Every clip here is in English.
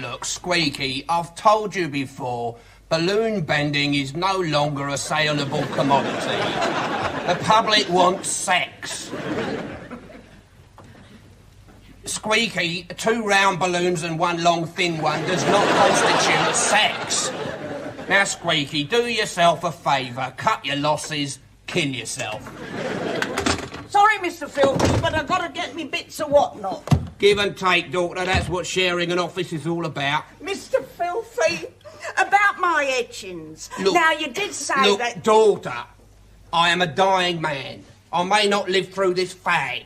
look, Squeaky, I've told you before, balloon bending is no longer a saleable commodity. The public wants sex. Squeaky, 2 round balloons and 1 long thin one does not constitute sex. Now, Squeaky, do yourself a favour, cut your losses, kill yourself. Sorry, Mr. Filthy, but I've got to get me bits of whatnot. Give and take, daughter, that's what sharing an office is all about. Mr. Filthy, about my etchings. Look, now, you did say that... Look, daughter, I am a dying man. I may not live through this fag.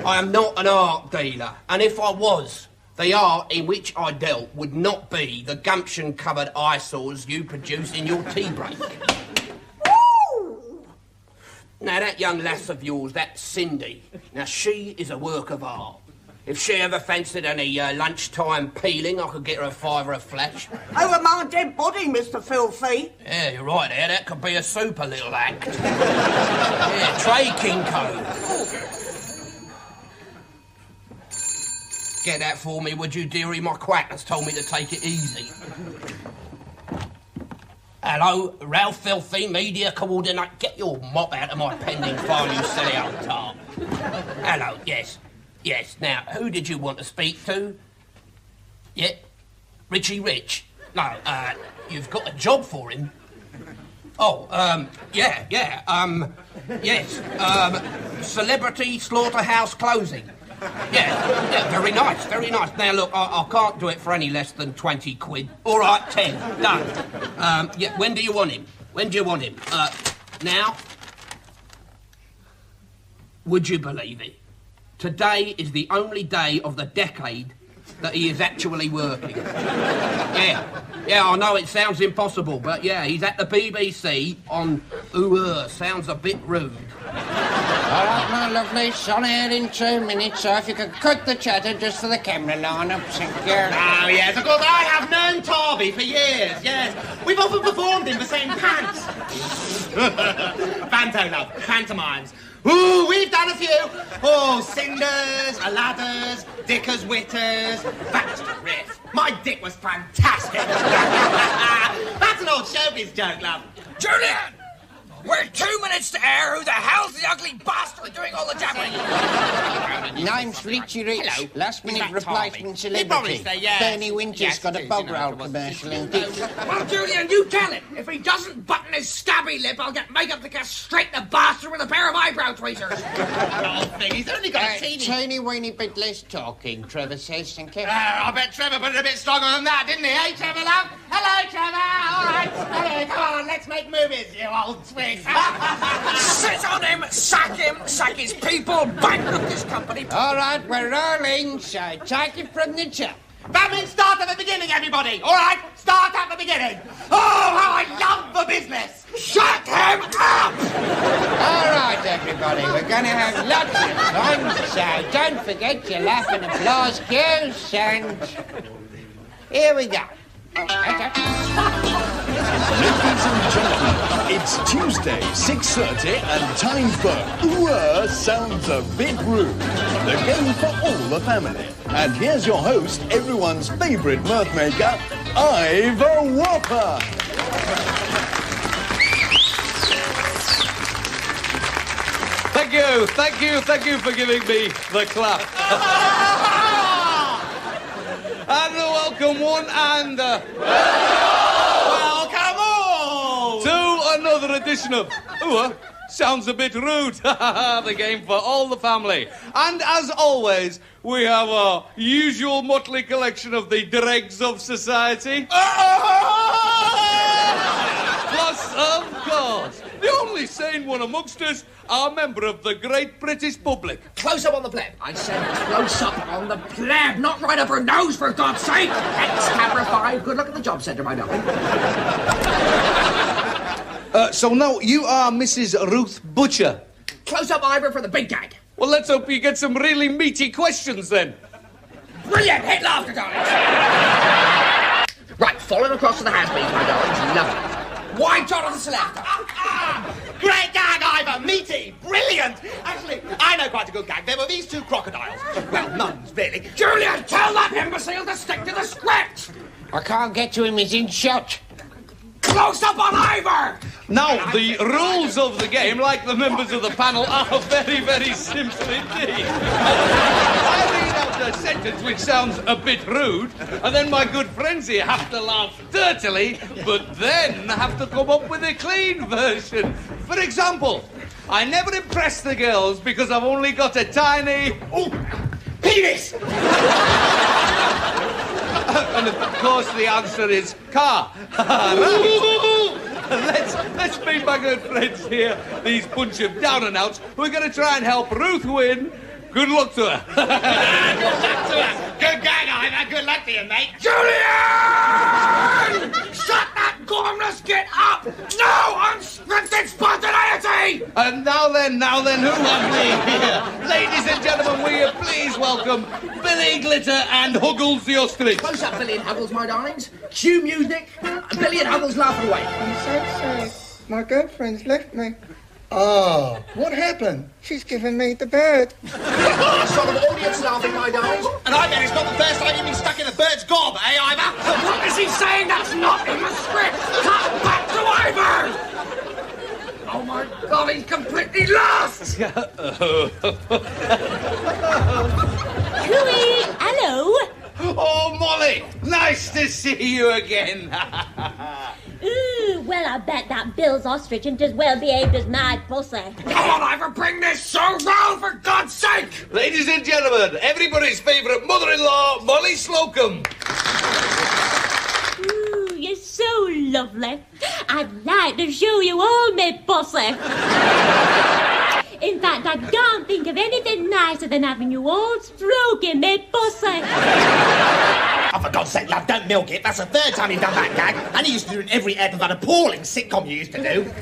I am not an art dealer, and if I was, the art in which I dealt would not be the gumption-covered eyesores you produce in your tea break. Ooh. Now, that young lass of yours, that Cindy, now, she is a work of art. If she ever fancied any lunchtime peeling, I could get her a $5 a flash. Over my dead body, Mr. Filthy. Yeah, you're right there. That could be a super little act. Yeah, Trey Kinko. Get that for me, would you, dearie? My quack has told me to take it easy. Hello, Ralph Filthy, media coordinator. Get your mop out of my pending file, you silly old tart. Hello, yes. Yes, now, who did you want to speak to? Yeah? Richie Rich? No, you've got a job for him. Oh, yes, Celebrity Slaughterhouse Closing. Yeah, very nice, very nice. Now, look, I can't do it for any less than 20 quid. All right, 10, done. Yeah, when do you want him? When do you want him? Now? Would you believe it? Today is the only day of the decade that he is actually working. Yeah, I know it sounds impossible, but yeah, he's at the BBC on sounds a bit rude. All right, my lovely, son here in 2 minutes, so if you could cut the chatter just for the camera line-up, thank you. Oh, yes, of course, I have known Tarby for years, yes. We've often performed in the same pants. Panto, love, pantomimes. Ooh, we've done a few. Oh, Cinders, Aladders, Dickers, Witters, Baxter Riff. My dick was fantastic. That's an old showbiz joke, love. Julian! We're 2 minutes to air. Who the hell's the ugly bastard doing all the jabbering? Name's Richie Rich. Hello. Last minute replacement He'd probably celebrity. say yes. Bernie Winter's Yes, got a you bog know, roll it was- commercial in Dick. Well, Julian, you tell him. If he doesn't button his scabby lip, I'll get makeup to castrate the bastard with a pair of eyebrow tweezers. Old thing, he's only got a teeny... Teeny weeny bit less talking, Trevor says, thank you. I bet Trevor put it a bit stronger than that, didn't he? Hey, Trevor, love? Hello, Trevor. All right. Hey, come on, let's make movies, you old twig. Sit on him, sack his people, bankrupt this company. All right, we're rolling, so take it from the top. That means start at the beginning, everybody. All right? Start at the beginning. Oh, how I love the business. Shut him up! All right, everybody, we're going to have lots of fun, so don't forget your laugh and applause cues, and here we go. Ladies and gentlemen, it's Tuesday, 6:30, and time for Sounds a Bit Rude, the game for all the family. And here's your host, everyone's favourite mirth maker, Ivor Whopper. Thank you for giving me the clap. And welcome one and Welcome all to another edition of Sounds a Bit Rude, the game for all the family. And as always, we have our usual motley collection of the dregs of society. Plus, of course, the only sane one amongst us, our member of the great British public. Close up on the pleb. I said close up on the pleb, not right up her nose, for God's sake. Ex-Camera 5, good luck at the job centre, my darling. So now, you are Mrs. Ruth Butcher. Close up, Ivor, for the big gag. Well, let's hope you get some really meaty questions, then. Brilliant, hit laughter, darlings. Right, following across to the has-beens, my darlings, lovely. Wide shot on the selector. Great gag, Ivor, meaty, brilliant. Actually, I know quite a good gag. There were these two crocodiles. Well, nuns, really. Julian, tell that imbecile to stick to the script! I can't get to him, he's in shot. Close up on Ivor! Now, the rules of the game, like the members of the panel, are very, very simple indeed. I read out a sentence which sounds a bit rude, and then my good friends here have to laugh dirtily, but then have to come up with a clean version. For example, I never impress the girls because I've only got a tiny... Oh, penis! And of course the answer is car. Right. Let's meet my good friends here, these bunch of down and outs. We're going to try and help Ruth win. Good luck to her. Good luck to her. Good gag, Ivor. Good luck to you, mate. Julian! Shut that gormless git up! No unscripted spontaneity! And now then, who have we here? Ladies and gentlemen, will you please welcome Billy Glitter and Huggles the Ostrich. Close up, Billy and Huggles, my darlings. Cue music. Billy and Huggles laugh away. I'm so sorry. My girlfriend's left me. Oh, what happened? She's given me the bird. Sort of audience laughing, my darlings. And I bet it's not the first time you've been stuck in a bird's gob, eh, Ivor? What is he saying? That's not in the script. Cut back to Ivor! Oh, my God, he's completely lost! Cooey, hello. Oh, Molly, nice to see you again. Ooh, well, I bet that Bill's ostrich ain't as well behaved as my pussy. Come on, Ivor, bring this show round, for God's sake! Ladies and gentlemen, everybody's favourite mother-in-law, Molly Slocum. Ooh, you're so lovely. I'd like to show you all my pussy. In fact, I can't think of anything nicer than having you all stroking my pussy. Oh, for God's sake, love, don't milk it. That's the third time you've done that gag. And you used to do it in every ep of that appalling sitcom you used to do. What's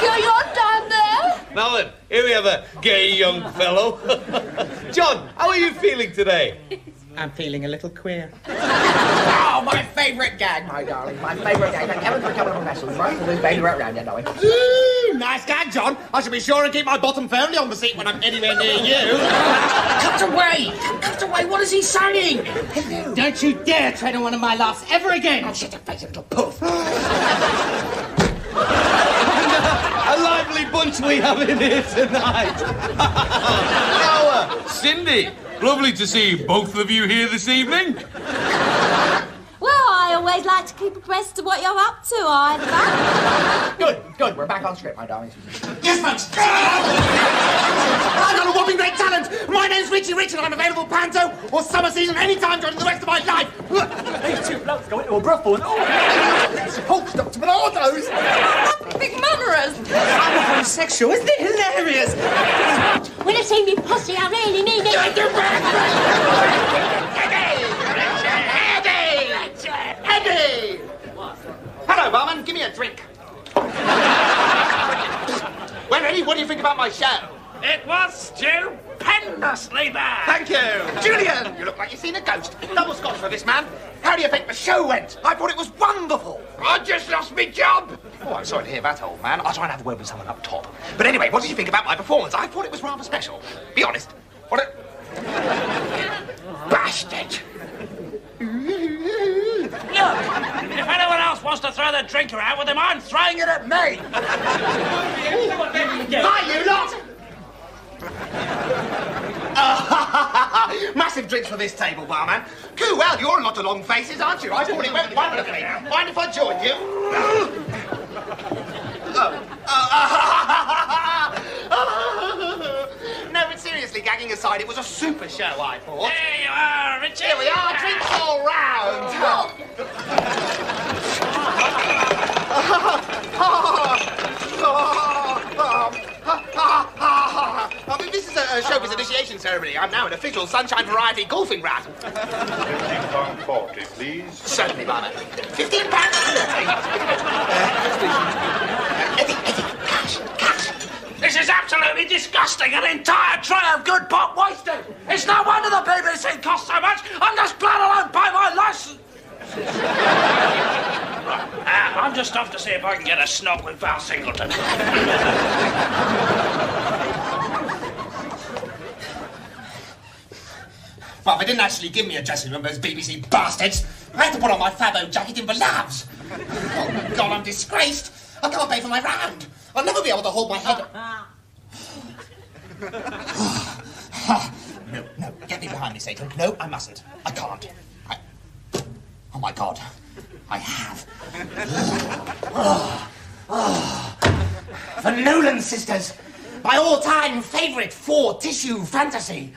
going on down there? Now then, here we have a gay young fellow. John, how are you feeling today? I'm feeling a little queer. Oh, my favourite gag, my darling. My favourite gag. Thank heaven for a couple of vessels, right? We'll do baby right round here, darling. Ooh, nice gag, John. I shall be sure and keep my bottom firmly on the seat when I'm anywhere near you. Cut away! Cut away! What is he saying? Don't you dare tread on one of my laughs ever again! Oh, shut your face, you little poof. A lively bunch we have in here tonight. Now, Cindy, lovely to see both of you here this evening. Well, I always like to keep abreast of what you're up to, Ivor. Good. We're back on script, my darlings. Yes, folks. I've got a whopping great talent. My name's Richie Rich, and I'm available panto or summer season any time during the rest of my life. These two blokes go into a brothel and Hulk Dr. Bernardo's. Big murderers. I'm a homosexual, isn't it hilarious? When I say me pussy, I really mean it. Eddie! Hello, barman. Give me a drink. Well, Eddie, what do you think about my show? it was stupendously bad. Thank you. Julian, you look like you've seen a ghost. Double scotch for this man. How do you think the show went? I thought it was wonderful. I just lost my job. Oh, I'm sorry to hear that, old man. I'll try and have a word with someone up top. But anyway, what did you think about my performance? I thought it was rather special. Be honest. What a... bastard. Look, if anyone else wants to throw their drinker out with him, I'm throwing it at me. Hi, you lot! Massive drinks for this table, barman. Cool, well, you're a lot of long faces, aren't you? I thought it went wonderfully. Mind if I join you? No, but seriously, gagging aside, it was a super show, I thought. There you are, Richard. Here we are, drinks all round. This is a showbiz initiation ceremony. I'm now an official Sunshine Variety golfing rat. £15.40, please. Certainly, barman. £15. Eddie, cash. This is absolutely disgusting. An entire tray of good pop wasted. It's no wonder the BBC costs so much. I'm just glad I don't pay my licence. I'm just just off to see if I can get a snog with Val Singleton. Well, they didn't actually give me a dressing room, those BBC bastards. I had to put on my Fabo jacket in the labs. Oh, God, I'm disgraced. I can't pay for my round. I'll never be able to hold my head up. No, get me behind me, Satan. No, I mustn't. I can't. Oh, my God. I have. The Nolan Sisters. My all-time favourite 4-tissue fantasy.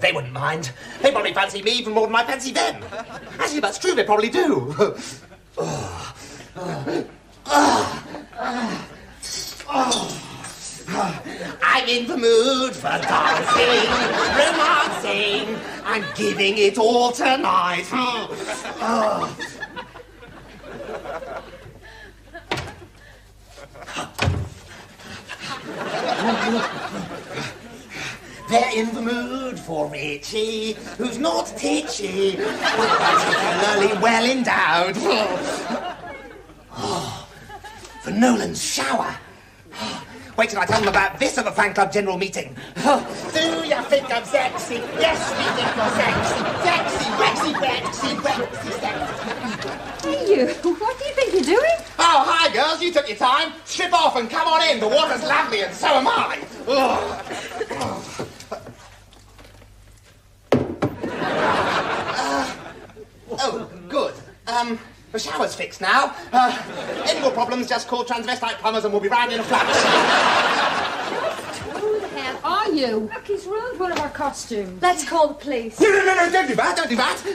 They wouldn't mind. They probably fancy me even more than I fancy them. Actually, that's true, they probably do. I'm in the mood for dancing, romancing, and giving it all tonight. They're in the mood for RiCH, who's not titchy, but particularly well endowed. The Nolan's shower. Wait till I tell them about this at the fan club general meeting. Do you think I'm sexy? Yes, we think you're sexy. Sexy, sexy. Hey, you. What do you think you're doing? Oh, hi, girls. You took your time. Strip off and come on in. The water's lovely and so am I. Oh, good. The shower's fixed now. Any more problems, just call transvestite plumbers and we'll be round in a flash. Who the hell are you? Look, he's ruined one of our costumes. Let's call the police. No, don't do that.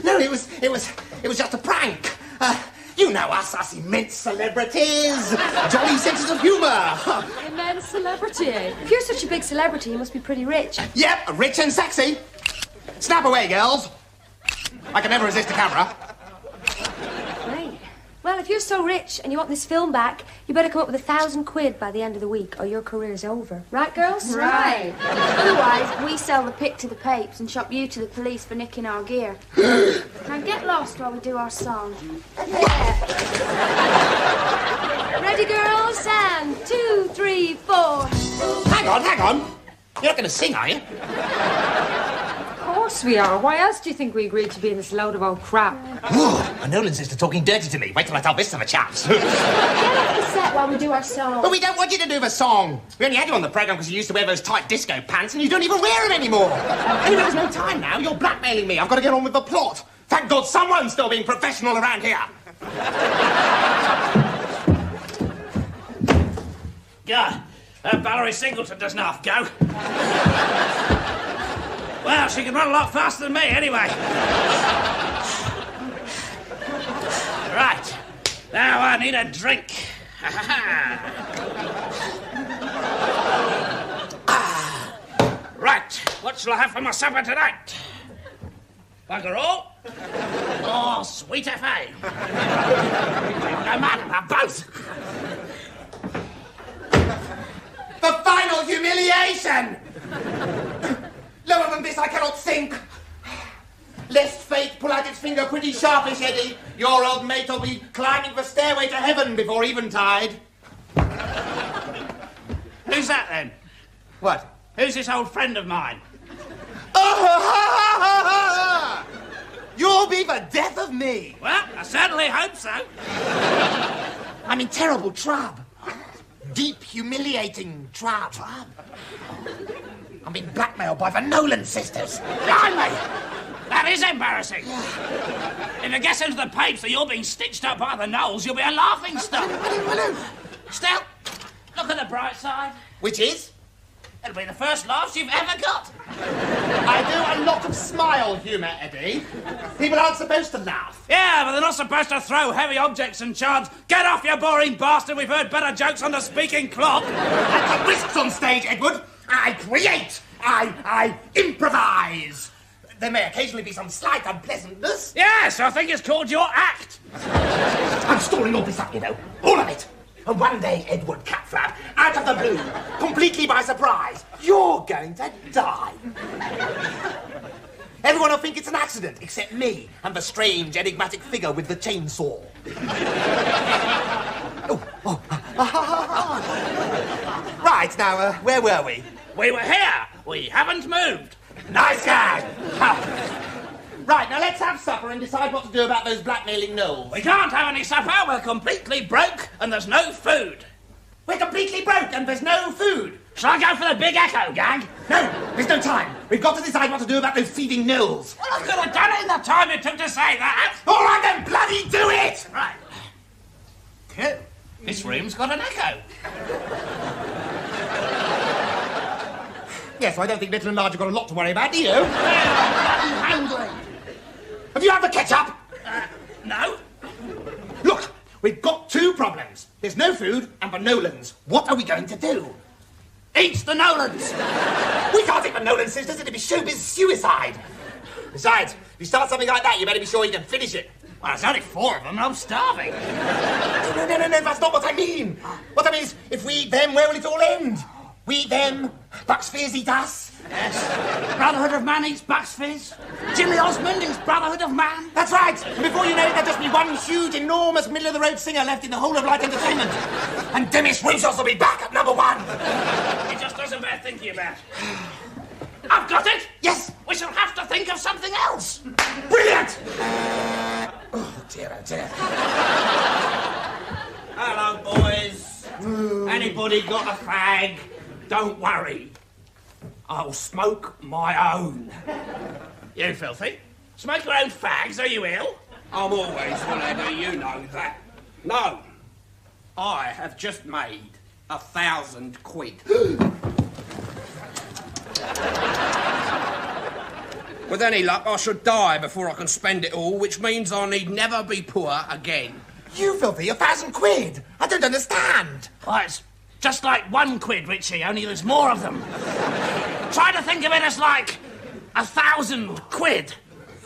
No, it was just a prank. You know us immense celebrities. Jolly senses of humour. Immense celebrity. If you're such a big celebrity, you must be pretty rich. Yep, rich and sexy. Snap away, girls. I can never resist the camera. Great. Well, if you're so rich and you want this film back, you better come up with £1,000 by the end of the week, or your career's over. Right, girls? Right. Otherwise, we sell the pic to the papes and shop you to the police for nicking our gear. Now get lost while we do our song. Yeah. Ready, girls? And 2, 3, 4. Hang on. You're not going to sing, are you? Of course we are. Why else do you think we agreed to be in this load of old crap? A Nolan sister talking dirty to me. Wait till I tell this to the chaps. Get off the set while we do our song. But we don't want you to do the song. We only had you on the programme because you used to wear those tight disco pants and you don't even wear them anymore. Anyway, there's no time now. You're blackmailing me. I've got to get on with the plot. Thank God someone's still being professional around here. God, Valerie Singleton doesn't half go. Well, she can run a lot faster than me, anyway. Right. Now I need a drink. Right. What shall I have for my supper tonight? Bugger all? Or sweet FA? No matter, both. The final humiliation! Lower than this I cannot think. Lest fate pull out its finger pretty sharpish, Eddie, your old mate will be climbing the stairway to heaven before eventide. Who's that, then? What? Who's this old friend of mine? You'll be the death of me. Well, I certainly hope so. I'm in terrible trouble. Deep, humiliating trouble. I'm being blackmailed by the Nolan sisters. Blimey! That is embarrassing. If it gets into the papers that you're being stitched up by the Knowles, you'll be a laughing stock. Still, look at the bright side. Which is? It'll be the first laughs you've ever got. I do a lot of smile humour, Eddie. People aren't supposed to laugh. Yeah, but they're not supposed to throw heavy objects and chant, "Get off, you boring bastard, we've heard better jokes on the speaking clock." I take risks on stage, Edward. I create. I improvise. There may occasionally be some slight unpleasantness. Yes, I think it's called your act. I'm storing all this up, you know. All of it. And one day, Edward Catflap, out of the blue, completely by surprise, you're going to die. Everyone will think it's an accident, except me and the strange, enigmatic figure with the chainsaw. Right, now, where were we? We were here. We haven't moved. Nice guy. Right, now let's have supper and decide what to do about those blackmailing gnolls. We can't have any supper. We're completely broke and there's no food. We're completely broke and there's no food. Shall I go for the big echo, gang? No, there's no time. We've got to decide what to do about those thieving gnolls. Well, I could have done it in the time it took to say that. All right, then bloody do it! Right. Good. This room's got an echo. Yes, well, I don't think Little and Large have got a lot to worry about, do you? I'm hungry. Have you had the ketchup? No. Look, we've got two problems. There's no food and the Nolans. What are we going to do? Eat the Nolans. We can't eat the Nolan sisters. It'd be showbiz suicide. Besides, if you start something like that, you better be sure you can finish it. Well, there's only 4 of them and I'm starving. No, that's not what I mean. What I mean is, if we eat them, where will it all end? We eat them, Bucks Fizz eat us. Yes. Brotherhood of Man eats Bucks Fizz. Jimmy Osmond is Brotherhood of Man. That's right. And before you know it, there'll just be one huge, enormous, middle-of-the-road singer left in the whole of Light Entertainment. And Demis Roussos will be back at number 1. It just doesn't bear thinking about. I've got it. Yes. We shall have to think of something else. Brilliant. Oh, dear. Hello, boys. Anybody got a fag? Don't worry. I'll smoke my own. You filthy. Smoke your own fags, are you ill? I'm always whatever, you know that. No. I have just made 1,000 quid. With any luck, I should die before I can spend it all, which means I need never be poor again. You filthy, 1,000 quid? I don't understand. Well, it's just like 1 quid, Richie, only there's more of them. Try to think of it as like 1,000 quid.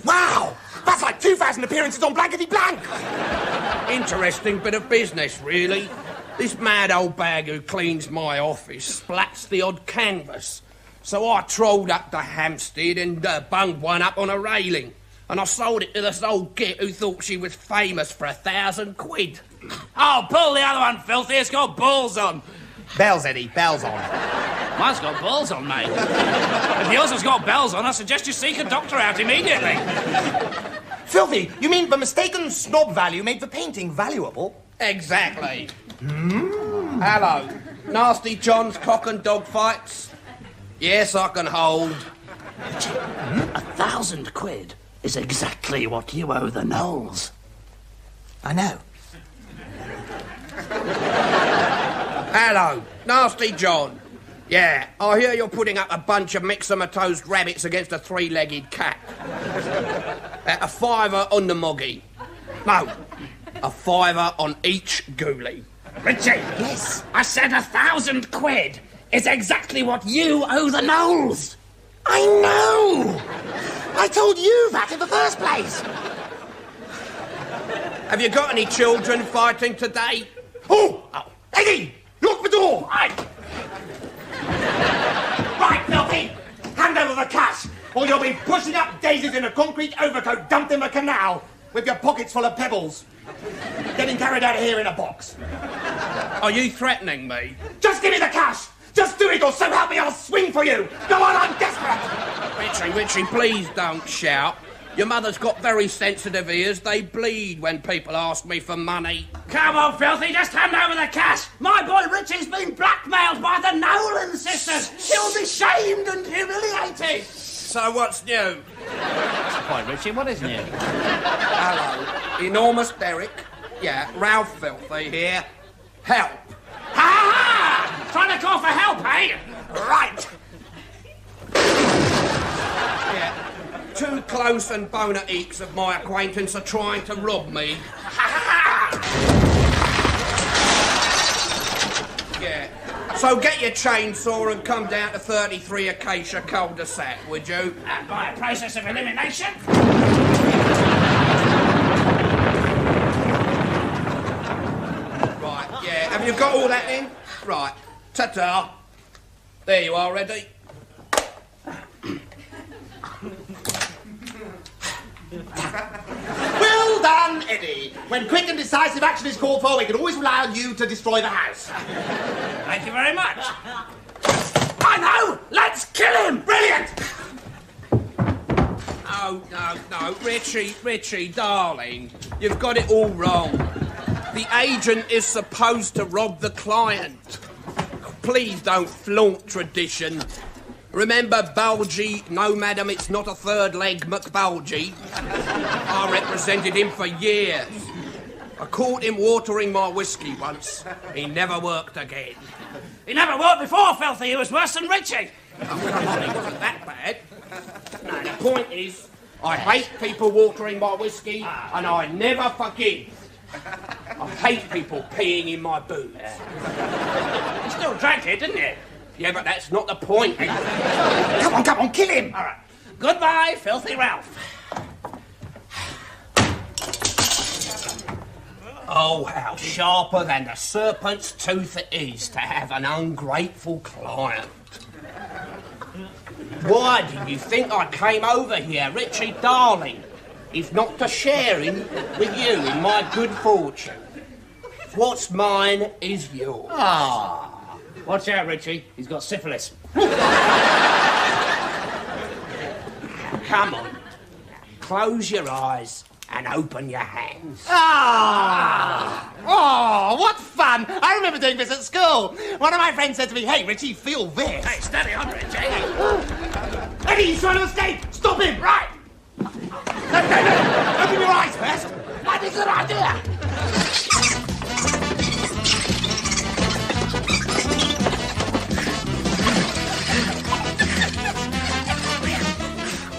Wow! That's like 2,000 appearances on Blankety Blank! Interesting bit of business, really. This mad old bag who cleans my office splats the odd canvas. So I trolled up to Hampstead and bunged one up on a railing. And I sold it to this old git who thought she was famous for 1,000 quid. Oh, pull the other one, filthy. It's got balls on. Bells, Eddie, bells on. Mine's got balls on, mate. If yours has got bells on, I suggest you seek a doctor out immediately. Filthy, you mean the mistaken snob value made the painting valuable? Exactly. Hello. Nasty John's cock and dog fights? Yes, I can hold. 1,000 quid is exactly what you owe the Knowles. I know. Hello, Nasty John. Yeah, I hear you're putting up a bunch of myxomatoes rabbits against a 3-legged cat. A £5 on the moggy. No, a £5 on each ghoulie. Richie! Yes? I said 1,000 quid is exactly what you owe the Knowles. I know! I told you that in the first place. Have you got any children fighting today? Oh! Eddie! Lock the door! Right, filthy! Hand over the cash, or you'll be pushing up daisies in a concrete overcoat dumped in the canal with your pockets full of pebbles. Getting carried out of here in a box. Are you threatening me? Just give me the cash! Just do it, or so help me, I'll swing for you! Go on, I'm desperate! Richie, please don't shout. Your mother's got very sensitive ears. They bleed when people ask me for money. Come on, filthy, just hand over the cash. My boy Richie's been blackmailed by the Nolan sisters. She'll be shamed and humiliated. So what's new? Boy Richie, what is new? Hello. Enormous Derek. Yeah, Ralph Filthy here. Help. Ha-ha! Trying to call for help, eh? Right. Yeah. 2 close and boner eeks of my acquaintance are trying to rob me. Yeah. So get your chainsaw and come down to 33 Acacia cul-de-sac, would you? And by a process of elimination. Right, yeah. have you got all that in? Right. Ta-ta. There you are, ready? Well done, Eddie. When quick and decisive action is called for, we can always rely on you to destroy the house. Thank you very much. I know! Let's kill him! Brilliant! Oh, no, Richie, darling, you've got it all wrong. The agent is supposed to rob the client. Please don't flaunt tradition. Remember Bulgy? No, madam, it's not a third leg McBulgy. I represented him for years. I caught him watering my whiskey once. He never worked again. He never worked before, Filthy. He was worse than Richie. Oh, come on, he wasn't that bad. No, the point is, I hate people watering my whiskey, and I never forgive. I hate people peeing in my boots. You still drank it, didn't you? Yeah, but that's not the point. Come on, kill him! All right. Goodbye, Filthy Ralph. Oh, how sharper than the serpent's tooth it is to have an ungrateful client. Why do you think I came over here, Richie darling, if not to share in with you in my good fortune? What's mine is yours. Ah. Watch out, Richie. He's got syphilis. Come on. Close your eyes and open your hands. Ah! Oh, what fun! I remember doing this at school. One of my friends said to me, "Hey, Richie, feel this." Hey, steady on, Richie. Eddie, he's trying to escape! Stop him! Right. No. Open your eyes first. That's a good idea.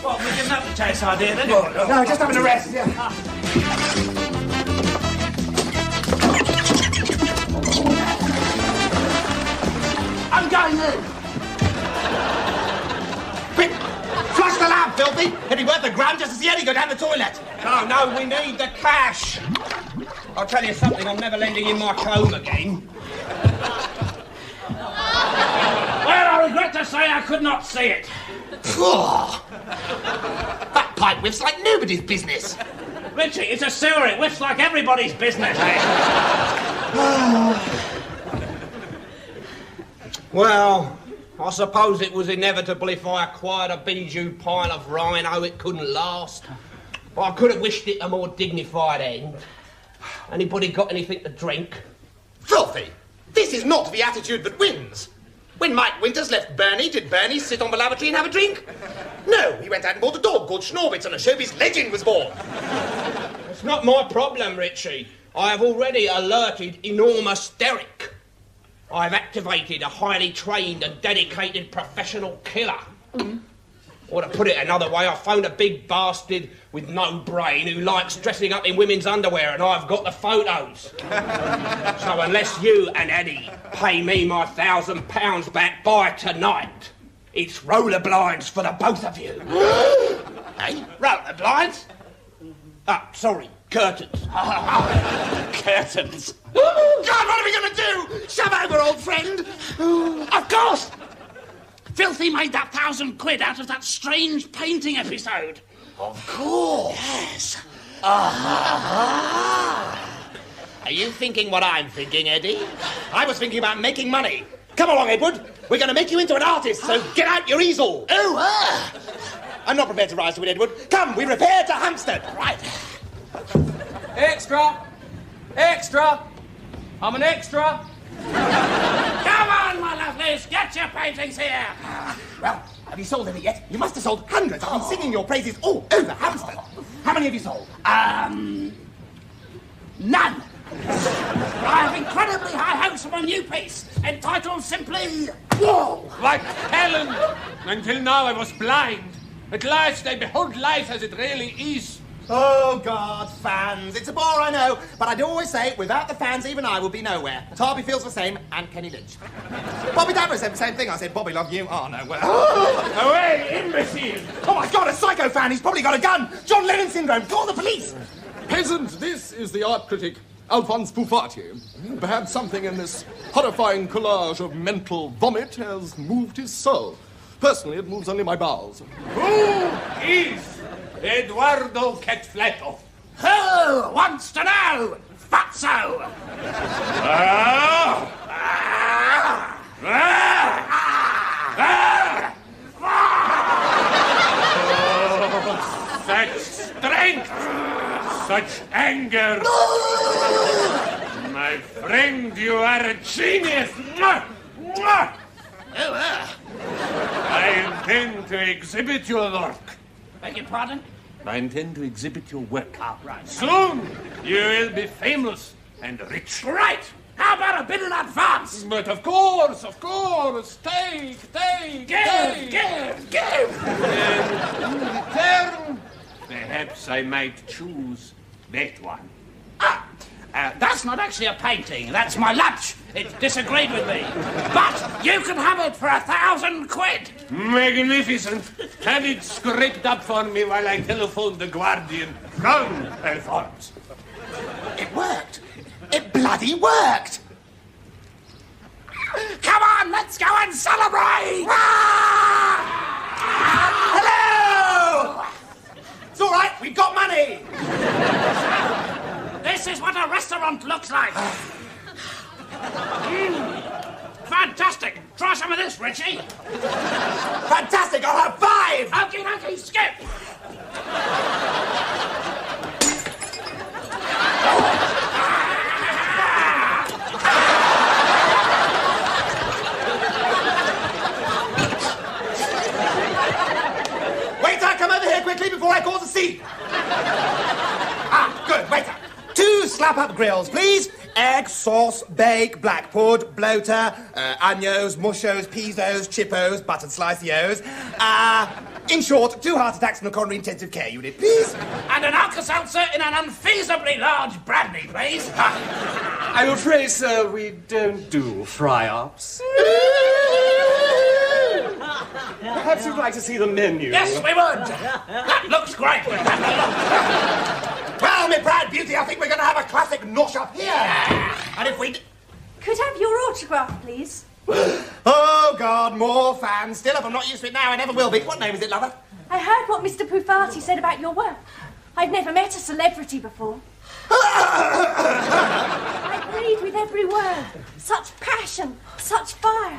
What, we're giving up the chase idea, then? No, just having a rest, yeah. I'm going in. Quick! Flush the lamp, Filthy! It'd be worth a grand just to see Eddie go down the toilet. No, we need the cash. I'll tell you something, I'm never lending in my comb again. Well, I regret to say I could not see it. That pipe whiffs like nobody's business. Richie, it's a sewer. It whiffs like everybody's business, eh? Well, I suppose it was inevitable if I acquired a bijou pile of rhino, it couldn't last. But I could have wished it a more dignified end. Anybody got anything to drink? Filthy! This is not the attitude that wins. When Mike Winters left Bernie, did Bernie sit on the lavatory and have a drink? No, he went out and bought a dog called Schnorbitz and a showbiz legend was born. It's not my problem, Richie. I have already alerted enormous Derek. I've activated a highly trained and dedicated professional killer. Or to put it another way, I phoned a big bastard with no brain who likes dressing up in women's underwear, and I've got the photos. So unless you and Eddie pay me my £1,000 back by tonight, it's roller blinds for the both of you. Hey? Roller blinds? Sorry, curtains. Curtains? God, what are we going to do? Shove over, old friend? Of course! Filthy made that £1,000 out of that strange painting episode. Of course. Yes. Are you thinking what I'm thinking, Eddie? I was thinking about making money. Come along, Edward. We're going to make you into an artist, so get out your easel. I'm not prepared to rise to it, Edward. Come, we repair to Hampstead. Right. Extra! Extra! I'm an extra! Come on, my lovelies, get your paintings here. Well, have you sold any yet? You must have sold hundreds. I've been singing your praises all over Hampstead. How many have you sold? None. I have incredibly high hopes for my new piece, entitled simply, Whoa! Like Helen! Until now I was blind. At last I behold life as it really is. Oh, God, fans. It's a bore, I know, but I'd always say, without the fans, even I would be nowhere. Tarby feels the same, and Kenny Lynch. Bobby Dabber said the same thing. I said, Bobby, love you. Oh, no, well... Away, imbecile! Oh, my God, a psycho fan. He's probably got a gun. John Lennon syndrome. Call the police. Peasant, this is the art critic. Alphonse Bouffati. Perhaps something in this horrifying collage of mental vomit has moved his soul. Personally, it moves only my bowels. Who is Eduardo Ketfleto? Who wants to know? Fatso! Such strength! Such anger! My friend, you are a genius! I intend to exhibit your work. Beg your pardon? I intend to exhibit your work. Right. Soon, you will be famous and rich. Right! How about a bit in advance? But of course, take. Give! And in return, perhaps I might choose that one. That's not actually a painting. That's my lunch. It disagreed with me. But you can have it for 1,000 quid. Magnificent. Have it scraped up for me while I telephone the Guardian. Come, Alphonse. It worked. It bloody worked. Come on, let's go and celebrate! Hello! It's all right, we've got money. This is what a restaurant looks like. Fantastic. Try some of this, Richie. Fantastic, I'll have 5. Okie dokie, skip. Waiter, come over here quickly before I cause a scene. Good, waiter. 2 slap-up grills, please. Egg, sauce, bake, black pud, bloater, agnos, mushos, pisos, chippos, buttered sliceios. In short, 2 heart attacks in the coronary intensive care unit, please. And an Alka-Seltzer in an unfeasibly large brandy, please. I'm afraid, sir, we don't do fry-ups. Perhaps you'd like to see the menu. Yes, we would. That looks great. We'll have a look. Well, me proud beauty, I think we're going to have a classic nosh up here. And if we... Could I have your autograph, please? Oh, God, more fans. Still, if I'm not used to it now, I never will be. What name is it, lover? I heard what Mr. Bouffati said about your work. I've never met a celebrity before. I agreed with every word. Such passion, such fire.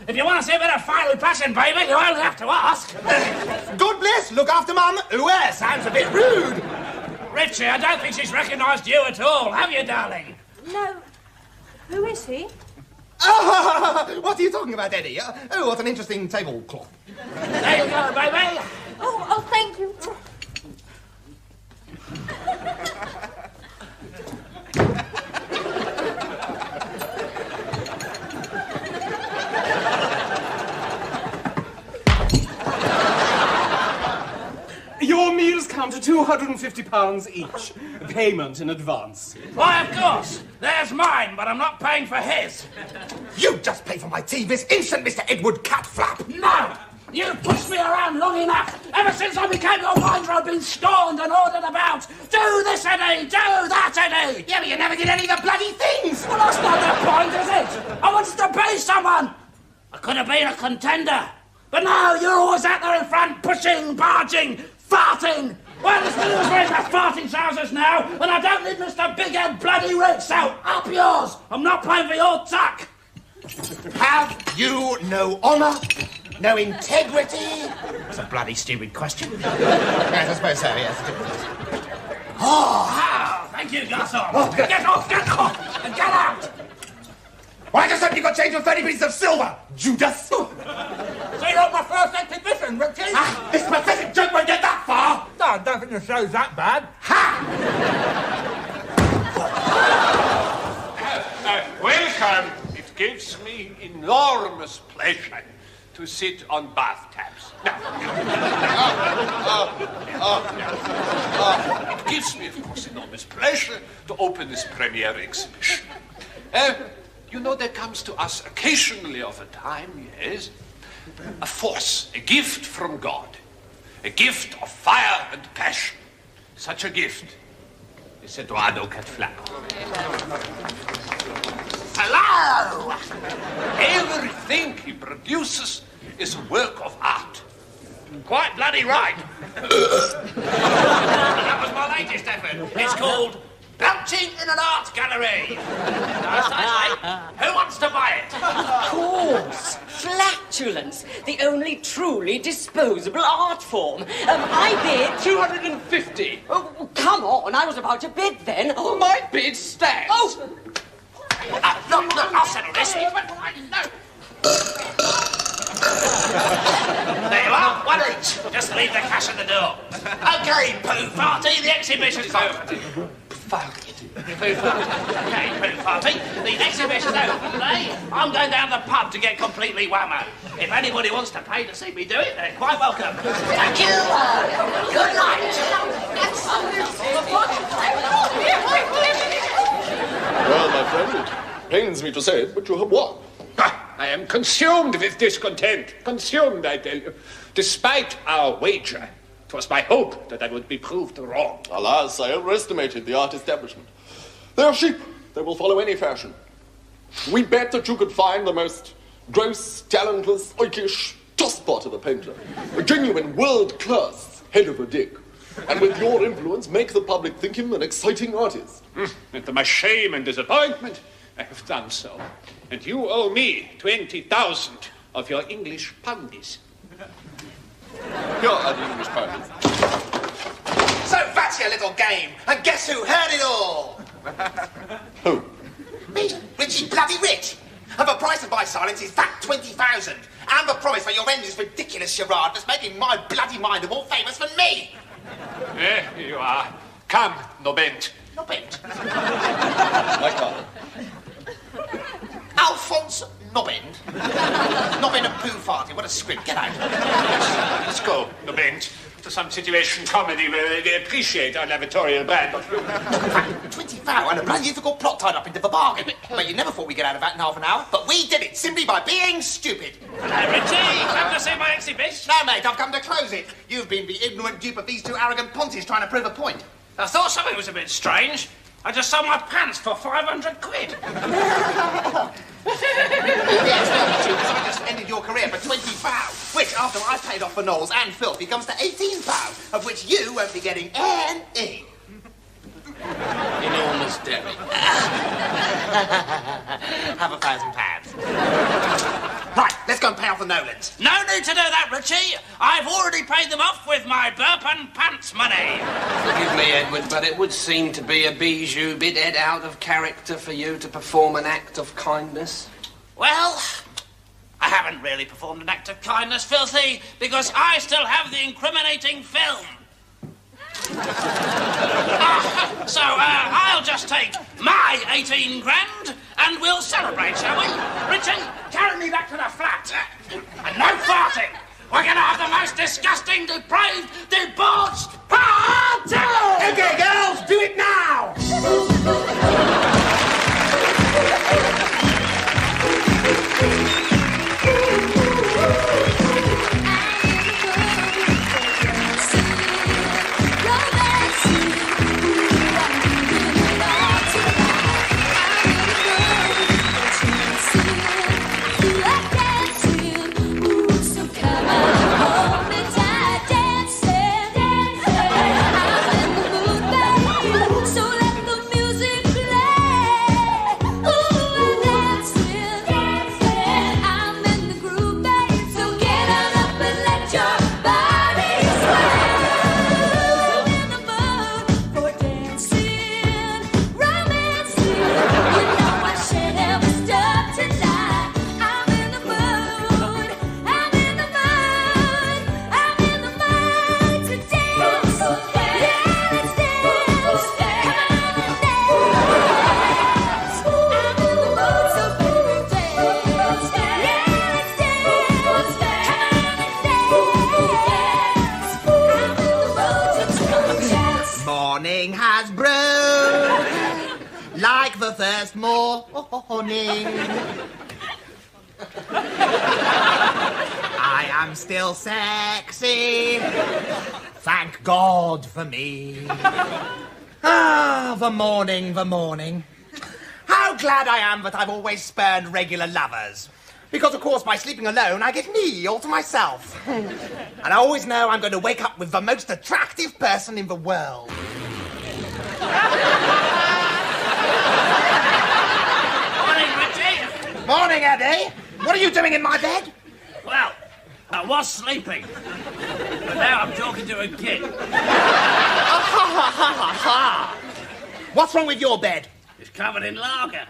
If you want to see a bit of fire with passion, baby, you only have to ask. God bless, look after Mum. Sounds a bit rude. Richie, I don't think she's recognised you at all, have you, darling? No. Who is he? What are you talking about, Eddie? Oh, what an interesting tablecloth. There you go, baby. Oh, thank you. Your meals come to £250 each. Payment in advance. Why, of course. There's mine, but I'm not paying for his. You just pay for my tea this instant, Mr. Edward Catflap. No! You've pushed me around long enough. Ever since I became your winder, I've been scorned and ordered about. Do this, Eddie! Do that, Eddie! Yeah, but you never did any of the bloody things. Well, that's not the point, is it? I wanted to be someone. I could have been a contender. But no, you're always out there in front, pushing, barging, farting. Well, it's me who's wearing my farting trousers now, and I don't need Mr. Big Head Bloody Rich, so up yours. I'm not paying for your tuck. Have you no honour? No integrity? That's a bloody stupid question. Yes, I suppose so, yes. Oh, thank you, Garçon. Oh, good. Get off, and get out. Well, I just hope you got change for 30 pieces of silver, Judas. So you're on my first exhibition, Richie? This pathetic joke won't get that far. No, I don't think the show's that bad. Welcome. It gives me enormous pleasure to sit on bathtubs. It gives me, of course, enormous pleasure to open this premiere exhibition. You know, there comes to us occasionally of a time, yes, a force, a gift from God, a gift of fire and passion. Such a gift C'est droit donc at flap. Hello! Everything he produces is a work of art. Quite bloody right. That was my latest effort. It's called Belching in an Art Gallery. Who wants to buy it? Of course. Flatulence, the only truly disposable art form. I bid... 250. Oh, come on, I was about to bid then. Oh, my bid stands. Oh! Look, I'll settle this. No. There you are, one each. Just leave the cash at the door. Okay, Pooh Party, the exhibition's over. Pooh Party. Okay, Pooh Party, the exhibition's over today. I'm going down the pub to get completely whammo. If anybody wants to pay to see me do it, they're quite welcome. Thank you. Good night. Well, my friend, it pains me to say it, but you have won. I am consumed with discontent. Consumed, I tell you. Despite our wager, it was my hope that I would be proved wrong. Alas, I overestimated the art establishment. They are sheep. They will follow any fashion. We bet that you could find the most gross, talentless, oikish tosspot of a painter. A genuine world-class head of a dick. And with your influence, make the public think him an exciting artist. And to my shame and disappointment, I have done so. And you owe me 20,000 of your English poundies. Here are the English poundies. So that's your little game. And guess who heard it all? Who? Me, Richie bloody Rich. And the price of my silence is that 20,000. And the promise for your end is ridiculous charade that's making my bloody mind more famous than me. Here you are. Come, Nobent. Nobent? I can't. Alphonse Nobbend? Nobbend and Pooh Farty, what a script, get out. Let's go, Nobent, to some situation comedy where they appreciate our lavatorial brand. 20,000 and a bloody difficult plot tied up into the bargain. But you never thought we'd get out of that in half an hour, but we did it simply by being stupid. Hello, Richie. Come to see my exhibition? No, mate, I've come to close it. You've been the ignorant dupe of these two arrogant ponties trying to prove a point. I thought something was a bit strange. I just sold my pants for 500 quid. Yes, well, because I just ended your career for 20 pounds, which, after I've paid off for Knowles and Filthy, comes to 18 pounds, of which you won't be getting any. Enormous Derry. Have £1,000. Right, let's go and pay off the Nolans. No need to do that, Richie. I've already paid them off with my burp and pants money. Forgive me, Edward, but it would seem to be a bijou bit out of character for you to perform an act of kindness. Well, I haven't really performed an act of kindness, Filthy, because I still have the incriminating film. So I'll just take my 18 grand and we'll celebrate, shall we? Richie, carry me back to the flat. And no farting. We're going to have the most disgusting, depraved, debauched party! Okay, girls, do it now! Morning has brewed like the first morning. I am still sexy. Thank God for me. Ah, the morning, the morning. How glad I am that I've always spurned regular lovers. Because, of course, by sleeping alone, I get me all to myself. And I always know I'm going to wake up with the most attractive person in the world. Morning, Richie. Morning, Eddie. What are you doing in my bed? Well, I was sleeping. But now I'm talking to a kid. What's wrong with your bed? It's covered in lager.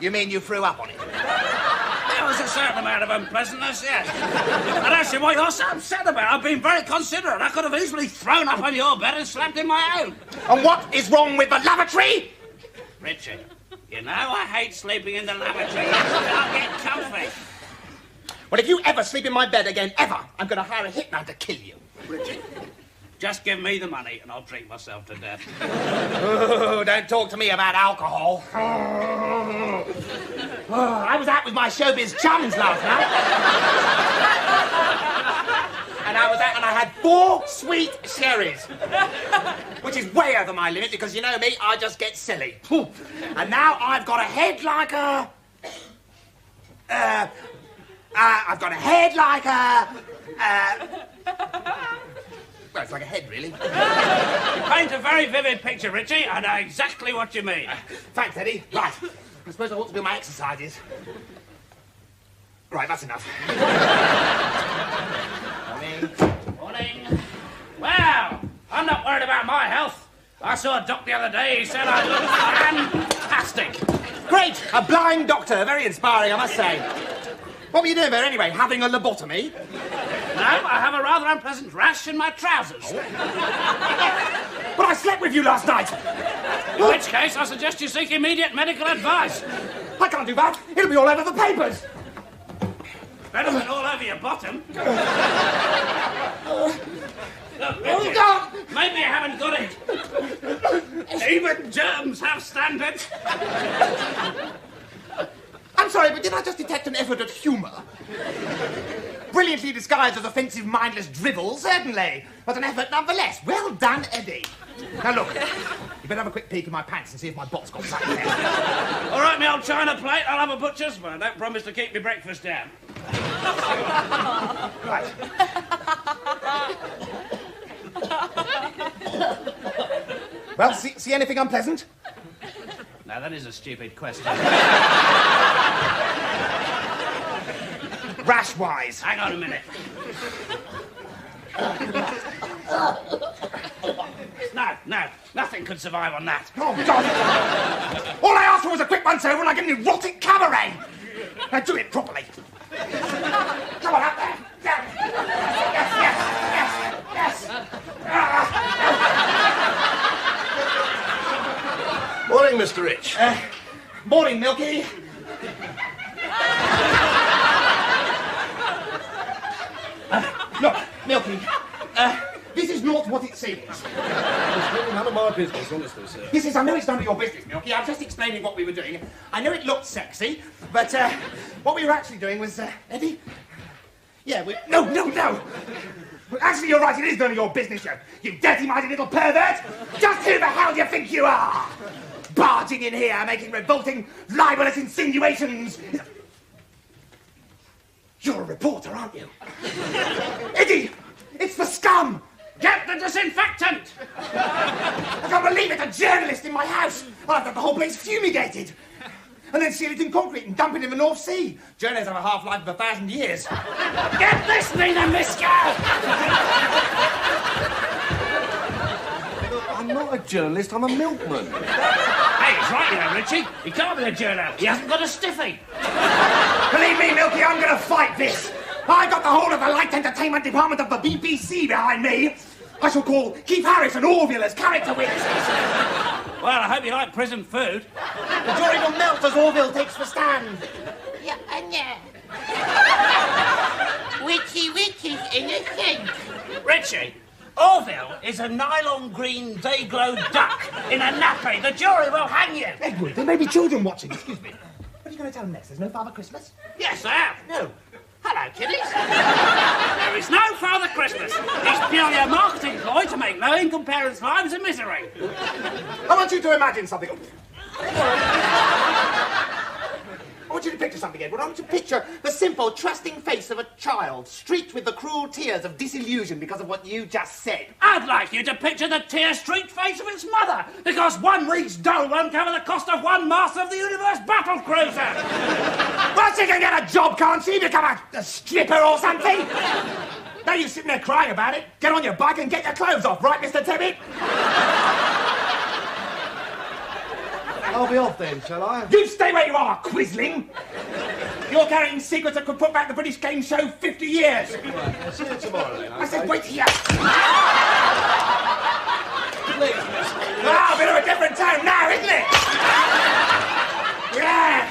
You mean you threw up on it? There was a certain amount of unpleasantness, yes. I don't see what you're so upset about. I've been very considerate. I could have easily thrown up on your bed and slept in my own. And what is wrong with the lavatory? Richard, you know I hate sleeping in the lavatory. I'll get comfy. Well, if you ever sleep in my bed again, ever, I'm going to hire a hitman to kill you. Richard, just give me the money and I'll drink myself to death. Oh, don't talk to me about alcohol. I was out with my showbiz chums last night. And I was out and I had 4 sweet sherries. Which is way over my limit because, you know me, I just get silly. And now I've got a head like a... I've got a head like a... Well, it's like a head, really. You paint a very vivid picture, Richie. I know exactly what you mean. Thanks, Eddie. Right. I suppose I ought to do my exercises. Right, that's enough. Morning. Well, I'm not worried about my health. I saw a doctor the other day. He said I looked fantastic. Great! A blind doctor. Very inspiring, I must say. What were you doing there, anyway? Having a lobotomy? No, I have a rather unpleasant rash in my trousers. But I slept with you last night. In which case, I suggest you seek immediate medical advice. I can't do that. It'll be all over the papers. Better than all over your bottom. Look, Richard, maybe you haven't got it. Even germs have standards. I'm sorry, but did I just detect an effort at humour? Brilliantly disguised as offensive, mindless drivel, certainly. But an effort nonetheless. Well done, Eddie. Now, look, you better have a quick peek in my pants and see if my bot's got something there. All right, me old china plate, I'll have a butcher's, but I don't promise to keep me breakfast down. Right. Well, see anything unpleasant? Now, that is a stupid question. Rash-wise. Hang on a minute. No, nothing could survive on that. Oh, God! All I asked for was a quick once-over and I get an erotic cabaret. Now, do it properly. Come on, up there. Down. Yes. Morning, Mr. Rich. Morning, Milky. Look, Milky, this is not what it seems. It's really none of my business, honestly, sir. Yes, I know it's none of your business, Milky. I'm just explaining what we were doing. I know it looked sexy, but what we were actually doing was, Eddie? Yeah, No! Actually, you're right, it is none of your business, you dirty-minded little pervert! Just who the hell do you think you are? Barging in here, making revolting, libelous insinuations. You're a reporter, aren't you? Eddie! It's the scum! Get the disinfectant! I can't believe it! A journalist in my house! I'll have to have the whole place fumigated. And then seal it in concrete and dump it in the North Sea. Journalists have a half-life of 1,000 years. Get this, Nina Misko! I'm not a journalist, I'm a milkman. Hey, he's right, you know, Richie. He can't be a journo. He hasn't got a stiffy. Believe me, Milky, I'm going to fight this. I got the whole of the light entertainment department of the BBC behind me. I shall call Keith Harris and Orville as character witnesses. Well, I hope you like prison food. The jury will melt as Orville takes the stand. Yeah, Witchy in a sink. Richie, Orville is a nylon green day-glow duck in a nappy. The jury will hang you. Edward, there may be children watching. Excuse me. What are you going to tell them next? There's no Father Christmas? Yes, I am. No. Hello, kiddies. There is no Father Christmas. It's purely a marketing ploy to make low-income parents' lives a misery. I want you to imagine something. I want you to picture something, Edward. I want you to picture the simple, trusting face of a child, streaked with the cruel tears of disillusion because of what you just said. I'd like you to picture the tear-streaked face of its mother, because one week's dole won't cover the cost of one Master of the Universe battle cruiser. Well, she can get a job, can't she? Become a stripper or something? Now you're sitting there crying about it. Get on your bike and get your clothes off, right, Mr. Tibbet? I'll be off then, shall I? You stay where you are, quisling! You're carrying secrets that could put back the British game show 50 years! Right, I'll see you tomorrow then. I said wait here! Please, miss. Ah, a bit of a different tone now, isn't it? Yeah!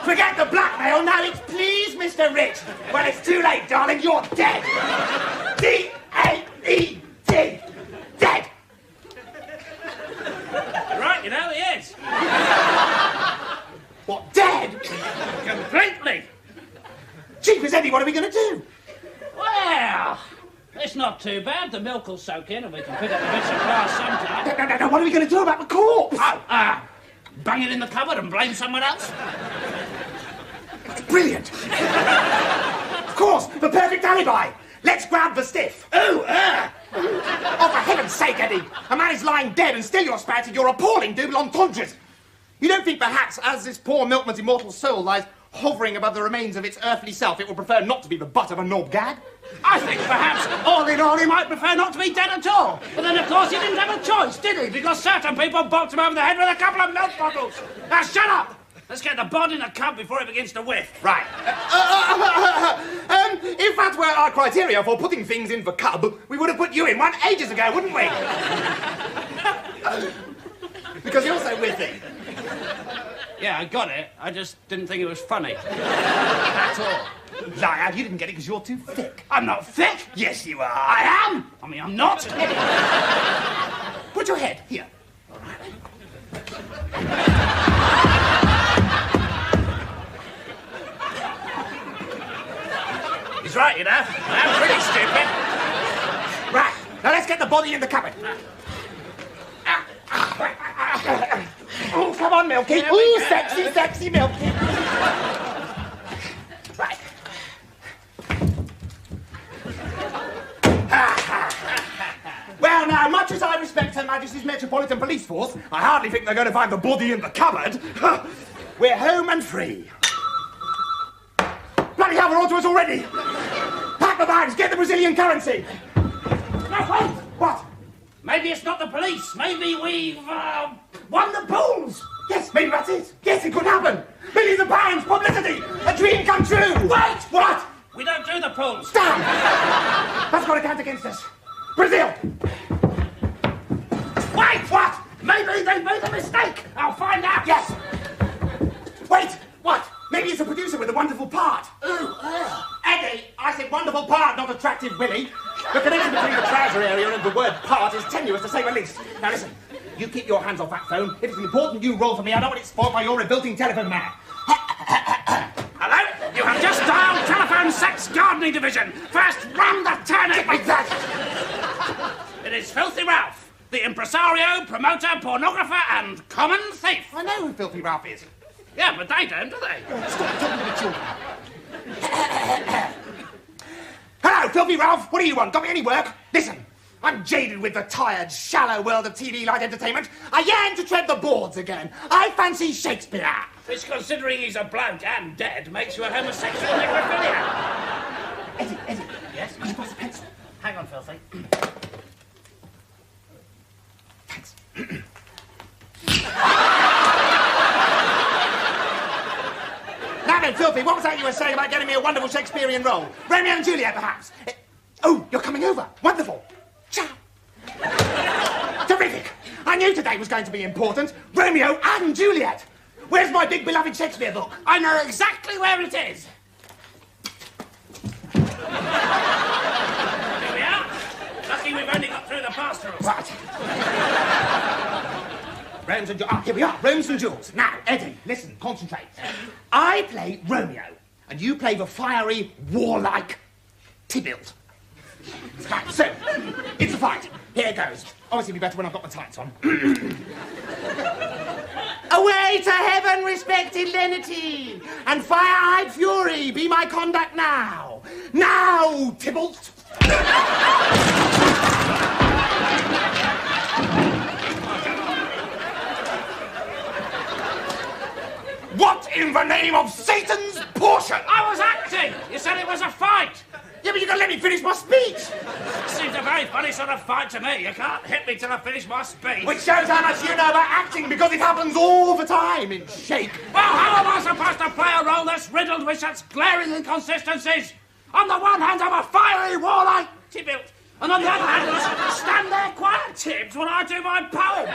Forget the blackmail, now it's please, Mr. Rich. Well, it's too late, darling, you're dead! D-A-E-D! Dead! Right, you know, he is. What, dead? Completely. Jeepers, Eddie, what are we going to do? Well, it's not too bad. The milk will soak in and we can pick up the bits of glass sometime. No, what are we going to do about the corpse? Oh, bang it in the cupboard and blame someone else? That's brilliant. Of course, the perfect alibi. Let's grab the stiff. Oh, Oh, for heaven's sake, Eddie! A man is lying dead and still you're spouting your appalling double entendres. You don't think perhaps, as this poor milkman's immortal soul lies hovering above the remains of its earthly self, it would prefer not to be the butt of a knob gag? I think perhaps, all in all, he might prefer not to be dead at all. But then, of course, he didn't have a choice, did he? Because certain people bopped him over the head with a couple of milk bottles. Now, shut up! Let's get the bod in the cub before it begins to whiff. Right. If that were our criteria for putting things in the cub, we would have put you in one ages ago, wouldn't we? Because you're so witty. Yeah, I got it. I just didn't think it was funny. At all. Liar, you didn't get it because you're too thick. I'm not thick. Yes, you are. I am. I mean, I'm not. Put your head here. All right. He's right, you know. I'm pretty stupid. Right, now let's get the body in the cupboard. Oh, come on, Milky. Ooh, sexy, sexy Milky. Right. Well, now, much as I respect Her Majesty's Metropolitan Police Force, I hardly think they're going to find the body in the cupboard. We're home and free. Bloody hell, we're on to us already. Pack the bags, get the Brazilian currency. No, wait. What? Maybe it's not the police. Maybe we've, won the pools. Yes, maybe that's it. Yes, it could happen. Millions of pounds, publicity, a dream come true. Wait! What? We don't do the pools. Damn! That's got to count against us. Brazil! Wait! What? Maybe they made a mistake. I'll find out. Yes. Wait! What? Maybe it's a producer with a wonderful part. Ooh, Eddie, I said wonderful part, not attractive Willie. The connection between the trouser area and the word part is tenuous, to say the least. Now listen, you keep your hands off that phone. If it's an important new role for me, I don't want it spoiled by your revolting telephone man. Hello? You have just dialed Telephone Sex Gardening Division. First, run the turnip. Like that. It is Filthy Ralph, the impresario, promoter, pornographer, and common thief. I know who Filthy Ralph is. Yeah, but they don't, do they? Stop talking to the children. Hello, Filthy Ralph. What do you want? Got me any work? Listen, I'm jaded with the tired, shallow world of TV light entertainment. I yearn to tread the boards again. I fancy Shakespeare. Which, considering he's a bloke and dead, makes you a homosexual necrophilia. Eddie. Yes? Could you pass a pencil? Hang on, Filthy. Thanks. Now then, Filthy, what was that you were saying about getting me a wonderful Shakespearean role? Romeo and Juliet, perhaps? Oh, you're coming over. Wonderful. Ciao. Terrific. I knew today was going to be important. Romeo and Juliet. Where's my big beloved Shakespeare book? I know exactly where it is. Here we are. Lucky we've only got through the pastorals. Right. Rose and Jewels. Ah, here we are. Rose and Jewels. Now, Eddie, listen, concentrate. I play Romeo, and you play the fiery, warlike Tybalt. Right, so, it's a fight. Here goes. Obviously, it'll be better when I've got my tights on. Away to heaven, respected lenity, and fire-eyed fury, be my conduct now. Now, Tybalt. What in the name of Satan's portion? I was acting. You said it was a fight. Yeah, but you gotta let me finish my speech. Seems a very funny sort of fight to me. You can't hit me till I finish my speech. Which shows how much you know about acting, because it happens all the time in Shake. Well, how am I supposed to play a role that's riddled with such glaring inconsistencies? On the one hand, I'm a fiery, warlike Tybalt, and on the other hand, I stand there quiet Tibbs when I do my poem.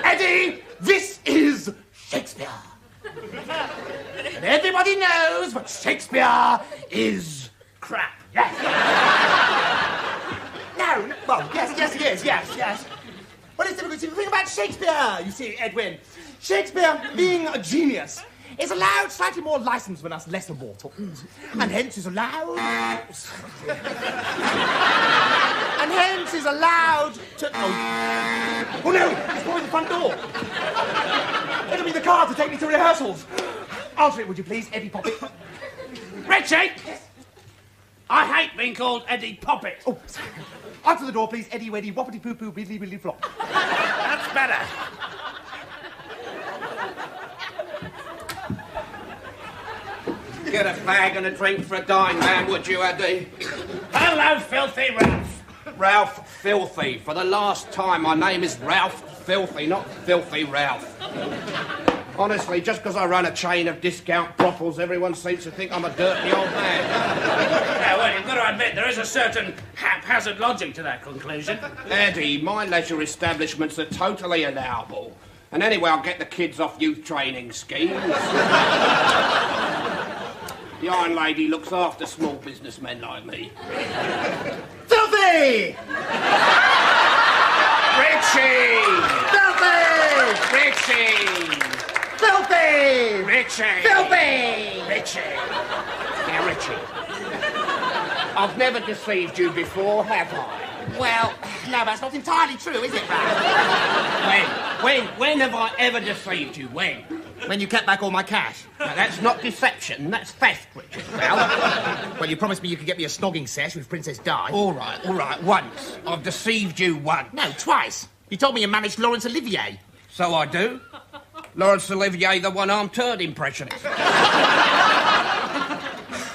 Eddie, this is Shakespeare. And everybody knows that Shakespeare is crap. Yes. No, well, yes. Well, it's difficult to think about Shakespeare, you see, Edwin. Shakespeare, being a genius, is allowed slightly more license than us lesser mortals. And hence is allowed... and hence is allowed to... Oh no, it's calling the front door. It'll be the car to take me to rehearsals. Answer it, would you please, Eddie Poppet? Richie! Yes. I hate being called Eddie Poppet. Oh, sorry. Answer the door, please, Eddie Weddy, Whoppity Poo Poo, Biddly Biddly Flop. That's better. Get a fag and a drink for a dime, man, would you, Eddie? Hello, Filthy Ralph. Ralph Filthy. For the last time, my name is Ralph Filthy, not Filthy Ralph. Honestly, just because I run a chain of discount brothels, everyone seems to think I'm a dirty old man. Yeah, well, you've got to admit, there is a certain haphazard logic to that conclusion. Eddie, my leisure establishments are totally allowable. And anyway, I'll get the kids off youth training schemes. The Iron Lady looks after small businessmen like me. Filthy! Richie! Filthy! Richie! Filthy! Richie! Filthy! Richie! Now, Richie, I've never deceived you before, have I? Well, no, that's not entirely true, is it, Ralph? When have I ever deceived you? When? When you kept back all my cash. Now, that's not deception, that's theft, Richard. Well, you promised me you could get me a snogging sesh with Princess Di. All right, once. I've deceived you once. No, twice. You told me you managed Laurence Olivier. So I do. Laurence Olivier, the one-armed turd impressionist.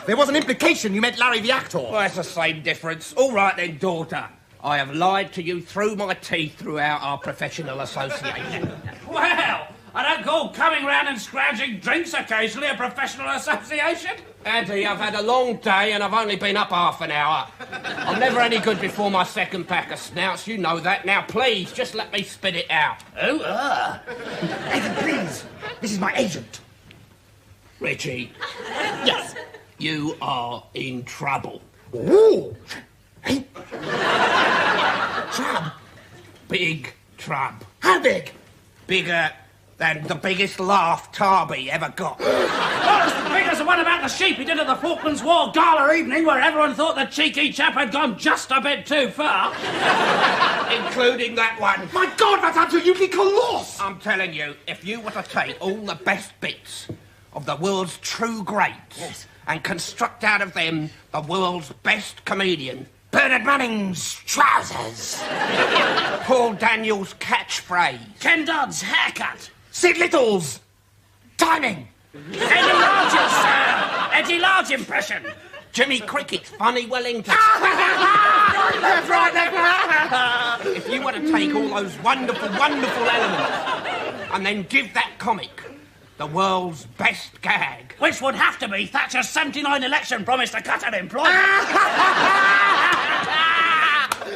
There was an implication you meant Larry the actor. Well, that's the same difference. All right then, daughter. I have lied to you through my teeth throughout our professional association. Well, I don't call coming round and scrounging drinks occasionally a professional association. Auntie, I've had a long day and I've only been up half an hour. I'm never any good before my second pack of snouts, you know that. Now, please, just let me spit it out. Oh, Eddie, please. This is my agent. Richie. Yes. You are in trouble. Ooh. Hey. Trouble? Big trouble. How big? Bigger than the biggest laugh Tarby ever got. Well, it's the big as the one about the sheep he did at the Falklands War Gala evening, where everyone thought the cheeky chap had gone just a bit too far. Including that one. My God, that's absolutely colossal! I'm telling you, if you were to take all the best bits of the world's true greats and construct out of them the world's best comedian, Bernard Manning's trousers. Paul Daniels' catchphrase, Ken Dodd's haircut, Sid Little's timing, Eddie Large's Eddie Large impression, Jimmy Cricket's funny Wellington. That's right. If you were to take all those wonderful, wonderful elements and then give that comic the world's best gag, which would have to be Thatcher's 79 election promise to cut unemployment.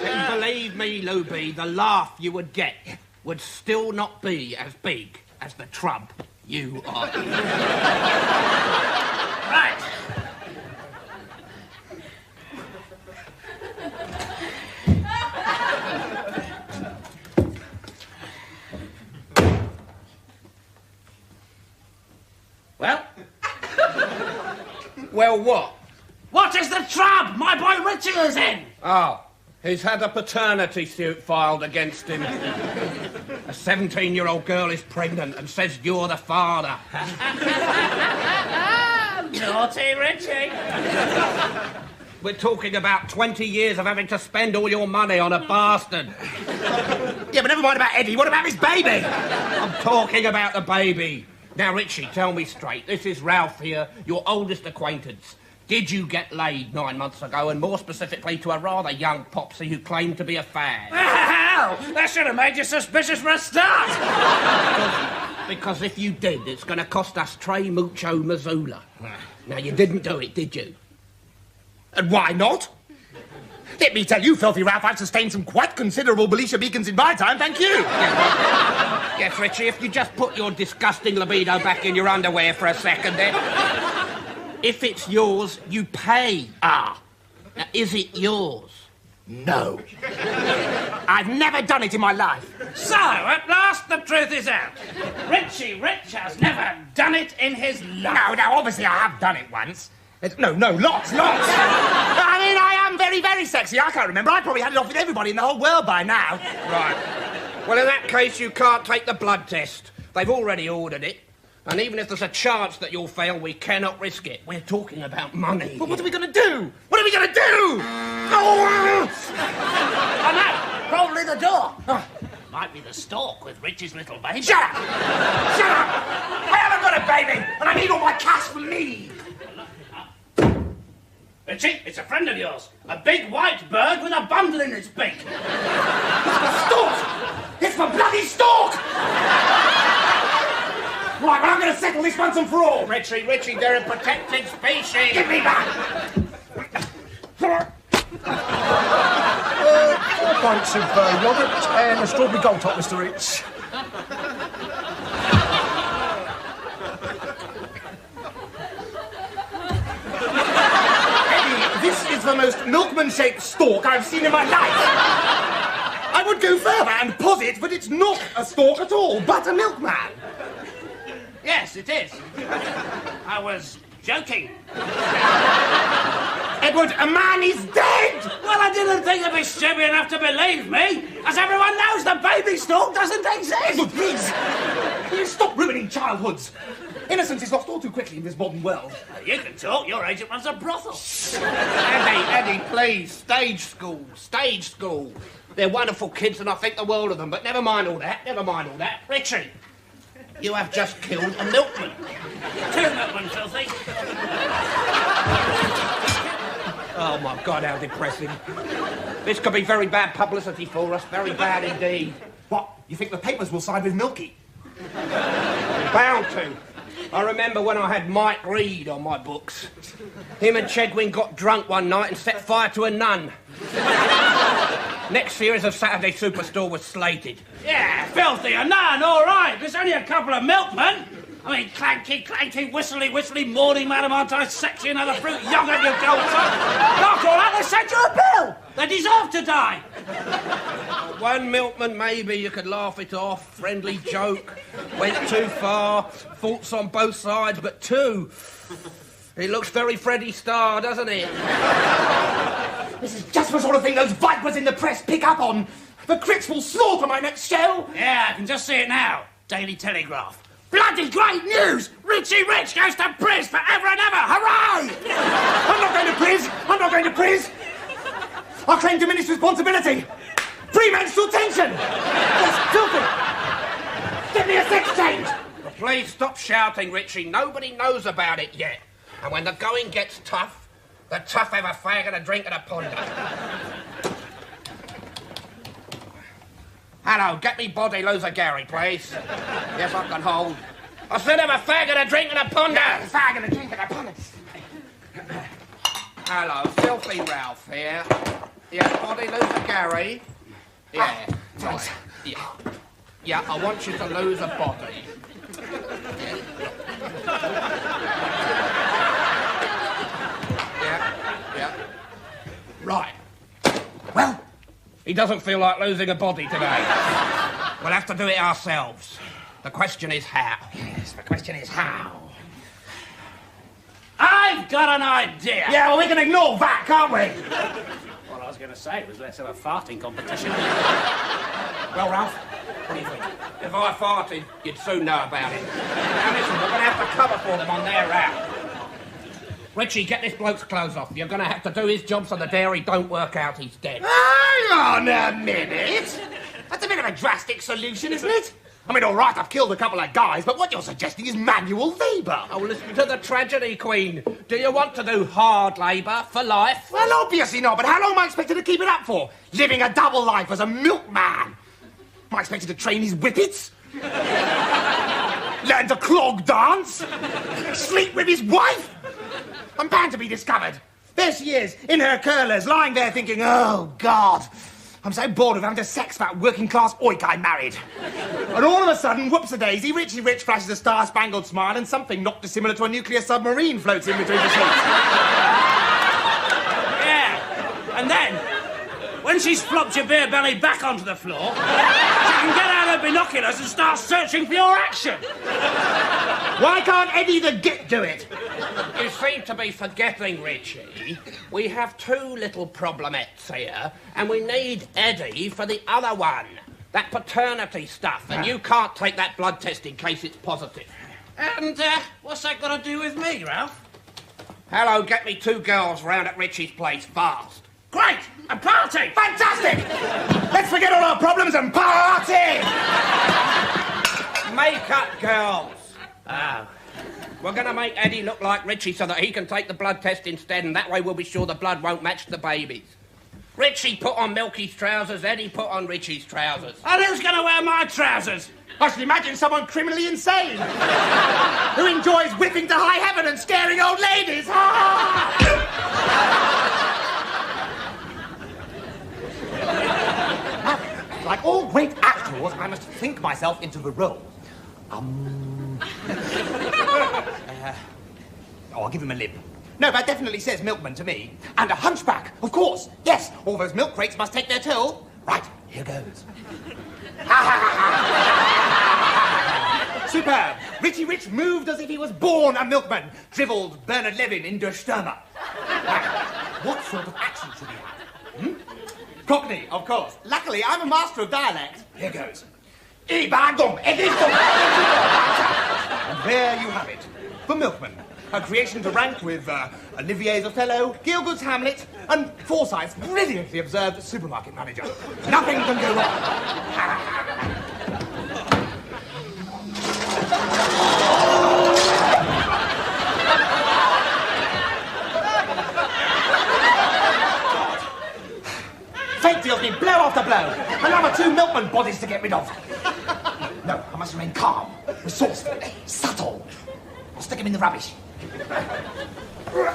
And believe me, Luby, the laugh you would get would still not be as big as the trump you are. Right. Well? Well, what? What is the trap my boy Richie is in? Oh, he's had a paternity suit filed against him. A 17-year-old girl is pregnant and says you're the father. Naughty Richie. We're talking about 20 years of having to spend all your money on a bastard. Yeah, but never mind about Eddie. What about his baby? I'm talking about the baby. Now, Richie, tell me straight. This is Ralph here, your oldest acquaintance. Did you get laid 9 months ago, and more specifically to a rather young popsy who claimed to be a fag? Hell, that should have made you suspicious for a start. Because if you did, it's going to cost us Trey Mucho Missoula. Now, you didn't do it, did you? And why not? Let me tell you, Filthy Ralph, I've sustained some quite considerable Belisha beacons in my time, thank you. Yes, Richie, if you just put your disgusting libido back in your underwear for a second, then... If it's yours, you pay. Ah. Now, is it yours? No. I've never done it in my life. So, at last the truth is out. Richie Rich has never done it in his life. No, obviously I have done it once. No, lots. I mean, I am very, very sexy. I can't remember. I probably had it off with everybody in the whole world by now. Right. Well, in that case, you can't take the blood test. They've already ordered it. And even if there's a chance that you'll fail, we cannot risk it. We're talking about money. But what are we going to do? What are we going to do? Oh, no, probably the door. Oh, might be the stalk with Richie's little baby. Shut up! I haven't got a baby, and I need all my cash for me. Richie, it's a friend of yours. A big white bird with a bundle in its beak. It's for stalk! It's for bloody stalk! Right, well, I'm going to settle this once and for all. Richie, they're a protected species. Give me back. 4 pints of yoghurt and a strawberry gold top, Mr. Rich. Eddie, this is the most milkman-shaped stalk I've seen in my life. I would go further and posit that it's not a stalk at all, but a milkman. Yes, it is. I was joking. Edward, a man is dead! Well, I didn't think you'd be stupid enough to believe me. As everyone knows, the baby stalk doesn't exist. Edward, please! Will you stop ruining childhoods? Innocence is lost all too quickly in this modern world. You can talk. Your agent runs a brothel. Eddie, please. Stage school. They're wonderful kids and I think the world of them, but never mind all that. Richie, you have just killed a milkman. 2 milkmen, Filthy. Oh, my God, how depressing. This could be very bad publicity for us. Very bad indeed. What? You think the papers will side with Milky? Bound to. I remember when I had Mike Reed on my books. Him and Chedwin got drunk one night and set fire to a nun. Next series of Saturday Superstore was slated. Yeah, Filthy, a nun, all right. There's only a couple of milkmen. I mean, clanky, whistly, morning, madam, aren't I sexy, another fruit, yogurt, you gold son. After all that, they sent you a bill. They deserve to die. One milkman, maybe you could laugh it off, friendly joke, went too far, faults on both sides, but 2. It looks very Freddie Starr, doesn't it? This is just the sort of thing those vipers in the press pick up on. The critics will slaughter my next show. Yeah, I can just see it now. Daily Telegraph. Bloody great news! Richie Rich goes to Priz forever and ever! Hooray! I'm not going to Priz! I claim diminished responsibility! Premenstrual tension! That's filthy! Give me a sex change! Please stop shouting, Richie. Nobody knows about it yet. And when the going gets tough, the tough have a fag and a drink and a ponder. Hello, get me body loads of Gary, please. Yes, I can hold. I said have a fag and a drink and a ponder. Yeah, fag and a drink and a ponder. Hello, Filthy Ralph here. Yeah, body loads of Gary. Yeah, right. Yeah, I want you to lose a body. Yeah. Right. Well, he doesn't feel like losing a body today. We'll have to do it ourselves. The question is how. Yes, the question is how. I I've got an idea. Yeah, well, we can ignore that, can't we? What I was going to say was let's have a farting competition. Well, Ralph, what do you think? If I farted, you'd soon know about it. Now listen, we're going to have to cover for them on their route. Richie, get this bloke's clothes off. You're going to have to do his job so the dairy don't work out he's dead. Hang on a minute. That's a bit of a drastic solution, isn't it? I mean, all right, I've killed a couple of guys, but what you're suggesting is manual labour. Oh, listen to the tragedy, Queen. Do you want to do hard labour for life? Well, obviously not, but how long am I expected to keep it up for? Living a double life as a milkman. Am I expected to train his whippets? Learn to clog dance? Sleep with his wife? I'm bound to be discovered. There she is, in her curlers, lying there thinking, oh, God, I'm so bored of having to sex that working-class oik I married. And all of a sudden, whoops-a-daisy, Richie Rich flashes a star-spangled smile and something not dissimilar to a nuclear submarine floats in between the sheets. Yeah, and then, when she's flopped your beer belly back onto the floor, she can get out her binoculars and start searching for your action. Why can't Eddie the Git do it? You seem to be forgetting, Richie. We have two little problemettes here, and we need Eddie for the other one. That paternity stuff, and you can't take that blood test in case it's positive. And, what's that got to do with me, Ralph? Hello, get me 2 girls round at Richie's place fast. Great! A party! Fantastic! Let's forget all our problems and party! Make-up girls. Oh. We're going to make Eddie look like Richie so that he can take the blood test instead, and that way we'll be sure the blood won't match the baby's. Richie put on Milky's trousers, Eddie put on Richie's trousers. And who's going to wear my trousers? I should imagine someone criminally insane who enjoys whipping to high heaven and scaring old ladies. Like all great actors, I must think myself into the role. I'll give him a lib. No, that definitely says milkman to me. And a hunchback, of course. Yes, all those milk crates must take their toll. Right, here goes. Superb. Richie Rich moved as if he was born a milkman. Dribbled Bernard Levin in Der Stürmer. Now, what sort of accent should he have? Cockney, of course. Luckily, I'm a master of dialect. Here goes. And there you have it. The Milkman. A creation to rank with Olivier's Othello, Gielgud's Hamlet, and Forsyth's brilliantly observed supermarket manager. Nothing can go wrong. Fate deals me blow after blow. Another 2 milkman bodies to get rid of. No, I must remain calm, resourceful, subtle. I'll stick him in the rubbish. Oi,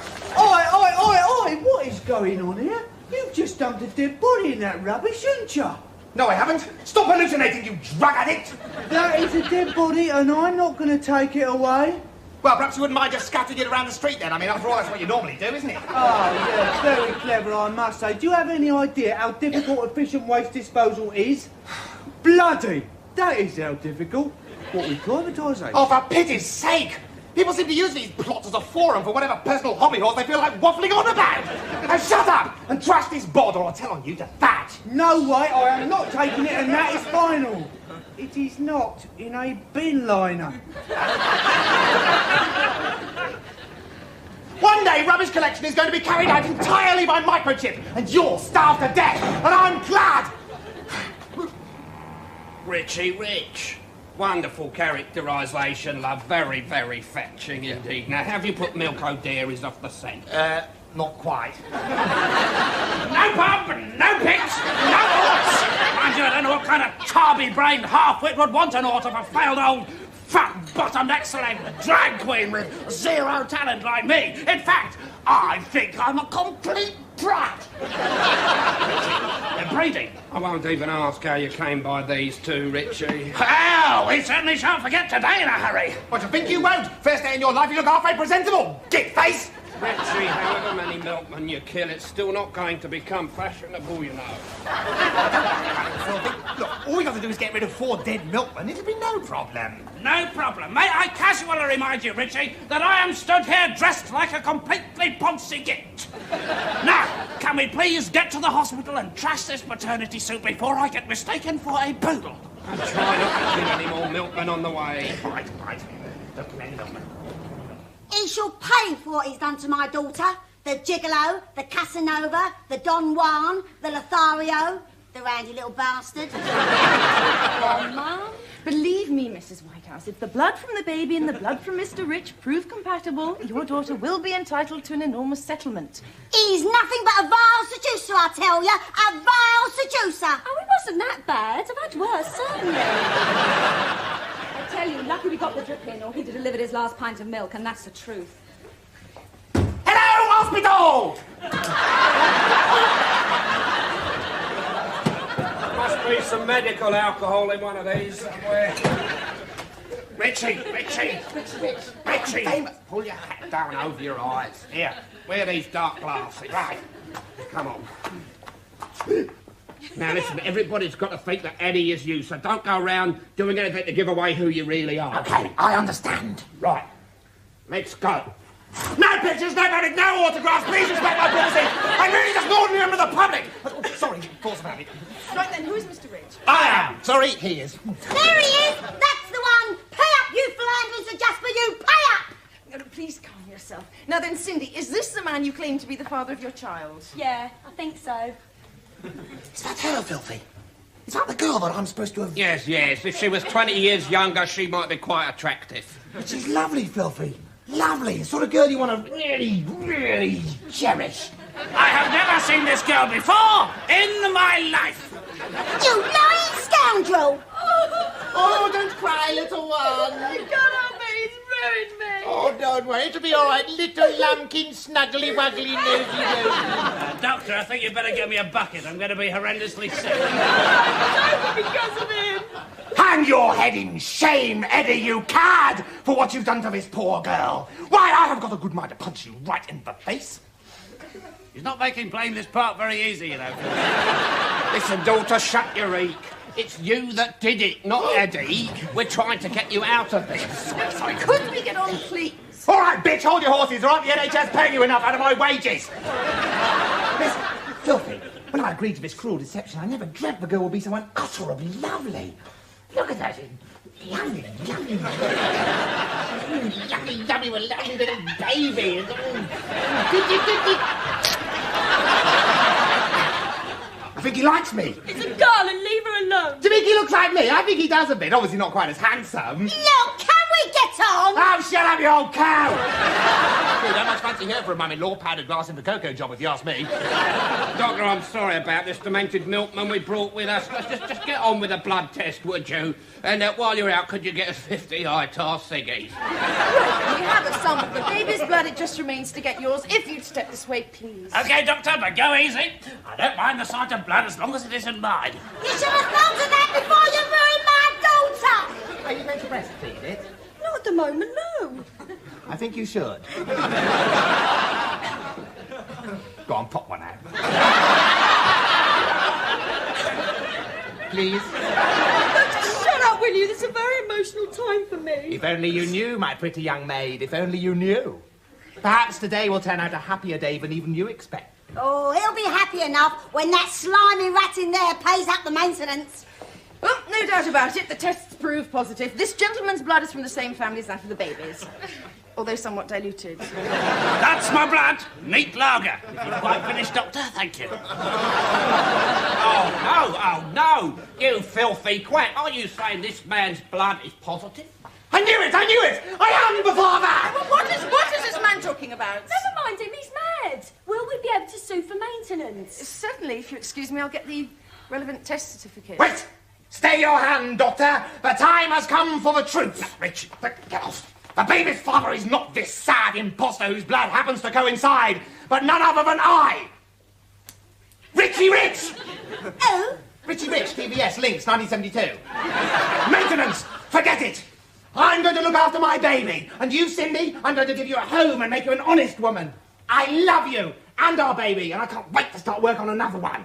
what is going on here? You've just dumped a dead body in that rubbish, haven't you? No, I haven't. Stop hallucinating, you drug addict! That is a dead body, and I'm not going to take it away. Well, perhaps you wouldn't mind just scattering it around the street then. I mean, after all, that's what you normally do, isn't it? Oh, yeah, very clever, I must say. Do you have any idea how difficult efficient waste disposal is? Bloody! That is how difficult. What with privatisation? Oh, for pity's sake! People seem to use these plots as a forum for whatever personal hobby horse they feel like waffling on about. Now shut up and trash this board or I'll tell on you to thatch. No way, I am not taking it and that is final. It is not in a bin liner. One day rubbish collection is going to be carried out entirely by microchip and you'll starve to death and I'm glad. Richie Rich. Wonderful characterisation, love. Very, very fetching indeed. Now, have you put Milk O'Dairies off the scent? Not quite. No pub, no pigs, no horse. Mind you, I don't know what kind of tarby-brained half-wit would want an author for failed old fat-bottomed excellent drag queen with 0 talent like me. In fact, I think I'm a complete brat. They're breeding. I won't even ask how you came by these 2, Richie. Well, we certainly shan't forget today in a hurry. What, you think you won't? First day in your life you look halfway presentable, git face. Richie, however many milkmen you kill, it's still not going to become fashionable, you know. Look, all we got to do is get rid of 4 dead milkmen. It'll be no problem. No problem. May I casually remind you, Richie, that I am stood here dressed like a completely poncy git. Now, can we please get to the hospital and trash this maternity suit before I get mistaken for a poodle? And try not to kill any more milkmen on the way. Right. Look, plenty milkmen. He shall pay for what he's done to my daughter. The gigolo, the Casanova, the Don Juan, the Lothario, the randy little bastard. Oh, Mum, believe me, Mrs. Whitehouse, if the blood from the baby and the blood from Mr. Rich prove compatible, your daughter will be entitled to an enormous settlement. He's nothing but a vile seducer, I tell you. A vile seducer. Oh, it wasn't that bad. I've had worse, certainly. I tell you, lucky we got the drip in, or he'd have delivered his last pint of milk, and that's the truth. Hello, hospital! Must be some medical alcohol in one of these somewhere. Richie! Pull your hat down over your eyes. Here, wear these dark glasses. Right. Come on. Now listen, everybody's got to think that Eddie is you, so don't go around doing anything to give away who you really are. Okay, I understand. Right. Let's go. No pictures, no panic, no autographs. Please respect my privacy. I'm really just an ordinary member of the public. Oh, sorry, pause about it. Right then, who is Mr. Rich? I am. Sorry, he is. There he is. That's the one. Pay up, you philanderers, Sir Jasper, you. Pay up. No, please calm yourself. Now then, Cindy, is this the man you claim to be the father of your child? Yeah, I think so. Is that her, Filthy? Is that the girl that I'm supposed to have... Yes. If she was 20 years younger, she might be quite attractive. But she's lovely, Filthy. Lovely. The sort of girl you want to really, really cherish. I have never seen this girl before in my life. You lying scoundrel. Oh, don't cry, little one. Oh, God, help me. He's ruined me. Oh, don't worry. It'll be all right. Little lambkin, snuggly, wuggly, nosy, nosy. Doctor, I think you'd better get me a bucket. I'm going to be horrendously sick. Because of him. Hang your head in shame, Eddie, you cad, for what you've done to this poor girl. Why, I have got a good mind to punch you right in the face. He's not making playing this part very easy, you know. Listen, daughter, shut your eek. It's you that did it, not Eddie. We're trying to get you out of this. Sorry, could we get on, please? All right, bitch, hold your horses. Or aren't the NHS paying you enough out of my wages? Listen, Filthy, when I agreed to this cruel deception, I never dreamt the girl would be so unutterably lovely. Look at that. Yummy, yummy. Yummy, lovely little baby. I think he likes me. It's a darling, leave her alone. Do you think he looks like me? I think he does a bit. Obviously not quite as handsome. Look, can we get on? Oh, shut up, you old cow! I don't much fancy her for a mummy-law padded glass in the cocoa job, if you ask me. Doctor, I'm sorry about this demented milkman we brought with us. Let's just get on with the blood test, would you? And while you're out, could you get us 50 high-tar ciggies? Right, we have a sample of the baby's blood. It just remains to get yours. If you'd step this way, please. OK, Doctor, but go easy. I don't mind the sight of blood as long as it isn't mine. You should have thought of that before you ruined my daughter. Are you going to breastfeed it? Not at the moment, no. I think you should. Go on, pop one out. Please. Shut up, will you? This is a very emotional time for me. If only you knew, my pretty young maid. If only you knew. Perhaps today will turn out a happier day than even you expect. Oh, he'll be happy enough when that slimy rat in there pays up the maintenance. Well, no doubt about it. The tests prove positive. This gentleman's blood is from the same family as that of the baby's, although somewhat diluted. That's my blood. Neat lager. If you've quite finished, Doctor, thank you. Oh, no. You filthy quack. Are you saying this man's blood is positive? I knew it! I am the father! Well, what is this man talking about? Never mind him, he's mad. Will we be able to sue for maintenance? Certainly, if you excuse me, I'll get the relevant test certificate. Wait! Stay your hand, Doctor. The time has come for the truth. Rich, get off. The baby's father is not this sad imposter whose blood happens to coincide, but none other than I. Richie Rich! Oh? Richie Rich, TBS, Links, 1972. Maintenance! Forget it! I'm going to look after my baby. And you, Cindy, I'm going to give you a home and make you an honest woman. I love you and our baby, and I can't wait to start work on another one.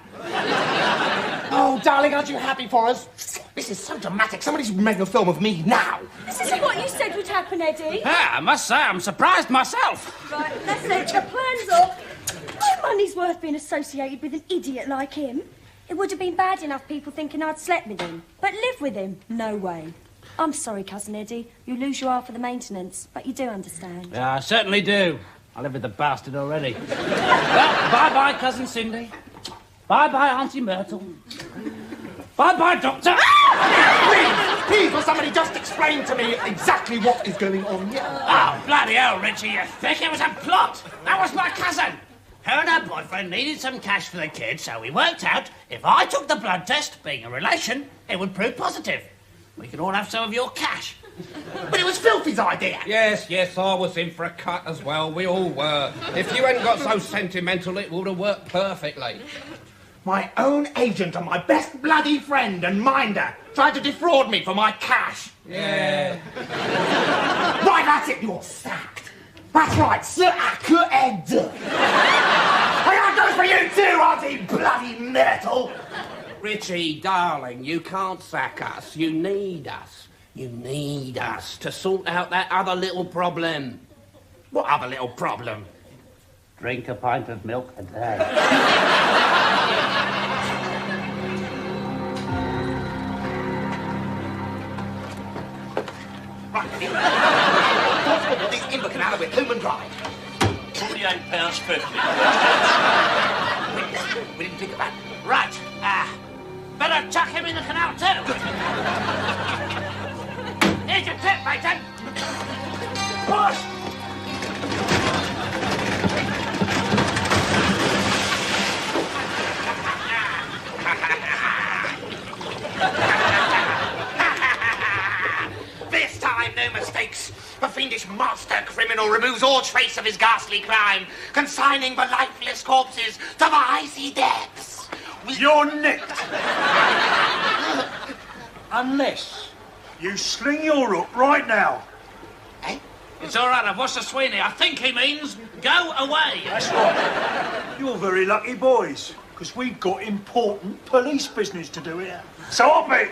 Oh, darling, aren't you happy for us? This is so dramatic. Somebody's making a film of me now. This isn't what you said would happen, Eddie. Yeah, I must say, I'm surprised myself. Right, let's set your plans up. No money's worth being associated with an idiot like him. It would have been bad enough people thinking I'd slept with him. But live with him? No way. I'm sorry, Cousin Eddie. You lose your half of the maintenance, but you do understand. Yeah, I certainly do. I live with the bastard already. Well, bye-bye, Cousin Cindy. Bye-bye, Auntie Myrtle. Bye-bye, Doctor. Please, will somebody just explain to me exactly what is going on here? Oh, bloody hell, Richie, you think it was a plot? That was my cousin. Her and her boyfriend needed some cash for the kids, so we worked out if I took the blood test, being a relation, it would prove positive. We could all have some of your cash. But it was Filthy's idea. Yes, I was in for a cut as well. We all were. If you hadn't got so sentimental, it would have worked perfectly. My own agent and my best bloody friend and minder tried to defraud me for my cash. Yeah. Right, that's it. You're sacked. That's right, 𝗳𝘂𝘅𝗂𝗡. And that goes for you too, Auntie Bloody Myrtle. Richie, darling, you can't sack us. You need us. You need us to sort out that other little problem. What other little problem? Drink a pint of milk a day. Right, this Imber Canal with Human Drive. £48.50. We didn't think of that. Right, better chuck him in the canal too. Here's your tip, matey. Push! This time, no mistakes. The fiendish master criminal removes all trace of his ghastly crime, consigning the lifeless corpses to the icy depths. You're nicked. Unless you sling your hook right now. Eh? It's all right, I've watched the Sweeney. I think he means go away. That's right. You're very lucky boys, because we've got important police business to do here. So up it.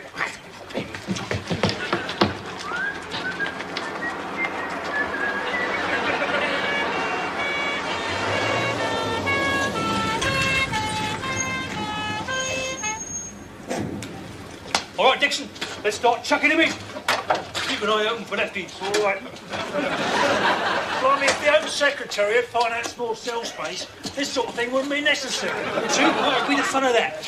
All right, Dixon, let's start chucking him in. Keep an eye open for lefties. All right. Blimey, if the Home Secretary had financed more cell space, this sort of thing wouldn't be necessary. See, what would be the fun of that?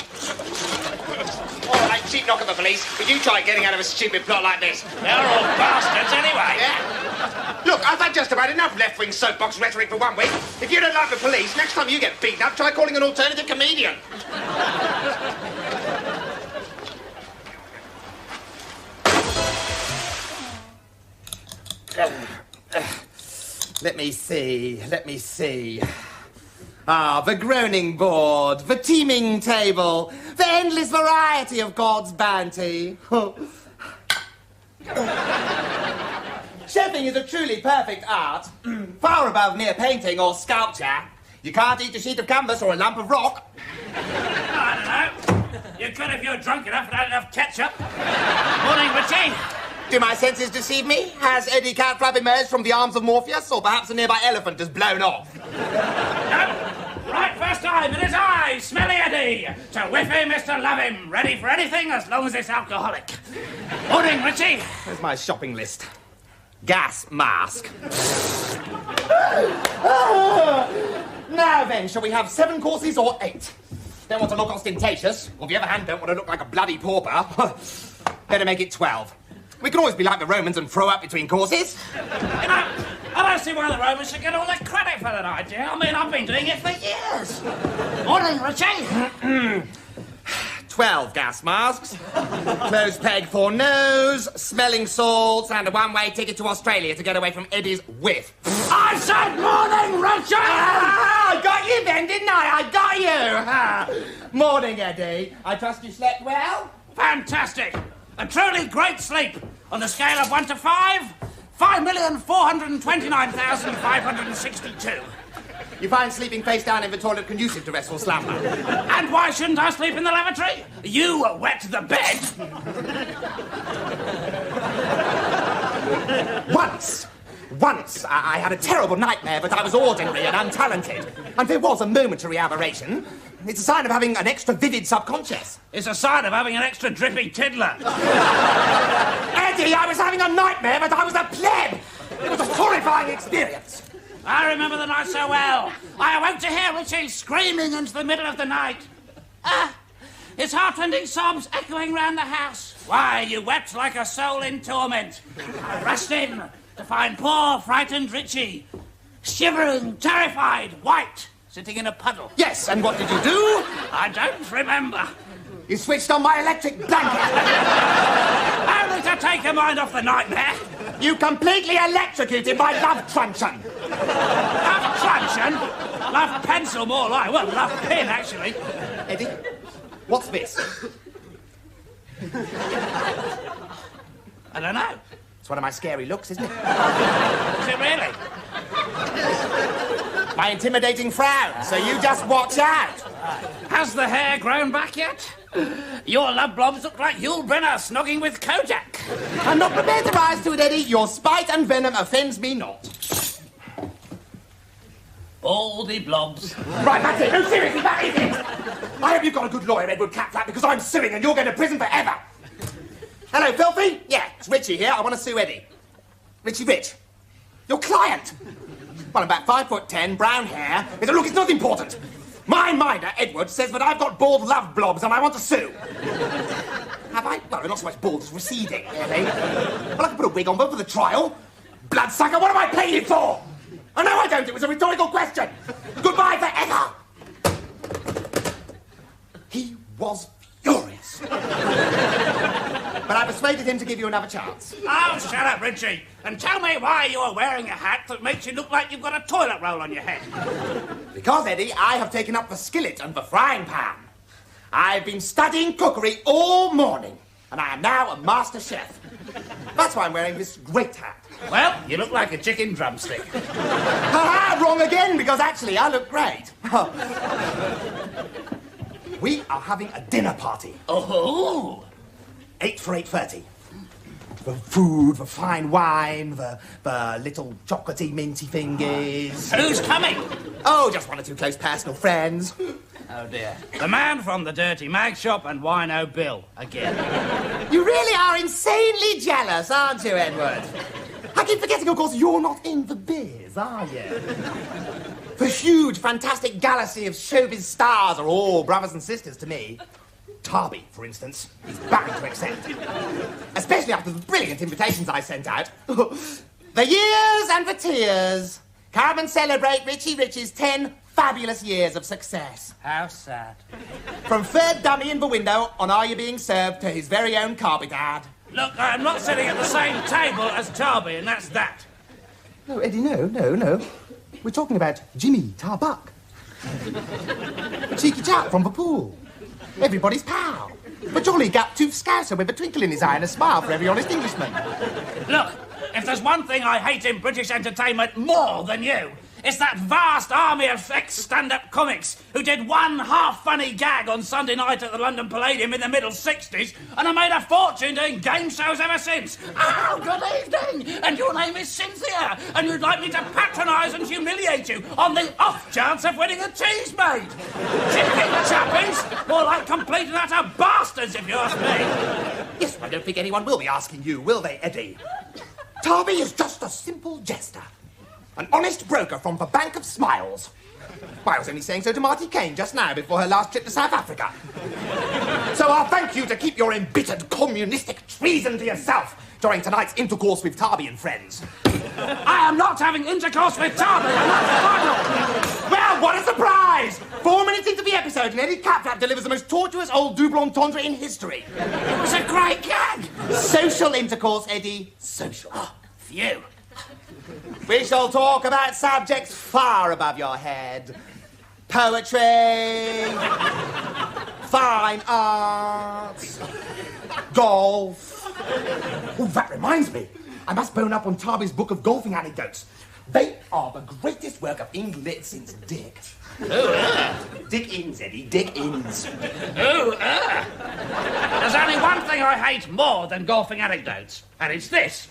All right, cheap knock at the police, but you try getting out of a stupid plot like this. They're all bastards anyway. Yeah. Look, I've had just about enough left-wing soapbox rhetoric for 1 week. If you don't like the police, next time you get beaten up, try calling an alternative comedian. Let me see. Ah, the groaning board, the teeming table, the endless variety of God's bounty. Chefing is a truly perfect art, far above mere painting or sculpture. You can't eat a sheet of canvas or a lump of rock. I don't know. You could if you're drunk enough and had enough ketchup. Morning, Richie. Do my senses deceive me? Has Eddie Catflap emerged from the arms of Morpheus, or perhaps a nearby elephant has blown off? No. Right first time, it is I, Smelly Eddie. To whiffy, Mr. Love him. Ready for anything as long as it's alcoholic. Morning, Richie. There's my shopping list. Gas mask. Now then, shall we have 7 courses or 8? Don't want to look ostentatious, or the other hand, don't want to look like a bloody pauper. Better make it 12. We can always be like the Romans and throw up between courses. You know, I don't see why the Romans should get all the credit for that idea. I mean, I've been doing it for years. Morning, Richie. 12 gas masks, closed peg for nose, smelling salts, and a one-way ticket to Australia to get away from Eddie's whiff. I said morning, Richard! I got you then, didn't I? I got you! Morning, Eddie. I trust you slept well? Fantastic. A truly great sleep. On the scale of 1 to 5, 5,429,562. You find sleeping face down in the toilet conducive to restful slumber. And why shouldn't I sleep in the lavatory? You wet the bed. Once, I had a terrible nightmare, but I was ordinary and untalented. And there was a momentary aberration. It's a sign of having an extra vivid subconscious. It's a sign of having an extra drippy tiddler. Eddie, I was having a nightmare, but I was a pleb. It was a horrifying experience. I remember the night so well. I awoke to hear Richie screaming into the middle of the night. His heartrending sobs echoing round the house. Why, you wept like a soul in torment. I rushed in to find poor, frightened Richie, shivering, terrified, white, sitting in a puddle. Yes, and what did you do? I don't remember. You switched on my electric blanket. Only to take your mind off the nightmare. You completely electrocuted my love truncheon. Love truncheon? Love pencil, more like. Well, love pin, actually. Eddie, what's this? I don't know. It's one of my scary looks, isn't it? Is it really? My intimidating frown, so you just watch out. Has the hair grown back yet? Your love blobs look like Yul Brynner snogging with Kojak. I'm not prepared to rise to it, Eddie. Your spite and venom offends me not. Baldy blobs. Right, that's it. No, seriously, that is it. I hope you've got a good lawyer, Edward Catflap, because I'm suing and you're going to prison forever. Hello, Filthy? Yeah, it's Richie here. I want to sue Eddie. Richie Rich. Your client. Well, I'm about 5'10", brown hair. Look, it's not important. My minder, Edward, says that I've got bald love blobs and I want to sue. Have I? Well, not so much bald as receding, really. Well, I can put a wig on them for the trial. Bloodsucker, what am I paying you for? Oh, no, I don't. It was a rhetorical question. Goodbye forever. He was furious. But I persuaded him to give you another chance. Oh, shut up, Richie. And tell me why you are wearing a hat that makes you look like you've got a toilet roll on your head. Because, Eddie, I have taken up the skillet and the frying pan. I've been studying cookery all morning, and I am now a master chef. That's why I'm wearing this great hat. Well, you look like a chicken drumstick. Ha-ha, wrong again, because actually I look great. We are having a dinner party. Oh! 8 for 8:30. The food, the fine wine, the little chocolatey, minty thingies. Who's coming? Oh, just 1 or 2 close personal friends. Oh, dear. The man from the dirty mag shop and Wino Bill, again. You really are insanely jealous, aren't you, Edward? I keep forgetting, of course, you're not in the biz, are you? The huge, fantastic galaxy of showbiz stars are all brothers and sisters to me. Tarby, for instance, is bound to accept. Especially after the brilliant invitations I sent out. The years and the tears. Come and celebrate Richie Rich's 10 fabulous years of success. How sad. From third dummy in the window on Are You Being Served to his very own carpet ad. Look, I'm not sitting at the same table as Tarby, and that's that. No, Eddie, no. We're talking about Jimmy Tarbuck. A cheeky chap from the pool. Everybody's pal. A jolly gap-toothed scouser with a twinkle in his eye and a smile for every honest Englishman. Look, if there's one thing I hate in British entertainment more than you, it's that vast army of ex-stand-up comics who did one half-funny gag on Sunday night at the London Palladium in the middle 60s and have made a fortune doing game shows ever since. Oh, good evening! And your name is Cynthia, and you'd like me to patronise and humiliate you on the off chance of winning a cheese maid. Chicken chappies! More like complete and utter bastards, if you ask me. Yes, I don't think anyone will be asking you, will they, Eddie? Tarby is just a simple jester. An honest broker from the Bank of Smiles. I was only saying so to Marty Kane just now before her last trip to South Africa. So I'll thank you to keep your embittered communistic treason to yourself during tonight's intercourse with Tarby and friends. I am not having intercourse with Tarby, and that's final. Well, what a surprise! 4 minutes into the episode, and Eddie Catflap delivers the most tortuous old double entendre in history. It was a great gag. Social intercourse, Eddie. Social. Phew. We shall talk about subjects far above your head. Poetry, fine arts, golf. Oh, that reminds me. I must bone up on Tarby's book of golfing anecdotes. They are the greatest work of England since Dick. Dick Inns, Eddie, Dick Inns. There's only one thing I hate more than golfing anecdotes, and it's this.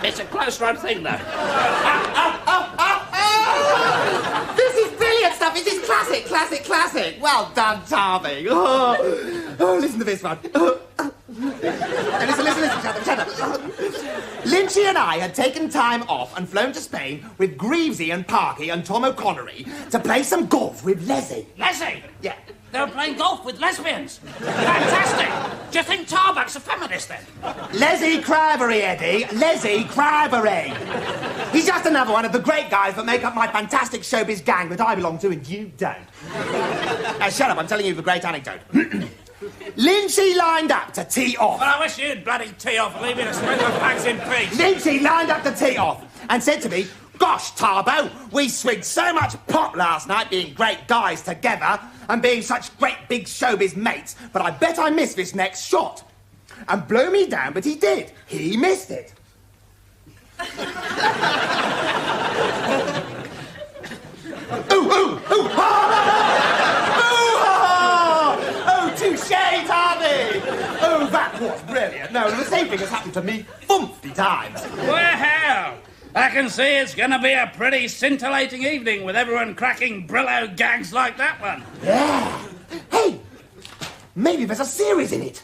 It's a close-run thing, though. This is brilliant stuff. This is classic. Well done, Tarby. Oh, listen to this one. Listen, shut up. Lynchy and I had taken time off and flown to Spain with Greavesy and Parky and Tom O'Connery to play some golf with Leslie. Leslie? Yeah. They were playing golf with lesbians. Fantastic. Do you think Tarbuck's a feminist, then? Leslie Cravery, Eddie. Leslie Cravery. He's just another one of the great guys that make up my fantastic showbiz gang that I belong to and you don't. Now, shut up. I'm telling you the great anecdote. Lynchy lined up to tee off. Well, I wish you'd bloody tee off and leave me to smoke my fags in peace. Lynchy lined up to tee off and said to me, "Gosh, Tarbo, we swigged so much pop last night being great guys together and being such great big showbiz mates, but I bet I missed this next shot." And blow me down, but he did. He missed it. Touché, Tarby! Oh, that was brilliant. No, the same thing has happened to me 50 times. Well, I can see it's going to be a pretty scintillating evening with everyone cracking Brillo gags like that one. Yeah. Hey, maybe there's a series in it.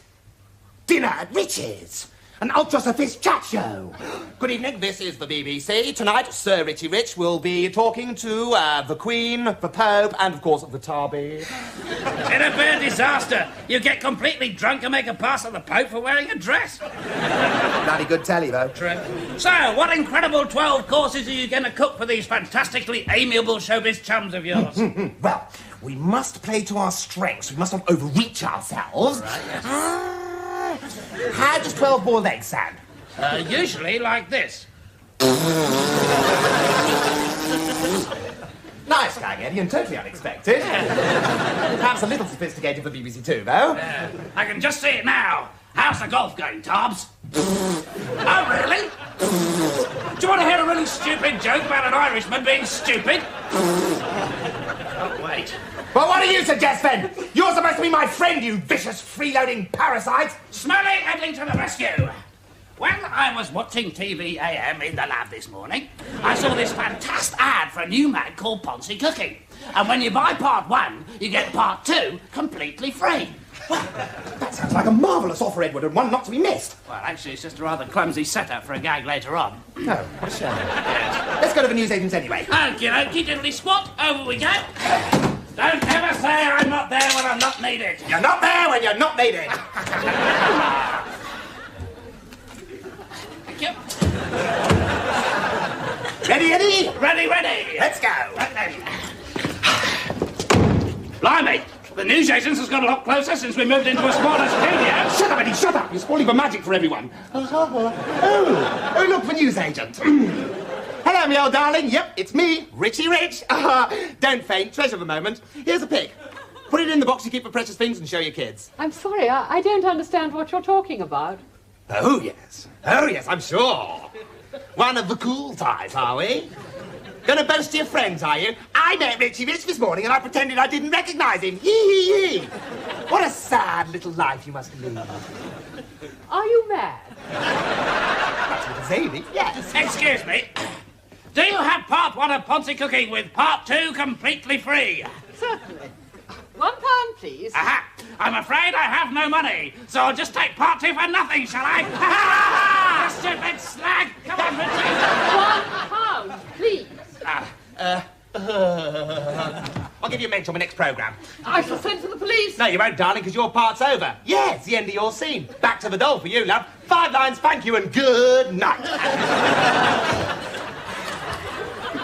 Dinner at RiCH's. An ultra-sophist chat show. Good evening, this is the BBC. Tonight, Sir Richie Rich will be talking to the Queen, the Pope, and, of course, the Tarby. It'd be a disaster. You get completely drunk and make a pass at the Pope for wearing a dress. Bloody good telly, though. True. So, what incredible 12 courses are you going to cook for these fantastically amiable showbiz chums of yours? Well, we must play to our strengths. We must not overreach ourselves. Right, yes. How does 12 boiled eggs sound? Usually like this. Nice gang, Eddie, and totally unexpected. Perhaps a little sophisticated for BBC Two, though. I can just see it now. How's the golf going, Tobbs? Oh, really? Do you want to hear a really stupid joke about an Irishman being stupid? Oh, wait. Well, what do you suggest, then? You're supposed to be my friend, you vicious, freeloading parasite. Smelly Edling to the rescue. When I was watching TV AM in the lab this morning, I saw this fantastic ad for a new mag called Ponzi Cooking. And when you buy part 1, you get part 2 completely free. Well, that sounds like a marvellous offer, Edward, and one not to be missed. Well, actually, it's just a rather clumsy setup for a gag later on. No, what a shame. Let's go to the newsagents anyway. Okie dokie, diddly squat, over we go. Don't ever say I'm not there when I'm not needed. You're not there when you're not needed. Thank you. Ready? Ready. Let's go. Right then. Blimey, the newsagents has got a lot closer since we moved into a smaller studio. Shut up, Eddie, shut up. You're spoiling the magic for everyone. Oh, look, the newsagent. Hello, me old darling. Yep, it's me, Richie Rich. Don't faint, treasure the moment. Here's a pic. Put it in the box you keep for precious things and show your kids. I'm sorry, I don't understand what you're talking about. Oh, yes, I'm sure. One of the cool type, are we? Gonna boast to your friends, are you? I met Richie Rich this morning and I pretended I didn't recognise him. Hee. What a sad little life you must lead. Are you mad? That's what Zany, yes. Excuse me. Do you have part 1 of Ponzi Cooking with part 2 completely free? Certainly. £1, please. Aha! I'm afraid I have no money, so I'll just take part 2 for nothing, shall I? Ha! Stupid slag! Come on, Richie! £1, please. I'll give you a mention on my next programme. I shall send for the police. No, you won't, darling, because your part's over. Yeah, it's the end of your scene. Back to the doll for you, love. 5 lines, thank you, and good night.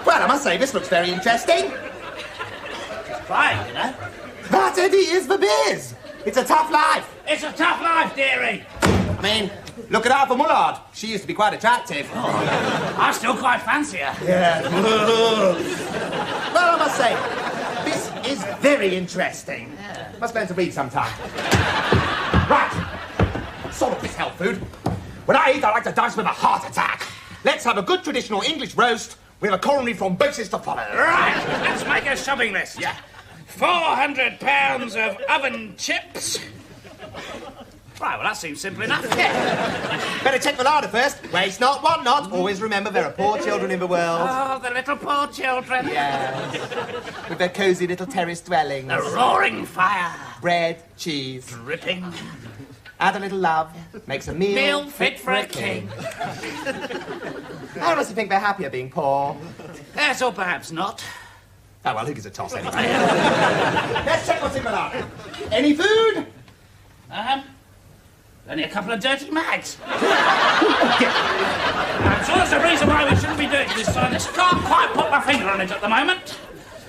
Well, I must say, this looks very interesting. It's fine, you know. That, Eddie, is the biz. It's a tough life. It's a tough life, dearie. I mean, look at Arthur Mullard. She used to be quite attractive. I still quite fancy her. Yeah. Well, I must say, this is very interesting. Must learn to read sometime. Right. Sort of this health food. When I eat, I like to dice with a heart attack. Let's have a good traditional English roast with a coronary thrombosis to follow. Right, let's make a shopping list. Yeah. 400 pounds of oven chips. Right, well, that seems simple enough. Yeah. Better check the larder first. Waste not, want not. Always remember there are poor children in the world. Oh, the little poor children. Yeah. With their cosy little terrace dwellings. The roaring fire. Bread, cheese. Dripping. Add a little love. Makes a meal fit for a king. I honestly think they're happier being poor. Yes, or perhaps not. Oh, well, who gives a toss anyway? Let's check what's in the larder. Any food? Only a couple of dirty mags. I'm sure there's a reason why we shouldn't be doing this, so I just can't quite put my finger on it at the moment.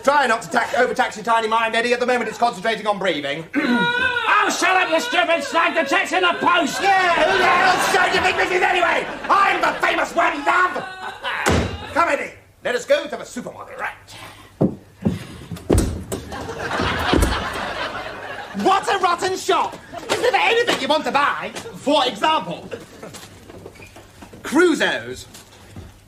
Try not to overtax your tiny mind, Eddie. At the moment, it's concentrating on breathing. Oh, shut up, you stupid slag! The check's in the post! Yeah, who the hell's showing you think this is anyway? I'm the famous one, love! Come, Eddie. Let us go to the supermarket. Right. What a rotten shop! Is there anything you want to buy? For example, Crusoes.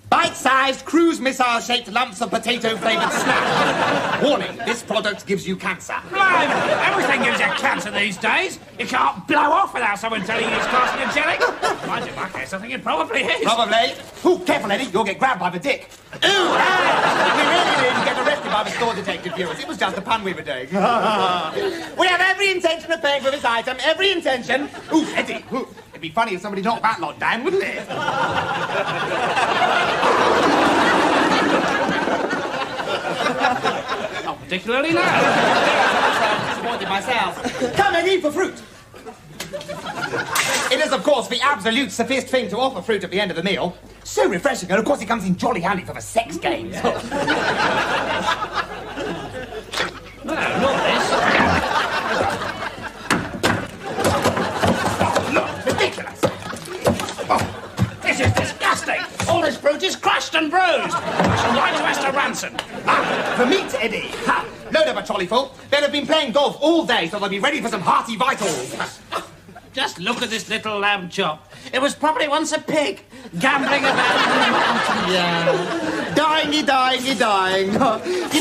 Bite-sized, cruise missile-shaped lumps of potato-flavoured snack. Warning, this product gives you cancer. Blimey, everything gives you cancer these days. You can't blow off without someone telling you it's carcinogenic. Mind you, in my case, I think it probably is. Probably. Ooh, careful, Eddie, you'll get grabbed by the dick. Ooh, we really didn't get arrested by the store detective viewers. It was just a pun we were doing. We have every intention of paying for this item, every intention. Ooh, Eddie, ooh. It'd be funny if somebody knocked that lot down, wouldn't it? Not particularly, no. I'm disappointed myself. Come and eat for fruit. It is, of course, the absolute sophist thing to offer fruit at the end of the meal. So refreshing, and of course it comes in jolly handy for the sex games. No, not this. Ridiculous. Oh, this is disgusting. All this fruit is crushed and bruised. I shall write to Esther Ranson. Ah, the meat, Eddie. Ha! Load up a trolley full. They'll have been playing golf all day, so they'll be ready for some hearty vitals. Just look at this little lamb chop. It was probably once a pig, gambling about in the mountains. Yeah. Dying. You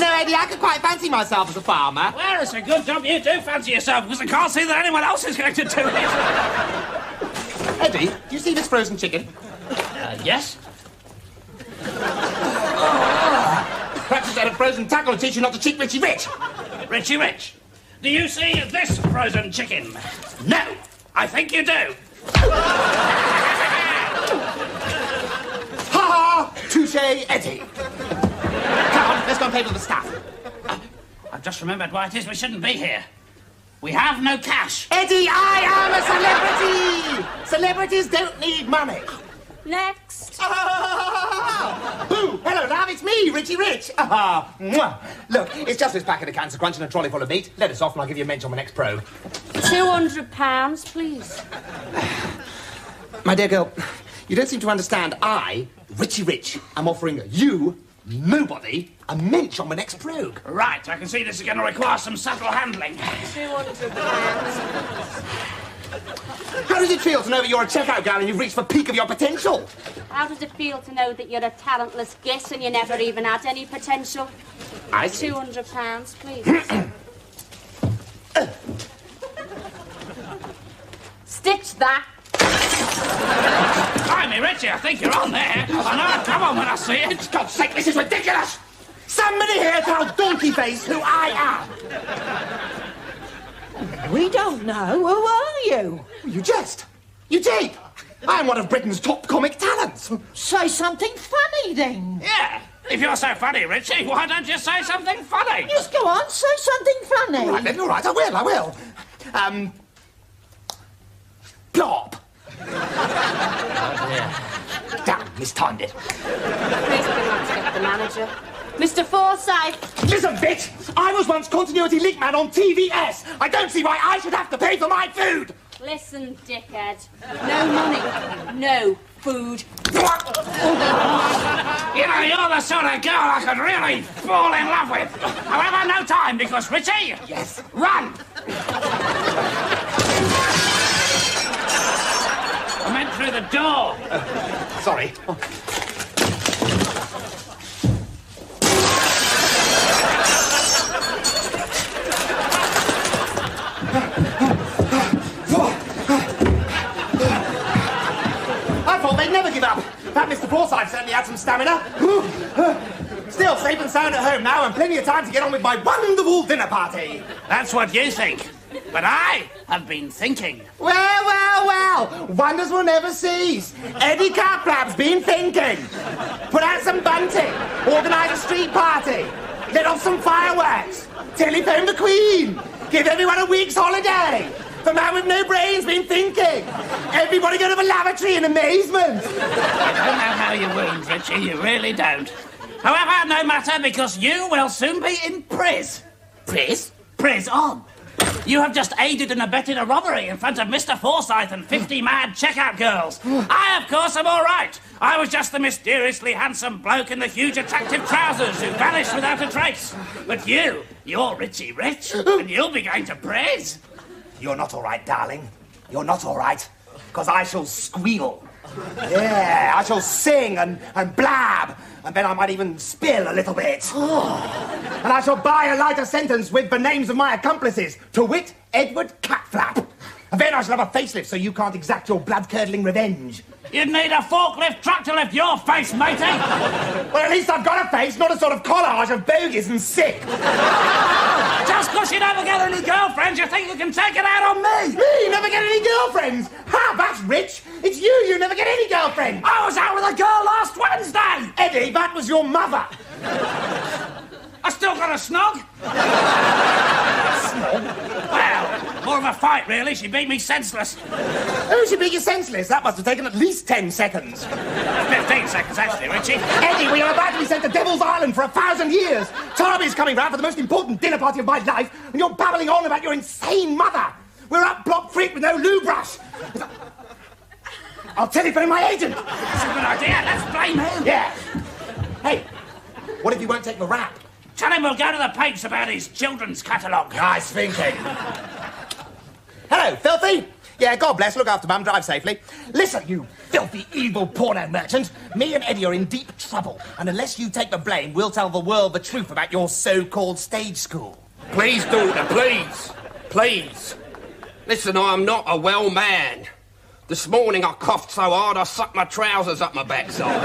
know, Eddie, I could quite fancy myself as a farmer. Well, it's a good job you do fancy yourself, because I can't see that anyone else is going to do it. Eddie, do you see this frozen chicken? Yes. Perhaps instead of frozen tackle will teach you not to cheat Richie Rich. Richie Rich, do you see this frozen chicken? No. I think you do. Ha! Touche, Eddie. Come on, let's go and pay for the stuff. I've just remembered why it is we shouldn't be here. We have no cash. Eddie, I am a celebrity! Celebrities don't need money. Next. Boo! Hello, love, it's me, Richie Rich. Look, it's just this packet of Cancer Crunch and a trolley full of meat. Let us off and I'll give you a mention on the next probe. £200, please. My dear girl, you don't seem to understand. I, Richie Rich, am offering you, nobody, a mensch on the next probe. Right, I can see this is going to require some subtle handling. £200. How does it feel to know that you're a checkout gal and you've reached the peak of your potential? How does it feel to know that you're a talentless guess and you never even had any potential? I see. £200, please. Stitch that. Blimey, Richie, I think you're on there. I know I'll come on when I see it. For God's sake, this is ridiculous! Somebody here tell Donkey Face who I am! We don't know. Who are you? You jest. You take. I'm one of Britain's top comic talents. Say something funny, then. Yeah. If you're so funny, Richie, why don't you say something funny? Just go on, say something funny. All right, then, all right, I will. Plop. Damn, mistimed it. Please bring on to get the manager. Mr. Forsyth. Listen, bitch! I was once continuity link man on TVS. I don't see why I should have to pay for my food. Listen, dickhead. No money, no food. You know, you're the sort of girl I could really fall in love with. However, no time, because, Richie... Yes? Run! through the door. Sorry. I thought they'd never give up. That Mr. Forsyth certainly had some stamina. Still safe and sound at home now and plenty of time to get on with my wonderful dinner party. That's what you think. But I have been thinking. Well. Wonders will never cease. Eddie Carcrab's been thinking. Put out some bunting. Organise a street party. Let off some fireworks. Telephone the Queen. Give everyone a week's holiday. The man with no brain's been thinking. Everybody go to the lavatory in amazement. You don't know how you wound, Richie. You really don't. However, no matter, because you will soon be in prison. Prison? You have just aided and abetted a robbery in front of Mr. Forsyth and 50 mad checkout girls. I, of course, am all right. I was just the mysteriously handsome bloke in the huge attractive trousers who vanished without a trace. But you're Richie Rich, and you'll be going to prison. You're not all right, darling. You're not all right, because I shall squeal. Yeah, I shall sing and blab, and then I might even spill a little bit. And I shall buy a lighter sentence with the names of my accomplices, to wit, Edward Catflap. And then I shall have a facelift so you can't exact your blood-curdling revenge. You'd need a forklift truck to lift your face, matey. Well, at least I've got a face, not a sort of collage of bogies and sick. Just because you never get any girlfriends, you think you can take it out on me? Me? Never get any girlfriends? Ha, that's rich. It's you never get any girlfriend. I was out with a girl last Wednesday. Eddie, that was your mother. I still got a snog. Snog? Well, more of a fight, really. She beat me senseless. Oh, she beat you senseless? That must have taken at least 10 seconds. 15 seconds, actually, Richie. Eddie, we are about to be sent to Devil's Island for 1,000 years. Tarby's coming round for the most important dinner party of my life, and you're babbling on about your insane mother. We're up Block Creek with no loo brush. I'll telephone my agent. That's a good idea. Let's blame him. Yeah. Hey, what if you won't take the rap? Tell him we'll go to the papes about his children's catalogue. Nice thinking. Hello, Filthy. Yeah, God bless. Look after Mum. Drive safely. Listen, you filthy, evil porno merchant. Me and Eddie are in deep trouble. And unless you take the blame, we'll tell the world the truth about your so-called stage school. Please, daughter, please. Please. Listen, I am not a well man. This morning I coughed so hard I sucked my trousers up my backside.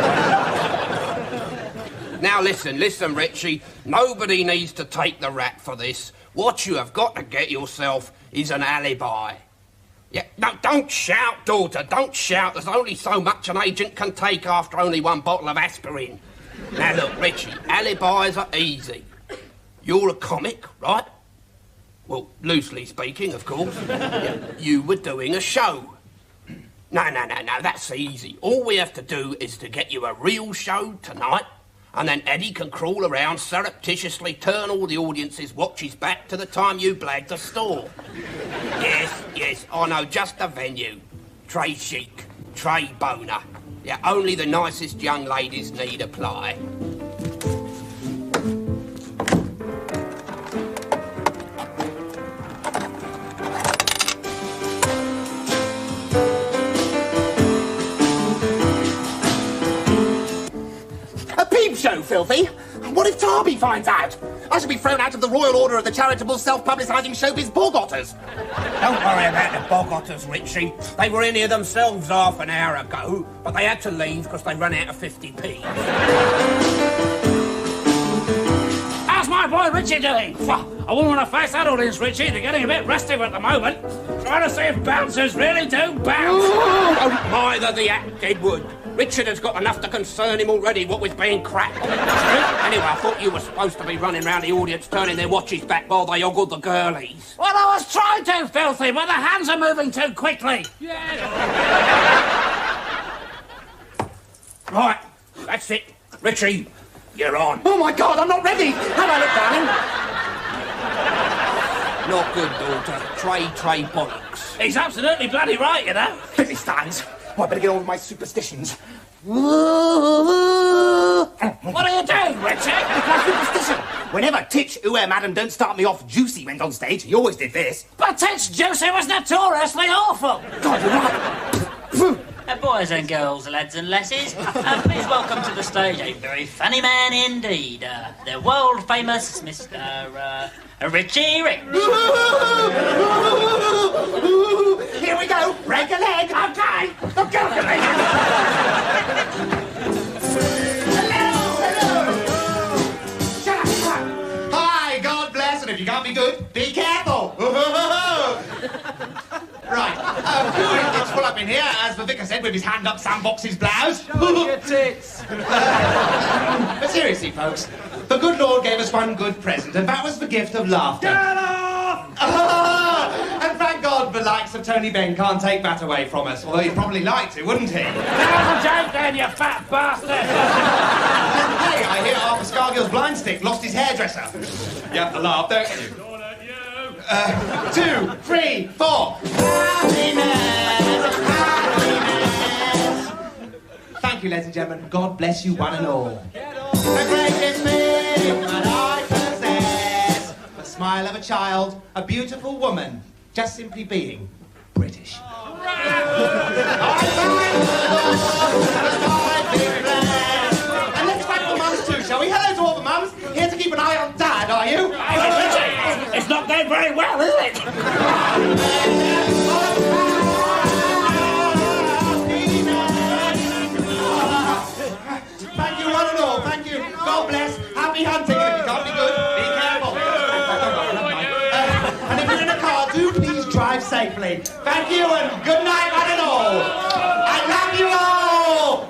Now listen, Richie. Nobody needs to take the rap for this. What you have got to get yourself is an alibi. Yeah, no, don't shout, daughter, don't shout. There's only so much an agent can take after only one bottle of aspirin. Now look, Richie, alibis are easy. You're a comic, right? Well, loosely speaking, of course. Yeah, you were doing a show. No, that's easy. All we have to do is to get you a real show tonight, and then Eddie can crawl around, surreptitiously turn all the audience's watches back to the time you blagged the store. Yes, I know just the venue. Trey Chic, Trey Boner. Yeah, only the nicest young ladies need apply. Show, Filthy. What if Tarby finds out? I shall be thrown out of the Royal Order of the Charitable Self-Publicising Showbiz Bogotters. Don't worry about the Bogotters, Richie. They were in here themselves half an hour ago, but they had to leave because they ran out of 50p. How's my boy Richie doing? I wouldn't want to face that audience, Richie. They're getting a bit restive at the moment. Trying to see if bouncers really do bounce. Don't bother the act, Edward. Richard has got enough to concern him already, what with being crap. Anyway, I thought you were supposed to be running round the audience turning their watches back while they ogled the girlies. Well, I was trying to, Filthy, but the hands are moving too quickly. Yeah. Right, that's it. Richie, you're on. Oh, my God, I'm not ready. How about it, darling? Not good, daughter. Trey bollocks. He's absolutely bloody right, you know. Philistines. Oh, I better get on with my superstitions. What are you doing, Richard? It's my superstition. Whenever Titch, Madam, Don't Start Me Off Juicy went on stage, he always did this. But Titch Juicy was notoriously awful. God, you're right. Boy, Boys and girls, lads and lasses, please welcome to the stage a very funny man indeed, the world-famous Mr. Richie Rich. Here we go. Break a leg. Okay. Go. Shut up. Hi, God bless, and if you can't be good, be careful. Right. It's full up in here, as the vicar said, with his hand up Sam Box's blouse. Show your tits. But seriously, folks, the good Lord gave us one good present, and that was the gift of laughter. Get off! And thank God the likes of Tony Benn can't take that away from us, although he'd probably like to, wouldn't he? Have a joke then, you fat bastard! Hey, I hear Arthur Scargill's blind stick lost his hairdresser. You have to laugh, don't you? 2, 3, 4. Happiness! Thank you, ladies and gentlemen. God bless you one and all. The greatest thing that I possess, the smile of a child, a beautiful woman, just simply being British. And let's thank the mums too, shall we? Hello to all the mums. Here to keep an eye on Dad, are you? It's not going very well, is it? Thank you one and all, thank you. God bless. Happy hunting, and if you can't be good, be careful. And if you're in a car, do please drive safely. Thank you and good night one and all. I love you all.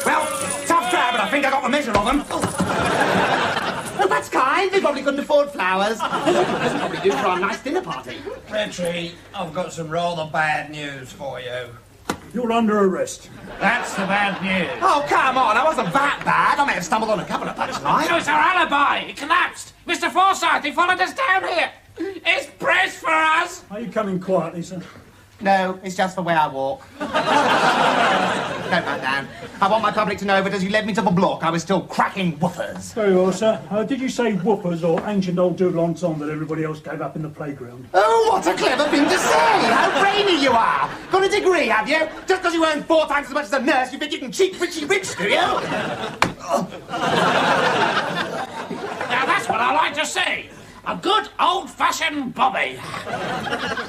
Well, tough crowd, but I think I got the measure of them. Well, that's kind. They probably couldn't afford flowers. That's probably due for our nice dinner party. Richie, I've got some rather bad news for you. You're under arrest. That's the bad news. Oh, come on. I wasn't that bad. I may have stumbled on a couple of punchlines. So it's our alibi. It collapsed. Mr. Forsyth, he followed us down here. It's press for us. Are you coming quietly, sir? No, it's just the way I walk. Don't back down. I want my public to know that as you led me to the block, I was still cracking woofers. Very well, sir. Did you say whoopers or ancient old double-entendre that everybody else gave up in the playground? Oh, what a clever thing to say! How brainy you are! Got a degree, have you? Just because you earn 4 times as much as a nurse, you think you can cheat Richie Rich, do you? Now that's what I like to see. A good old-fashioned bobby.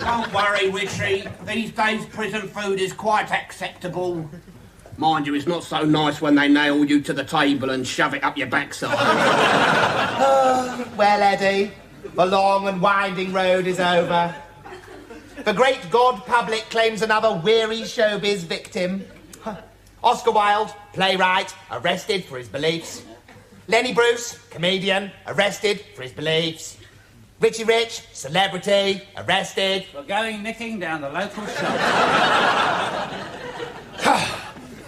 Don't worry, Richie. These days prison food is quite acceptable. Mind you, it's not so nice when they nail you to the table and shove it up your backside. Well, Eddie, the long and winding road is over. The great God public claims another weary showbiz victim. Oscar Wilde, playwright, arrested for his beliefs. Lenny Bruce, comedian, arrested for his beliefs. Richie Rich, celebrity, arrested. We're going nicking down the local shop.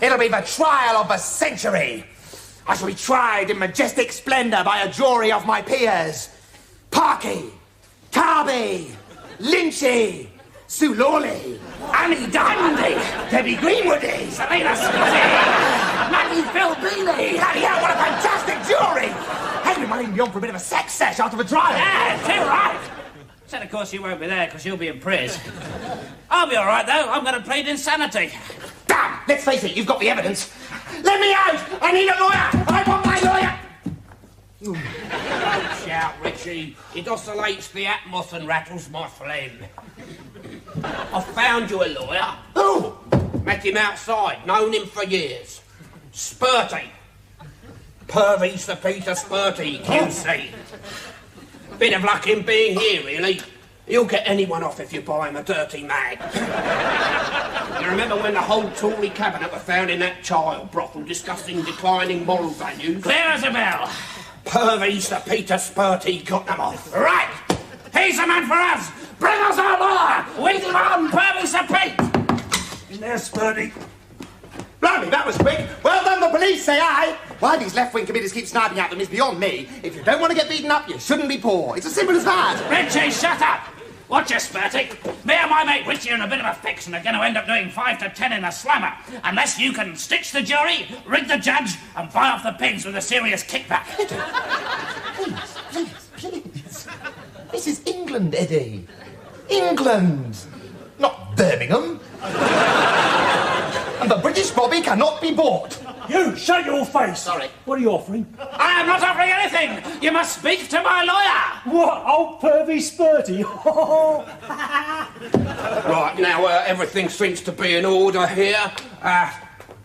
It'll be the trial of the century. I shall be tried in majestic splendour by a jury of my peers. Parky, Carby, Lynchy, Sue Lawley, Annie Dundee, Debbie Greenwoody, Selena Scotty, Maggie Phil Bealey. Yeah, what a fantastic jury! Hey, we might even be on for a bit of a sex sesh after the trial. Yeah, too right. Said, of course, you won't be there because you'll be in prison. I'll be all right, though. I'm going to plead insanity. Damn! Let's face it, you've got the evidence. Let me out! I need a lawyer! I want my lawyer! Don't shout, Richie. It oscillates the atmos and rattles my phlegm. I found you a lawyer. Who? Met him outside. Known him for years. Spurty. Pervy Sir Peter Spurty, QC. Bit of luck in being here, really. He'll get anyone off if you buy him a dirty mag. You remember when the whole Tory cabinet were found in that child brothel discussing declining moral values? Clear as a bell. Pervy Sir Peter Spurty got them off. Right. He's the man for us. Bring us our lawyer. Wheel him on, Pervy Sir Pete. In there, Spurdy. Blimey, that was quick. Well done, the police, say I. Why these left-wing committees keep sniping at them is beyond me. If you don't want to get beaten up, you shouldn't be poor. It's as simple as that. Richie, shut up. Watch your Spurty. Me and my mate Richie are in a bit of a fix and are going to end up doing 5 to 10 in the slammer. Unless you can stitch the jury, rig the judge, and buy off the pigs with a serious kickback. Please. England, Eddie. England. Not Birmingham. And the British Bobby cannot be bought. You, shut your face. Sorry. What are you offering? I am not offering anything. You must speak to my lawyer. What, old pervy Spurty? Right, now, everything seems to be in order here. I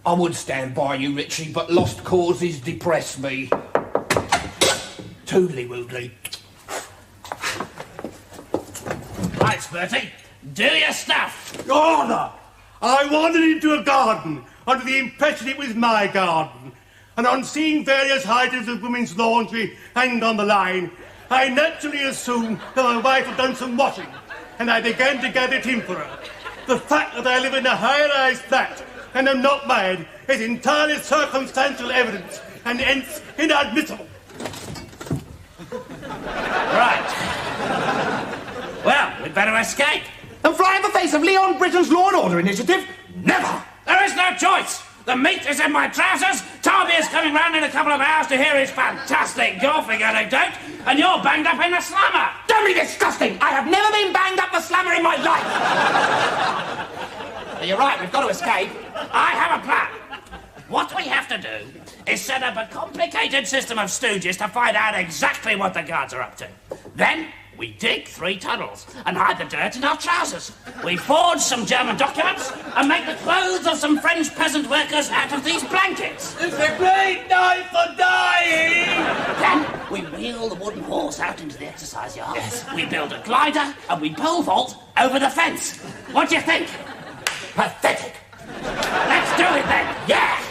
would stand by you, Richie, but lost causes depress me. Toodly-woodly. Right, Spurty, do your stuff. Your Honour, I wandered into a garden under the impression it was my garden, and on seeing various items of women's laundry hanging on the line, I naturally assumed that my wife had done some washing, and I began to gather it in for her. The fact that I live in a high-rise flat and am not married is entirely circumstantial evidence, and hence inadmissible. Right. Well, we'd better escape. And fly in the face of Leon Britton's Law and Order initiative? Never! There is no choice. The meat is in my trousers. Tommy is coming round in a couple of hours to hear his fantastic golfing anecdote, and you're banged up in the slammer. Don't be disgusting! I have never been banged up the slammer in my life! You're right, we've got to escape. I have a plan. What we have to do is set up a complicated system of stooges to find out exactly what the guards are up to. Then we dig 3 tunnels and hide the dirt in our trousers. We forge some German documents and make the clothes of some French peasant workers out of these blankets. It's a great night for dying! Then we wheel the wooden horse out into the exercise yard. Yes. We build a glider and we pole vault over the fence. What do you think? Pathetic. Let's do it then. Yeah!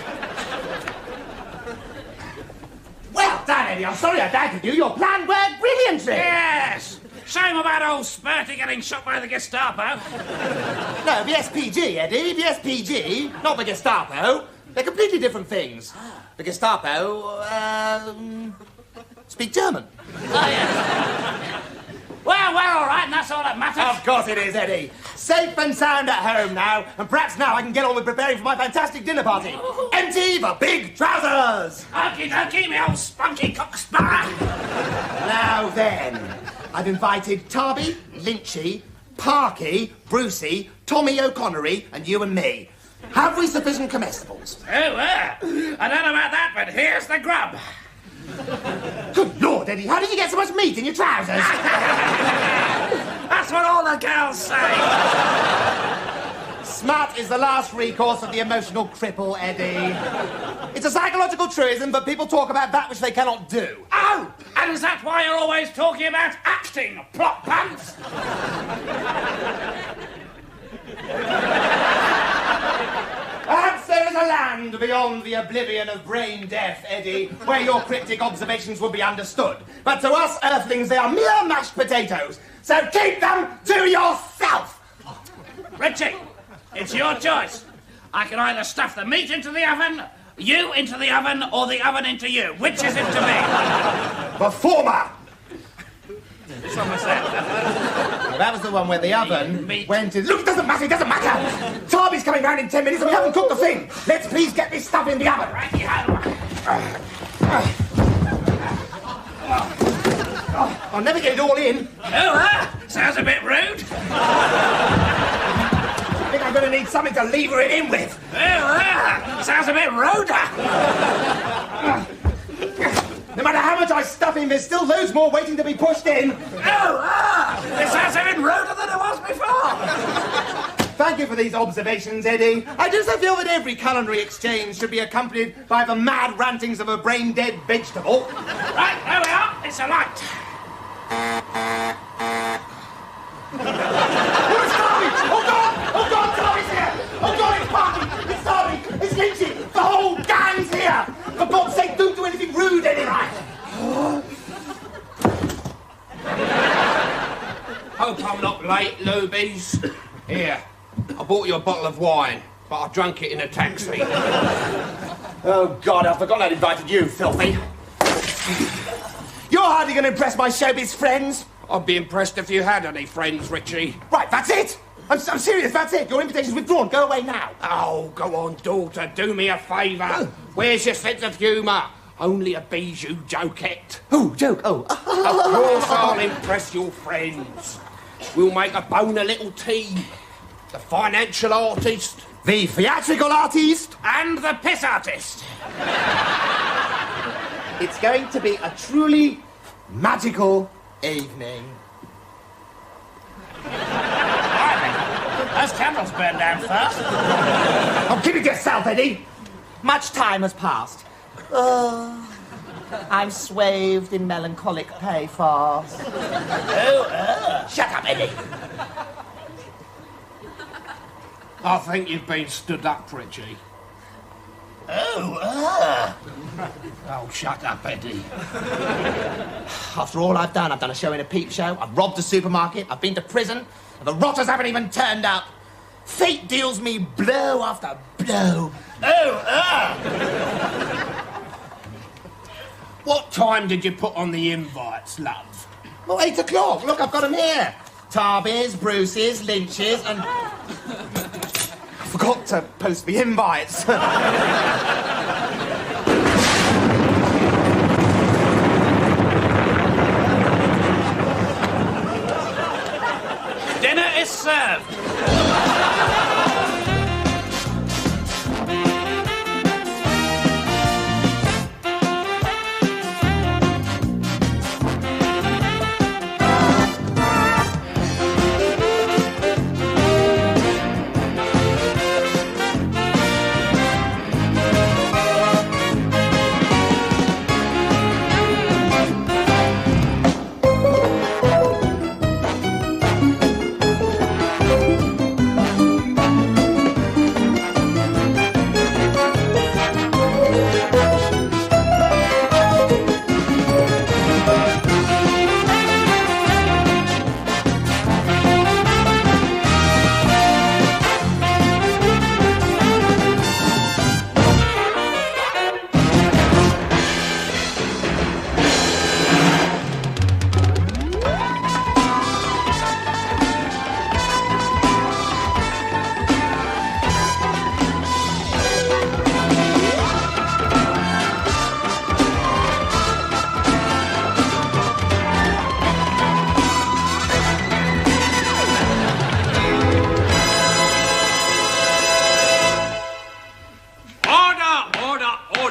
Well done, Eddie. I'm sorry I doubted you. Your plan worked brilliantly. Yes. Shame about old Spurty getting shot by the Gestapo. No, the SPG, Eddie. The SPG, not the Gestapo. They're completely different things. The Gestapo, speak German. Oh, yes. Well, all right, and that's all that matters. Of course it is, Eddie. Safe and sound at home now, and perhaps now I can get on with preparing for my fantastic dinner party. Empty the big trousers! Okie dokie, me old spunky cocksparrow. Now then, I've invited Tarby, Lynchy, Parky, Brucey, Tommy O'Connery, and you and me. Have we sufficient comestibles? Oh, I don't know about that, but here's the grub. Good Lord, Eddie, how did you get so much meat in your trousers? That's what all the girls say. Smart is the last recourse of the emotional cripple, Eddie. It's a psychological truism, but people talk about that which they cannot do. Oh, and is that why you're always talking about acting, plot pants? Perhaps there is a land beyond the oblivion of brain death, Eddie, where your cryptic observations will be understood. But to us earthlings, they are mere mashed potatoes. So keep them to yourself! Richie, it's your choice. I can either stuff the meat into the oven, you into the oven, or the oven into you. Which is it to be? The former! Which one was that? Well, that was the one where the oven went in... Look, it doesn't matter! Tarby's coming round in 10 minutes and we haven't cooked the thing! Let's please get this stuff in the oven! I'll never get it all in. Oh, sounds a bit rude. I think I'm going to need something to lever it in with. Oh, sounds a bit ruder. No matter how much I stuff in, there's still loads more waiting to be pushed in. It sounds even ruder than it was before. Thank you for these observations, Eddie. I just feel that every culinary exchange should be accompanied by the mad rantings of a brain-dead vegetable. Right, there we are. It's a light. Where's Tarby? Oh, God! Oh, God, Tarby's here! Oh, God, it's Parky! It's Tarby! It's Lynchy! The whole gang's here! For God's sake, don't do anything rude, Eddie! Hope I'm not late, Lubies. Here, I bought you a bottle of wine, but I drank it in a taxi. Oh, God, I forgot I'd invited you, filthy. You're hardly going to impress my showbiz friends. I'd be impressed if you had any friends, Richie. Right, that's it. I'm serious, that's it. Your invitation's withdrawn. Go away now. Oh, go on, daughter. Do me a favour. Where's your sense of humour? Only a bijou jokette. Oh, joke. Oh. Of course I'll impress your friends. We'll make a boner little team. The financial artist. The theatrical artist. And the piss artist. It's going to be a truly magical evening. Those cameras burned down first. Oh, keep it to yourself, Eddie. Much time has passed. I'm swathed in melancholic pathos. Shut up, Eddie. I think you've been stood up, Richie. Oh, shut up, Eddie. After all I've done a show in a peep show, I've robbed a supermarket, I've been to prison, and the rotters haven't even turned up. Fate deals me blow after blow. What time did you put on the invites, love? Well, 8 o'clock. Look, I've got them here. Tarbies, Bruces, Lynches, and... I forgot to post the invites. Dinner is served.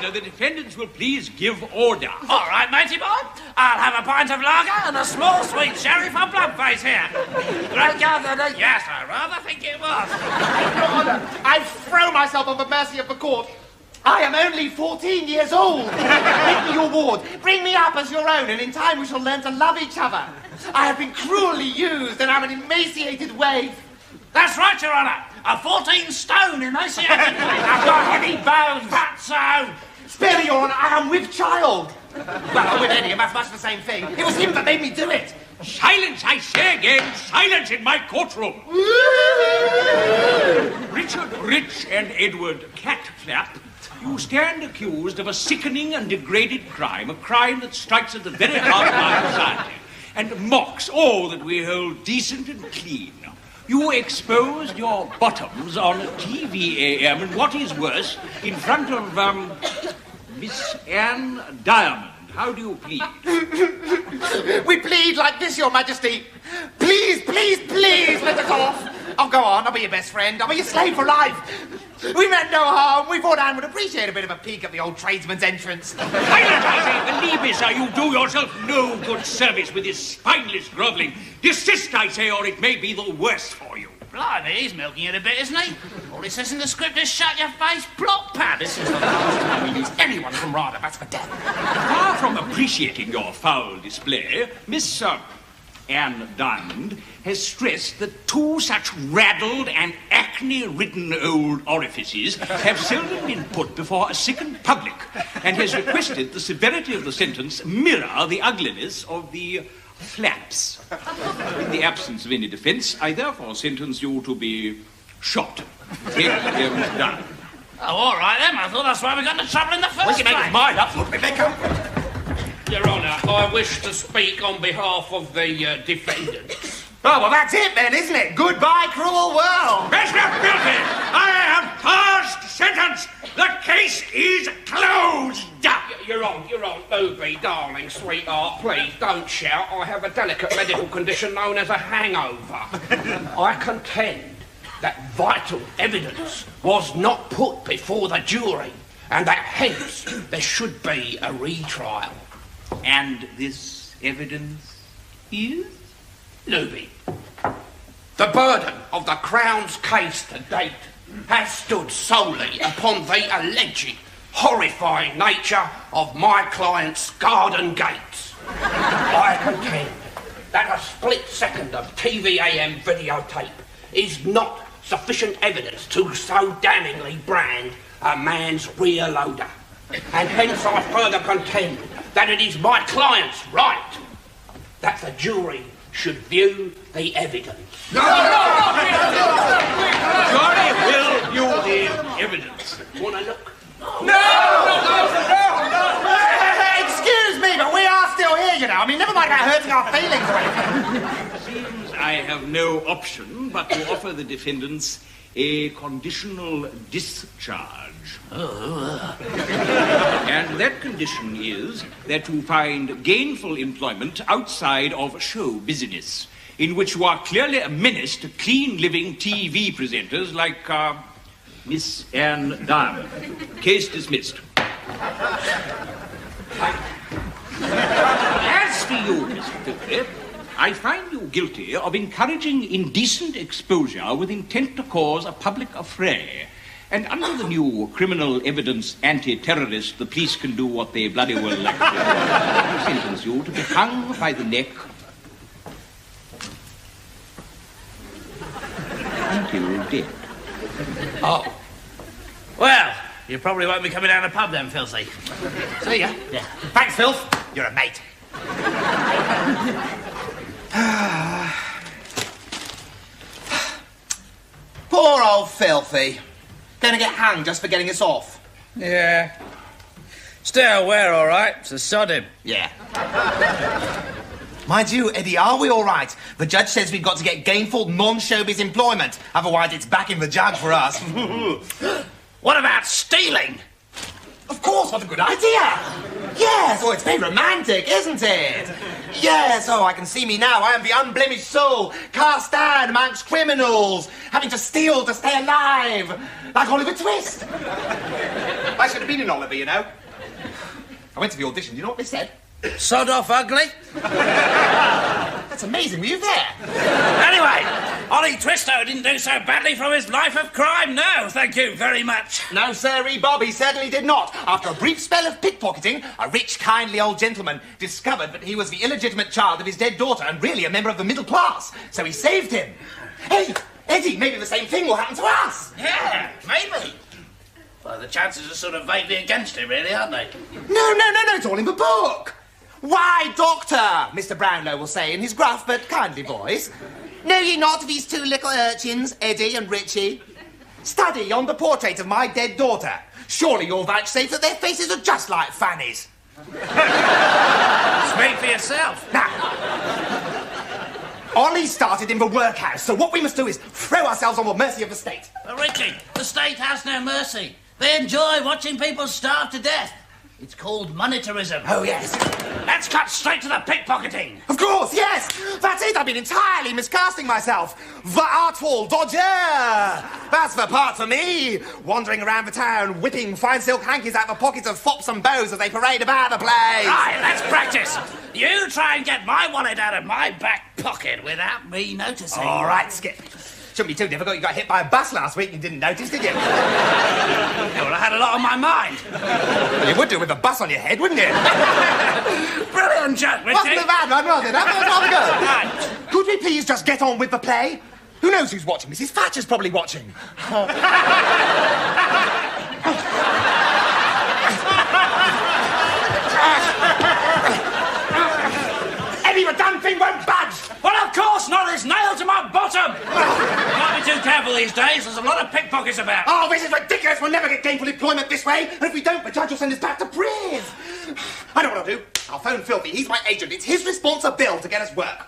The defendants will please give order. All right, matey boy. I'll have a pint of lager and a small sweet sherry for Bloodface here. Great gatherer. Yes, I rather think it was. Your Honour, I throw myself on the mercy of the court. I am only 14 years old. Make me your ward. Bring me up as your own, and in time we shall learn to love each other. I have been cruelly used, and I'm an emaciated waif. That's right, Your Honour. A 14 stone emaciated waif. I've got heavy bones. That's so. Spare me, Your Honour, I am with child. Well, with Eddie, that's much the same thing. It was him that made me do it. Silence, I say again, silence in my courtroom. Richard Rich and Edward Catflap, you stand accused of a sickening and degraded crime, a crime that strikes at the very heart of our society and mocks all that we hold decent and clean. You exposed your bottoms on TVAM, and what is worse, in front of, Miss Anne Diamond. How do you plead? We plead like this, Your Majesty. Please, please, please, let us off. Oh, go on, I'll be your best friend. I'll be your slave for life. We meant no harm. We thought Anne would appreciate a bit of a peek at the old tradesman's entrance. Believe me, sir, you do yourself no good service with this spineless grovelling. Desist, I say, or it may be the worse for you. Blimey, he's milking it a bit, isn't he? All it says in the script is shut your face, plot pad. This is the last time we use anyone from Ryder. That's for death. Far from appreciating your foul display, Miss Anne Diamond has stressed that two such raddled and acne-ridden old orifices have seldom been put before a sickened public, and has requested the severity of the sentence mirror the ugliness of the flaps. In the absence of any defence, I therefore sentence you to be shot. Take him down. Oh, all right, then. I thought that's why we got into trouble in the first place. We can make his mind up, we make him. Your Honour, I wish to speak on behalf of the defendants. Oh, well, that's it then, isn't it? Goodbye, cruel world. Mr. Filthy, I have passed sentence. The case is closed. you're on. Ruby, darling, sweetheart, please don't shout. I have a delicate medical condition known as a hangover. I contend that vital evidence was not put before the jury, and that hence there should be a retrial. And this evidence is? Luby, the burden of the Crown's case to date has stood solely upon the alleged horrifying nature of my client's garden gates. I contend that a split second of TVAM videotape is not sufficient evidence to so damningly brand a man's rear loader. And hence I further contend that it is my client's right that the jury should view the evidence. Jury will view the evidence. Wanna look? No! Excuse me, but we are still here, you know. I mean, never mind about hurting our feelings or anything. Seems I have no option but to offer the defendants a conditional discharge. And that condition is that you find gainful employment outside of show business, in which you are clearly a menace to clean-living TV presenters like, Miss Anne Diamond. Case dismissed. As for you, Mr. Filthy, I find you guilty of encouraging indecent exposure with intent to cause a public affray. And under the new criminal evidence anti-terrorist, the police can do what they bloody well like to do. I sentence you to be hung by the neck until dead. Oh. Well, you probably won't be coming down the pub then, Filthy. See ya. Yeah. Thanks, Filth. You're a mate. Poor old Filthy. Gonna get hanged just for getting us off. Yeah. Stay aware, all right? So sod him. Yeah. Mind you, Eddie, are we all right? The judge says we've got to get gainful non-showbiz employment. Otherwise, it's back in the jug for us. What about stealing? Of course, what a good idea. Yes, oh, it's very romantic, isn't it? Yes, oh, I can see me now. I am the unblemished soul, cast down amongst criminals, having to steal to stay alive, like Oliver Twist. I should have been in Oliver, you know. I went to the audition. Do you know what they said? Sod off ugly? That's amazing. Were you there? Anyway, Ollie Twisto didn't do so badly from his life of crime. No, thank you very much. No, sirree, Bob, he certainly did not. After a brief spell of pickpocketing, a rich, kindly old gentleman discovered that he was the illegitimate child of his dead daughter and really a member of the middle class. So he saved him. Hey, Eddie, maybe the same thing will happen to us. Yeah, maybe. Well, the chances are sort of vaguely against him, really, aren't they? No, it's all in the book. Why, Doctor, Mr. Brownlow will say in his gruff but kindly voice. Know ye not these two little urchins, Eddie and Richie? Study yonder portrait of my dead daughter. Surely you'll vouchsafe that their faces are just like Fanny's. Speak for yourself. Now, Ollie started in the workhouse, so what we must do is throw ourselves on the mercy of the state. But Richie, the state has no mercy. They enjoy watching people starve to death. It's called monetarism. Oh, yes. Let's cut straight to the pickpocketing. Of course, yes. That's it. I've been entirely miscasting myself. The artful dodger. That's the part for me. Wandering around the town, whipping fine silk hankies out the pockets of fops and beaux as they parade about the place. Right, let's practice. You try and get my wallet out of my back pocket without me noticing. All right, Skip. Shouldn't be too difficult. You got hit by a bus last week and you didn't notice, did you? Yeah, well, I had a lot on my mind. Well, you would do with a bus on your head, wouldn't you? Brilliant joke, Richie. Wasn't a bad one, was it? Have a go. Right. Could we please just get on with the play? Who knows who's watching? Mrs. Thatcher's probably watching. Eddie, the damn thing won't budge. Well, of course not. It's nailed to my bottom. Can't be too careful these days. There's a lot of pickpockets about. Oh, this is ridiculous. We'll never get gainful employment this way. And if we don't, the judge will send us back to prison. I know what I'll do. I'll phone Filthy. He's my agent. It's his responsibility to get us work.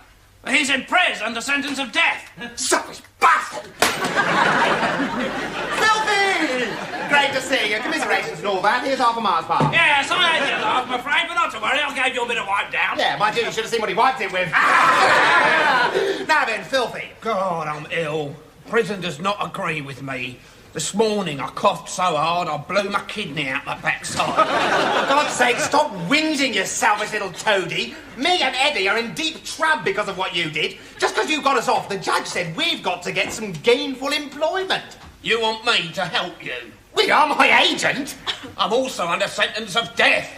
He's in prison under sentence of death. Selfish bastard! Filthy! great to see you. Commiserations and all that. Here's half a Mars bar. Yes, I had your laugh, I'm afraid, but not to worry, I gave you a bit of wipe down. Yeah, mind you, you should have seen what he wiped it with. Now then, Filthy. God, I'm ill. Prison does not agree with me. This morning I coughed so hard I blew my kidney out my backside. For God's sake, stop whinging, you selfish little toady. Me and Eddie are in deep trouble because of what you did. Just because you got us off, the judge said we've got to get some gainful employment. You want me to help you? We are my agent. I'm also under sentence of death.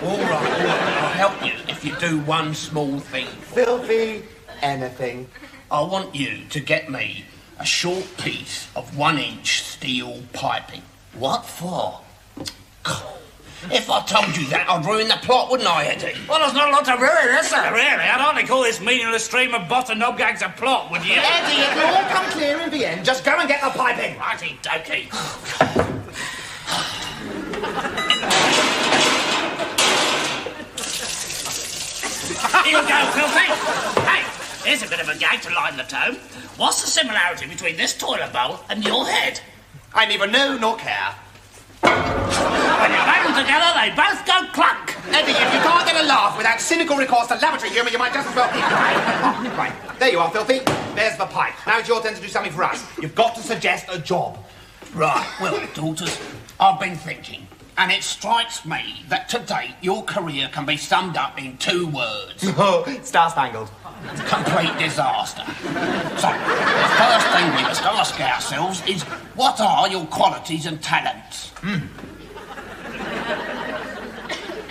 All right, I'll help you if you do one small thing. Filthy anything. I want you to get me a short piece of 1-inch steel piping. What for? If I told you that, I'd ruin the plot, wouldn't I, Eddie? Well, there's not a lot to ruin, is there? Really, I'd hardly call this meaningless stream of bot and knob gags a plot, would you? Eddie, it'll all come clear in the end. Just go and get the piping. Righty dokey. Here you go, Filthy. Hey, here's a bit of a gag to lighten the tone. What's the similarity between this toilet bowl and your head? I neither know nor care. When you bang them together, they both go clunk. Eddie, if you can't get a laugh without cynical recourse to laboratory humour, you might just as well... Right, there you are, Filthy. There's the pipe. Now it's your turn to do something for us. You've got to suggest a job. Right, well, daughters, I've been thinking, and it strikes me that to date your career can be summed up in 2 words. Oh, star-spangled. Complete disaster. So, the first thing we must ask ourselves is, what are your qualities and talents?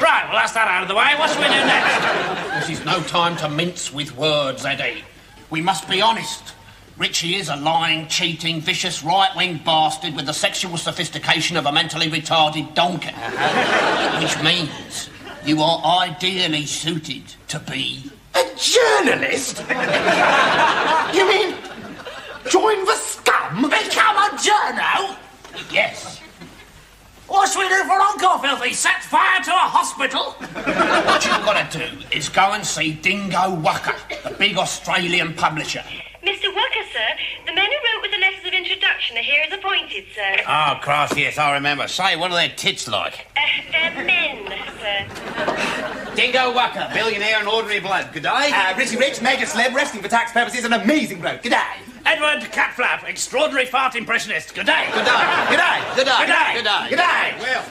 Right, well, that's that out of the way. What shall we do next? This is no time to mince with words, Eddie. We must be honest. Richie is a lying, cheating, vicious, right-wing bastard with the sexual sophistication of a mentally retarded donkey. Which means you are ideally suited to be... a journalist? You mean join the scum? Become a journo? Yes. What should we do for encore, Filthy? Set fire to a hospital? What you've got to do is go and see Dingo Wucker, the big Australian publisher. Mr. Wucker, sir, the men who wrote with the letters of introduction are here as appointed, sir. Oh, Christ, yes, I remember. Say, what are their tits like? They're men, sir. Dingo Wucker, billionaire and ordinary bloke. Good day. Richie Rich, major celeb, resting for tax purposes, an amazing bloke. Good day. Edward Catflap, extraordinary fart impressionist. Good day. Good day. Good day. Good day. Good day. Good day. Good day. Well,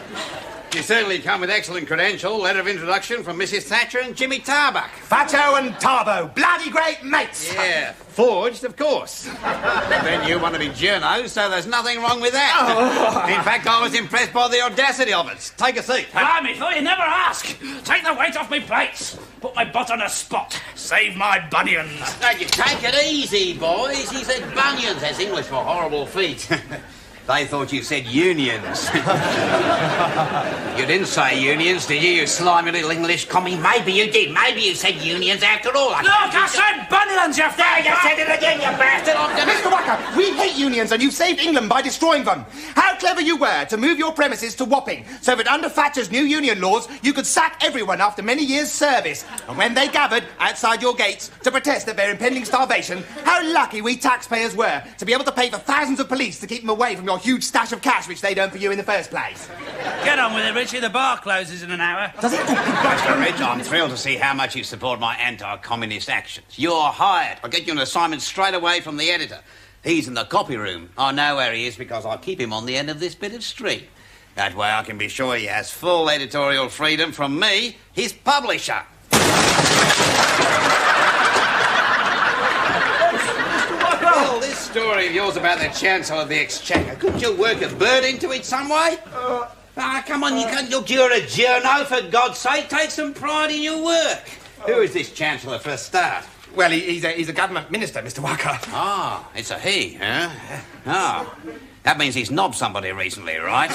you certainly come with excellent credential. Letter of introduction from Mrs. Thatcher and Jimmy Tarbuck. Fatto and Tarbo, bloody great mates. Yeah, forged, of course. Then you want to be journos, so there's nothing wrong with that. Oh. In fact, I was impressed by the audacity of it. Take a seat. Blimey, Phil, you never ask. Take the weight off me plates. Put my butt on a spot. Save my bunions. Now, you take it easy, boys. He said bunions. That's English for horrible feet. They thought you said unions. You didn't say unions, did you, you slimy little English commie? Maybe you did. Maybe you said unions after all. Look, I said bunions, you There, you said it again, you bastard. Mr. Wucker, we hate unions and you saved England by destroying them. How clever you were to move your premises to Wapping so that under Thatcher's new union laws you could sack everyone after many years' service. And when they gathered outside your gates to protest at their impending starvation, how lucky we taxpayers were to be able to pay for thousands of police to keep them away from your huge stash of cash which they'd earned for you in the first place. Get on with it, Richie. The bar closes in an hour. Does it? Mr. Rich, I'm thrilled to see how much you support my anti-communist actions. You're hired. I'll get you an assignment straight away from the editor. He's in the copy room. I know where he is because I keep him on the end of this bit of string. That way I can be sure he has full editorial freedom from me, his publisher. Well, this story of yours about the Chancellor of the Exchequer, couldn't you work a bird into it some way? Come on, you can't look, you're a journo, for God's sake. Take some pride in your work. Who is this Chancellor for a start? Well, he's a government minister, Mr. Wucker. Ah, it's a he, huh? Ah, that means he's knobbed somebody recently, right?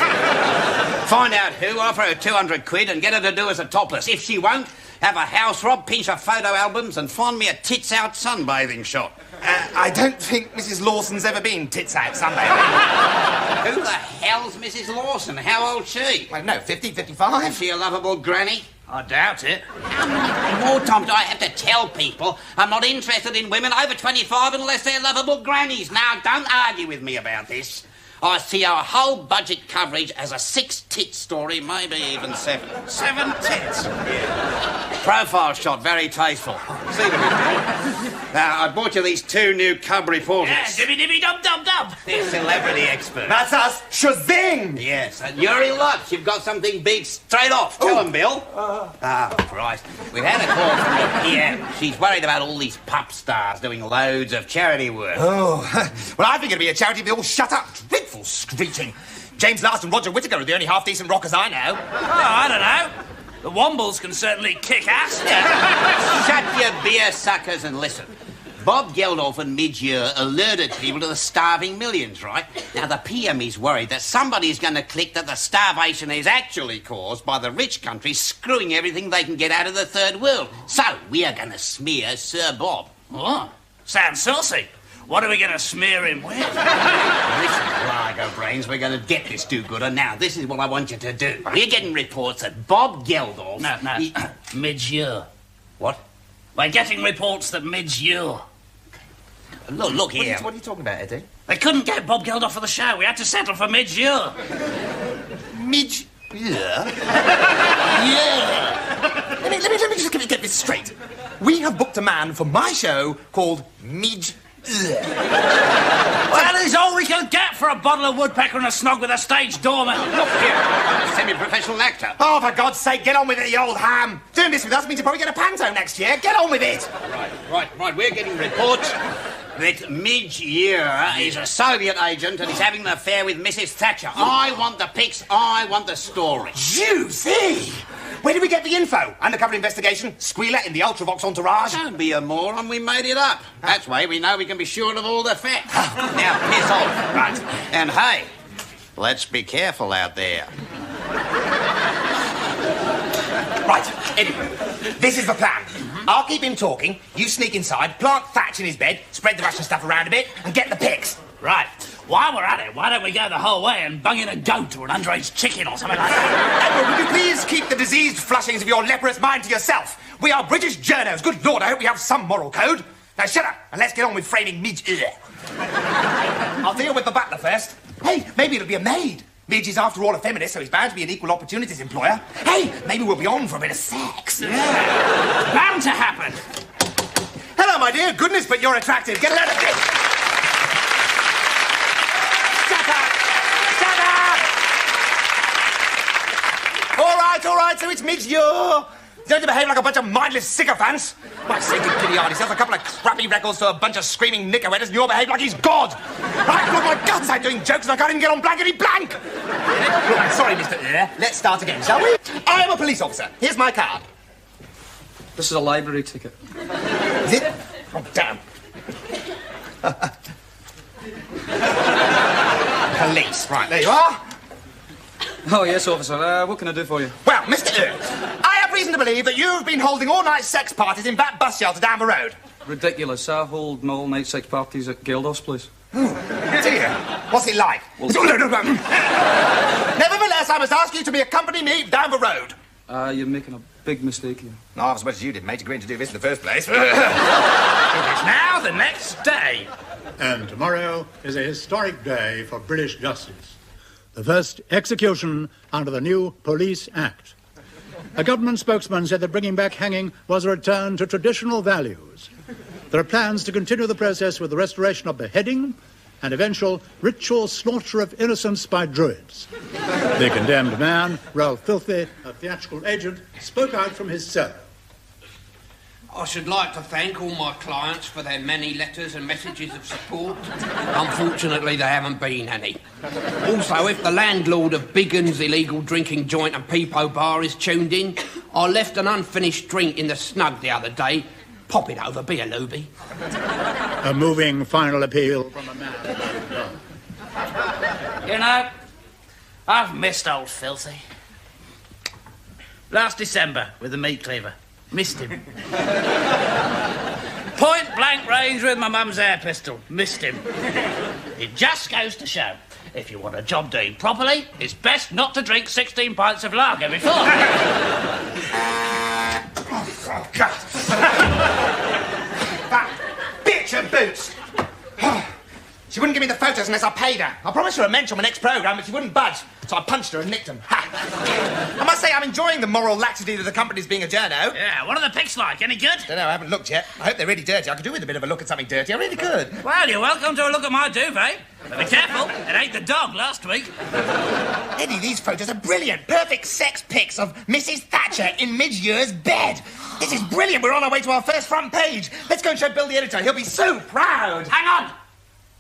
Find out who, offer her 200 quid and get her to do as a topless. If she won't, have a house rob, pinch her photo albums and find me a tits-out sunbathing shot. I don't think Mrs. Lawson's ever been tits-out sunbathing. Who the hell's Mrs. Lawson? How old's she? I don't know, 50, 55? Is she a lovable granny? I doubt it. How many more times do I have to tell people I'm not interested in women over 25 unless they're lovable grannies? Now, don't argue with me about this. I see our whole budget coverage as a 6-tit story, maybe even 7. 7 tits? Yeah. Profile shot, very tasteful. See the video? Now, I brought you these 2 new cub reporters. Yeah, dibby-dibby-dub-dub-dub. They're celebrity experts. That's us. Shazing! Yes, and you're in luck. You've got something big straight off. Tell them, Bill. Christ. We've had a call from the PM. She's worried about all these pop stars doing loads of charity work. Oh, well, I think it'd be a charity bill. Shut up. Dreadful screeching. James Last and Roger Whittaker are the only half-decent rockers I know. Oh, I don't know. The Wombles can certainly kick ass. Shut your beer suckers and listen. Bob Geldof and mid-year alerted people to the starving millions, right? Now, the PM is worried that somebody's going to click that the starvation is actually caused by the rich countries screwing everything they can get out of the third world. So, we are going to smear Sir Bob. Oh, sounds saucy. What are we going to smear him with? Listen, Largo Brains, we're going to get this do-gooder. Now, this is what I want you to do. We're getting reports that Bob Geldof... No. Mid-year. What? We're getting reports that mid-year. Look here. What are you talking about, Eddie? They couldn't get Bob Geldof for the show. We had to settle for mid-year. Mid-year? Yeah. Let me just get this straight. We have booked a man for my show called Midge. Well, he's all we can get for a bottle of woodpecker and a snog with a stage doorman. Look here, I'm a semi-professional actor. Oh, for God's sake, get on with it, you old ham. Doing this with us means you'll probably get a panto next year. Get on with it. Right. We're getting reports that mid-year is a Soviet agent and he's having an affair with Mrs. Thatcher. I want the pics, I want the story. Juicy! Where did we get the info? Undercover investigation? Squealer in the Ultravox entourage? Don't be a moron, we made it up. That's why we know we can be sure of all the facts. Now, piss off. Right. And hey, let's be careful out there. Right, anyway, this is the plan. I'll keep him talking, you sneak inside, plant Thatch in his bed, spread the Russian stuff around a bit, and get the pics. Right. While we're at it, why don't we go the whole way and bung in a goat or an underage chicken or something like that? Edward, would you please keep the diseased flushings of your leprous mind to yourself? We are British journos. Good Lord, I hope we have some moral code. Now shut up, and let's get on with framing Midge. I'll deal with the butler first. Hey, maybe it'll be a maid. Midge is, after all, a feminist, so he's bound to be an equal opportunities employer. Hey, maybe we'll be on for a bit of sex. Yeah. Bound to happen. Hello, my dear. Goodness, but you're attractive. Get a load of this. Shut up. Shut up. All right, so it's Midge-year. Don't you behave like a bunch of mindless sycophants? My sacred Kitty Hard, he sells a couple of crappy records to a bunch of screaming knickerwetters, and you'll behave like he's God. Right, look, my guts, I'm doing jokes and I can't even get on blankety blank. Right, sorry, Mr. Let's start again, shall we? I am a police officer. Here's my card. This is a library ticket. Is it? Oh, damn. Police. Right, there you are. Oh, yes, officer. What can I do for you? Well, Mr. I have reason to believe that you've been holding all-night sex parties in that bus shelter down the road. Ridiculous. I hold all-night sex parties at Geldo's place. Dear, what's it like? Well, Nevertheless, I must ask you to accompany me down the road. You're making a big mistake here. Not as much as you did, mate, agreeing to do this in the first place. It is now the next day. And tomorrow is a historic day for British justice. The first execution under the new Police Act. A government spokesman said that bringing back hanging was a return to traditional values. There are plans to continue the process with the restoration of beheading and eventual ritual slaughter of innocents by druids. The condemned man, FiLTHY, a theatrical agent, spoke out from his cell. I should like to thank all my clients for their many letters and messages of support. Unfortunately, there haven't been any. Also, if the landlord of Biggin's illegal drinking joint and Peepo bar is tuned in, I left an unfinished drink in the snug the other day. Pop it over, be a looby. A moving final appeal from a man. You know, I've missed old FiLTHY. Last December, with the meat cleaver. Missed him. Point blank range with my mum's air pistol. Missed him. It just goes to show, if you want a job doing properly, it's best not to drink 16 pints of lager before. Oh, God. That bitch of boots. She wouldn't give me the photos unless I paid her. I promised her a mention on my next programme, but she wouldn't budge. So I punched her and nicked them. Ha! I must say, I'm enjoying the moral laxity that accompanies being a journo. Yeah, what are the pics like? Any good? Don't know, I haven't looked yet. I hope they're really dirty. I could do with a bit of a look at something dirty. I really could. Well, you're welcome to a look at my duvet. But be careful, it ate the dog last week. Eddie, these photos are brilliant. Perfect sex pics of Mrs. Thatcher in Midge's bed. This is brilliant. We're on our way to our first front page. Let's go and show Bill the editor. He'll be so proud. Hang on.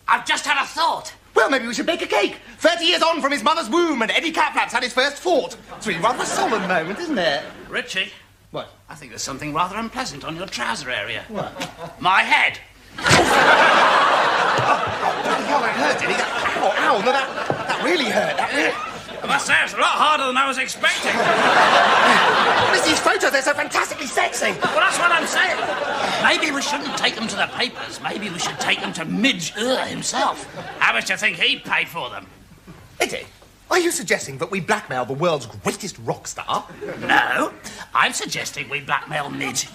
I've just had a thought. Well, maybe we should bake a cake. 30 years on from his mother's womb, and Eddie Catflap's had his first fort. It's really rather a solemn moment, isn't it? Richie. What? I think there's something rather unpleasant on your trouser area. What? My head. Oh, that hurt, Eddie. Ow, no, that really hurt. That really... I must say, it's a lot harder than I was expecting. What is these photos? They're so fantastically sexy. Well, that's what I'm saying. Maybe we shouldn't take them to the papers. Maybe we should take them to Midge himself. How much do you think he paid for them? Eddie, are you suggesting that we blackmail the world's greatest rock star? No, I'm suggesting we blackmail Midge.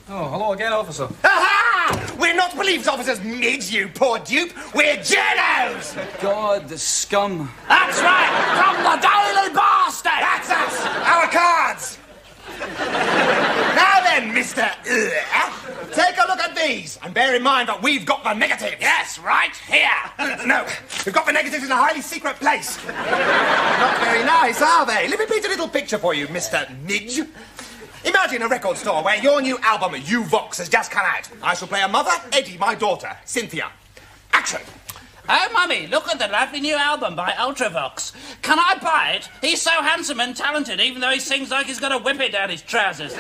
Oh, hello again, officer. Aha! We're not police officers, Midge, you poor dupe. We're journos! God, the scum. That's right, from the Daily Bastard! That's us! Our cards! Now then, Mr. Take a look at these, and bear in mind that we've got the negatives. Yes, right here. No, we've got the negatives in a highly secret place. Not very nice, are they? Let me paint a little picture for you, Mr. Midge. Imagine a record store where your new album, U-Vox, has just come out. I shall play a mother, Eddie, my daughter, Cynthia. Action! Oh, Mummy, look at the lovely new album by Ultravox. Can I buy it? He's so handsome and talented, even though he sings like he's got a whippet down his trousers.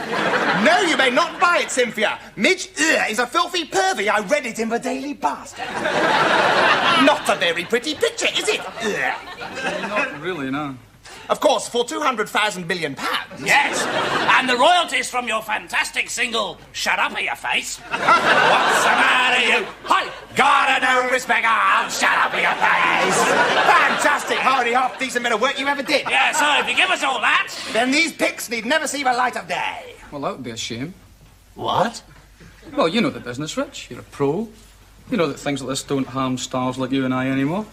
No, you may not buy it, Cynthia. Midge is a filthy pervy. I read it in the Daily Bastard. Not a very pretty picture, is it? Not really, no. Of course, for £200,000 million. Yes, and the royalties from your fantastic single, Shut Up, Your Face. What's the matter, you? Hi! Gotta no respect, shut up, your face. Fantastic, hardy, half decent bit of work you ever did. Yeah, so if you give us all that... Then these pics need never see the light of day. Well, that would be a shame. What? Well, you know the business, Rich. You're a pro. You know that things like this don't harm stars like you and I anymore.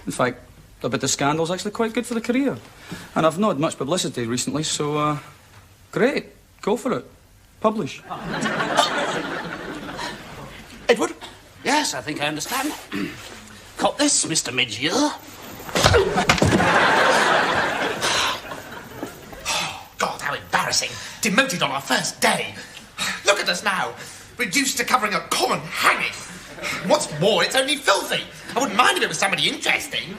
In fact, a bit of scandal's actually quite good for the career. And I've not had much publicity recently, so, great. Go for it. Publish. Edward? Yes, I think I understand. Cop this, Mr. Midge. God, how embarrassing. Demoted on our first day. Look at us now. Reduced to covering a common hanging. What's more, it's only filthy. I wouldn't mind if it was somebody interesting.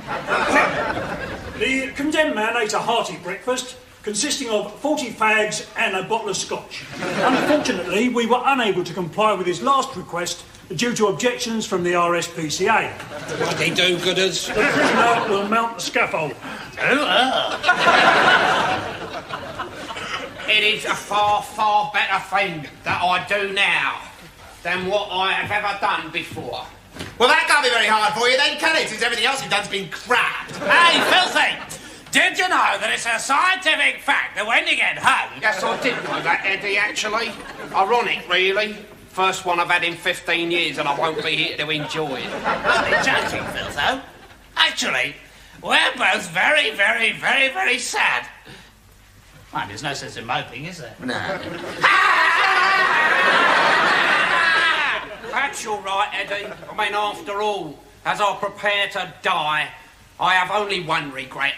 The condemned man ate a hearty breakfast consisting of 40 fags and a bottle of scotch. Unfortunately, we were unable to comply with his last request due to objections from the RSPCA. Bloody do-gooders. The prisoner will mount the scaffold. It is a far, far better thing that I do now than what I have ever done before. Well, that can't be very hard for you then, can it? Since everything else you've done's been crabbed. Hey, Filthy! Did you know that it's a scientific fact that when you get home... Yes, I did know that, Eddie, actually. Ironic, really. First one I've had in 15 years and I won't be here to enjoy it. I'll be joking, Filtho. Actually, we're both very, very, very, very sad. Mind, there's no sense in moping, is there? No. That's all right, Eddie. I mean, after all, as I prepare to die, I have only one regret.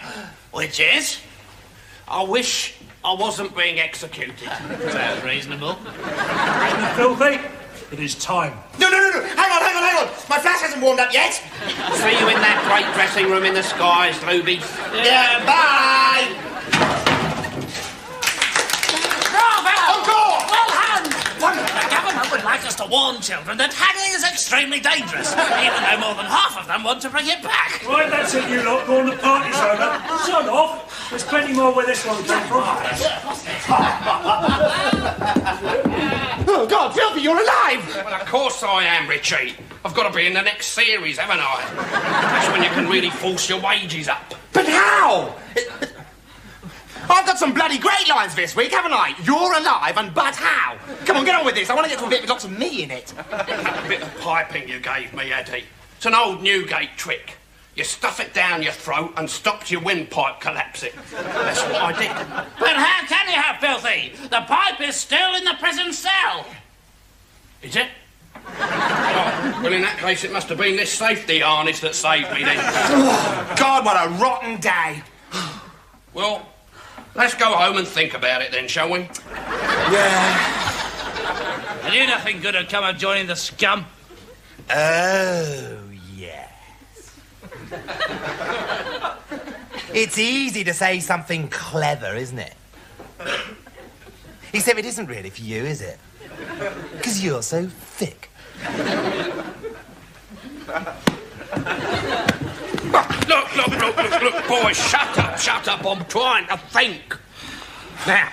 Which is? I wish I wasn't being executed. Sounds reasonable. Filthy, it is time. No. Hang on. My flash hasn't warmed up yet. See you in that great dressing room in the skies, Ruby. Yeah, bye. Bravo! Encore! Well hung! The government would like us to warn children that hanging is extremely dangerous, even though more than half of them want to bring it back. Right, that's it, you lot. Go on, the party's over. Son off. There's plenty more where this one came from. Oh, God, Filthy, you're alive! Well, of course I am, Richie. I've got to be in the next series, haven't I? That's when you can really force your wages up. But how? I've got some bloody great lines this week, haven't I? You're alive and but how? Come on, get on with this. I want to get to a bit with lots of me in it. That bit of piping you gave me, Eddie. It's an old Newgate trick. You stuff it down your throat and stops your windpipe collapsing. That's what I did. But how can you have Filthy? The pipe is still in the prison cell. Is it? Oh, well, in that case, it must have been this safety harness that saved me then. God, what a rotten day. Well, let's go home and think about it then, shall we? Yeah. I knew nothing good had come of joining the scum. Oh, yes. It's easy to say something clever, isn't it? Except it isn't really for you, is it? Because you're so thick. Look, boys, shut up, I'm trying to think. Now,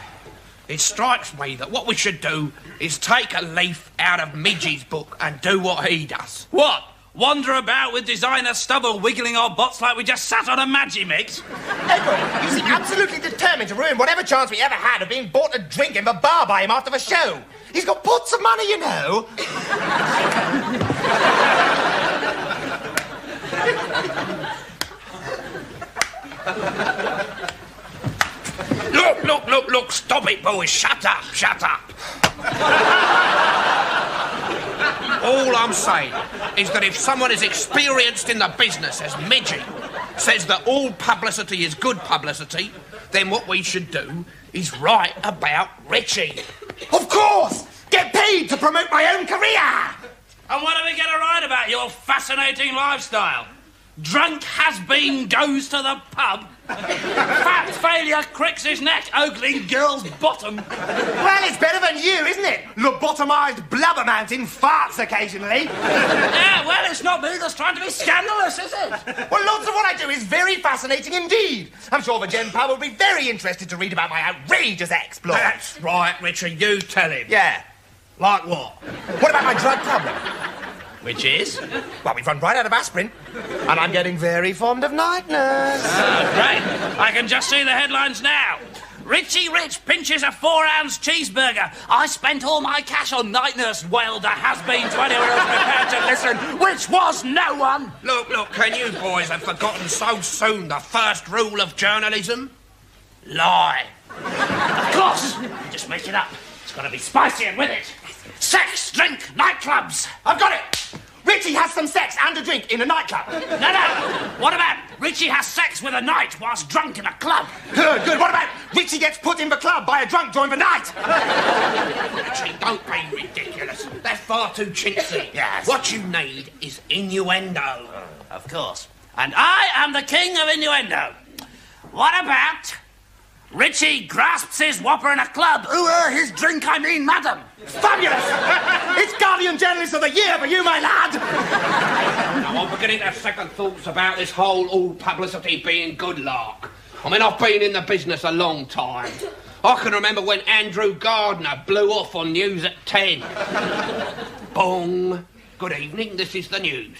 it strikes me that what we should do is take a leaf out of Midge's book and do what he does. What? Wander about with designer stubble wiggling our butts like we just sat on a Magimix? Edward, you seem absolutely determined to ruin whatever chance we ever had of being bought a drink in the bar by him after the show. He's got pots of money, you know. Look, stop it, boys. Shut up. All I'm saying is that if someone as experienced in the business as Midgie says that all publicity is good publicity, then what we should do is write about Richie. Of course! Get paid to promote my own career! And what are we going to write about your fascinating lifestyle? Drunk has-been goes to the pub. Fat failure cricks his neck, ogling girl's bottom. Well, it's better than you, isn't it? Lobotomized blubber mountain farts occasionally. Yeah, well, it's not me that's trying to be scandalous, is it? Well, lots of what I do is very fascinating indeed. I'm sure the Gen Pub will be very interested to read about my outrageous exploits. That's right, Richard, you tell him. Yeah. Like what? What about my drug problem? Which is? Well, we've run right out of aspirin, and I'm getting very fond of night nurse. Oh, great. I can just see the headlines now. Richie Rich pinches a 4-ounce cheeseburger. I spent all my cash on night nurse, wailed the has-been to anyone else prepared to listen, which was no one. Look, can you boys have forgotten so soon the first rule of journalism? Lie. Of course. Just make it up. It's got to be spicy and with it. Sex, drink, nightclubs. I've got it. Richie has some sex and a drink in a nightclub. No. What about Richie has sex with a knight whilst drunk in a club? Good. What about Richie gets put in the club by a drunk during the night? Richie, don't be ridiculous. That's far too chintzy. Yes. What you need is innuendo. Of course. And I am the king of innuendo. What about Richie grasps his whopper in a club? His drink, I mean, madam. Fabulous! It's Guardian Journalist of the Year for you, my lad! Now, I'm beginning to have second thoughts about this whole all publicity being good lark. I mean, I've been in the business a long time. I can remember when Andrew Gardner blew off on News at 10. Bong. Good evening, this is the news.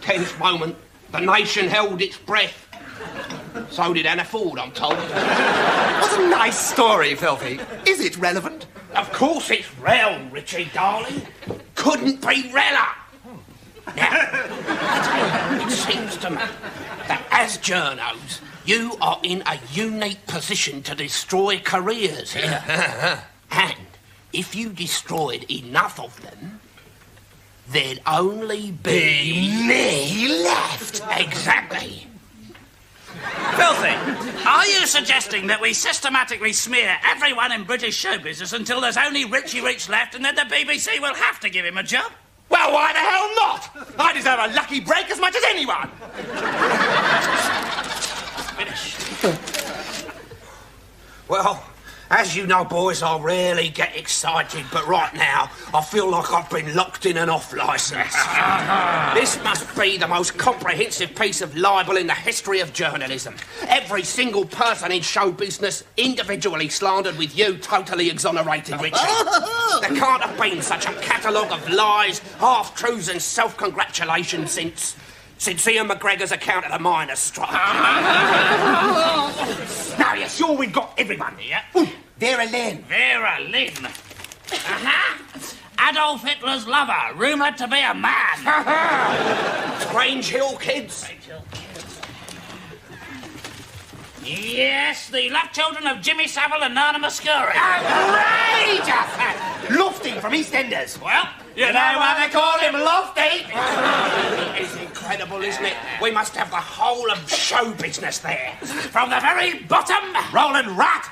Tense moment. The nation held its breath. So did Anna Ford, I'm told. What a nice story, Filthy. Is it relevant? Of course it's rel, Richie, darling. Couldn't be reller. Now, it seems to me that as journos, you are in a unique position to destroy careers here. And if you destroyed enough of them, there'd only be me left. Exactly. Filthy, are you suggesting that we systematically smear everyone in British show business until there's only Richie Rich left and then the BBC will have to give him a job? Well, why the hell not? I deserve a lucky break as much as anyone. Well, as you know, boys, I rarely get excited, but right now I feel like I've been locked in an off-licence. This must be the most comprehensive piece of libel in the history of journalism. Every single person in show business individually slandered with you totally exonerated, Richie. There can't have been such a catalogue of lies, half-truths and self-congratulations since since Ian McGregor's account of the miners' strike. Now, you're sure we've got everyone here? Ooh, Vera Lynn. Vera Lynn. Adolf Hitler's lover, rumoured to be a man. Grange Hill kids. Yes, the love children of Jimmy Savile and Nana Muscuri. Outrageous! Lofty from EastEnders. Well, you know why they call him Lofty? It's incredible, isn't it? We must have the whole of show business there. From the very bottom, Roland Rat.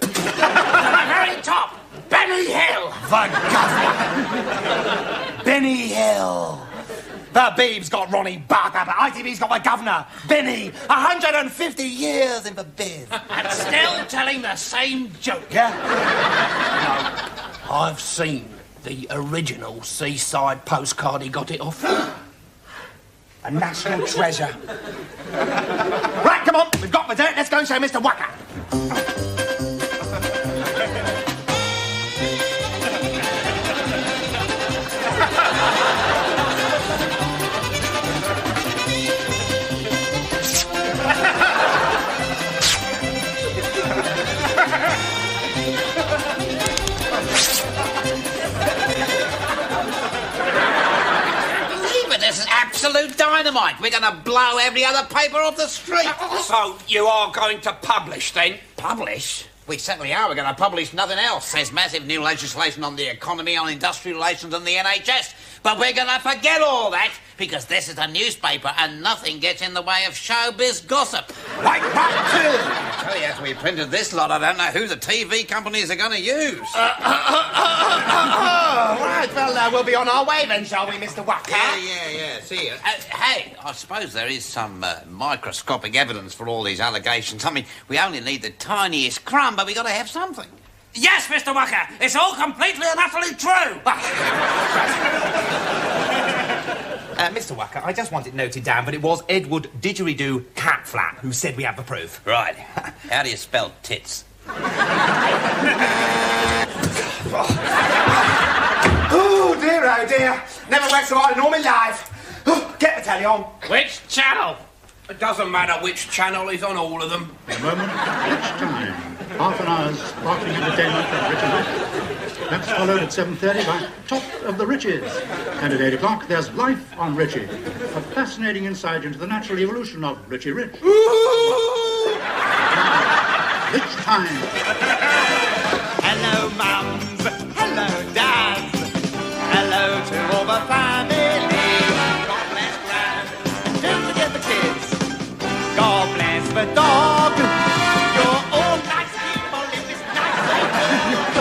to the very top, Benny Hill. The governor. Benny Hill. The Beeb's got Ronnie Barker, but ITV's got the governor. Benny, 150 years in the biz. And still telling the same joke. Yeah? No, I've seen the original seaside postcard he got it off. A national treasure. Right, come on, we've got the dirt. Let's go and show Mr. Wacker. This is absolute dynamite. We're going to blow every other paper off the street. So you are going to publish, then? Publish? We certainly are. We're going to publish nothing else. There's massive new legislation on the economy, on industrial relations and the NHS. But we're going to forget all that because this is a newspaper and nothing gets in the way of showbiz gossip. Like that, too. I tell you, after we printed this lot, I don't know who the TV companies are going to use. Right, well, we'll be on our way then, shall we, Mr. Wacker? Yeah. See you. Hey, I suppose there is some microscopic evidence for all these allegations. I mean, we only need the tiniest crumb, but we got to have something. Yes, Mr. Wacker, it's all completely and utterly true. Mr. Wacker, I just want it noted down, but it was Edward Didgeridoo Catflap who said we have the proof. Right. How do you spell tits? Oh, dear. Never worked so hard in all my life. Get the telly on. Which channel? It doesn't matter which channel is on all of them. In a moment, it's time. Half an hour's sparkling entertainment from Richard Rich. That's followed at 7:30 by Top of the Riches. And at 8 o'clock, there's Life on Richie. A fascinating insight into the natural evolution of Richie Rich. Now, Rich time. Hello, mums. Hello, dads. Hello to all the family. God bless Gran. And don't forget the kids. God bless the dog. You're all nice people in this nice world.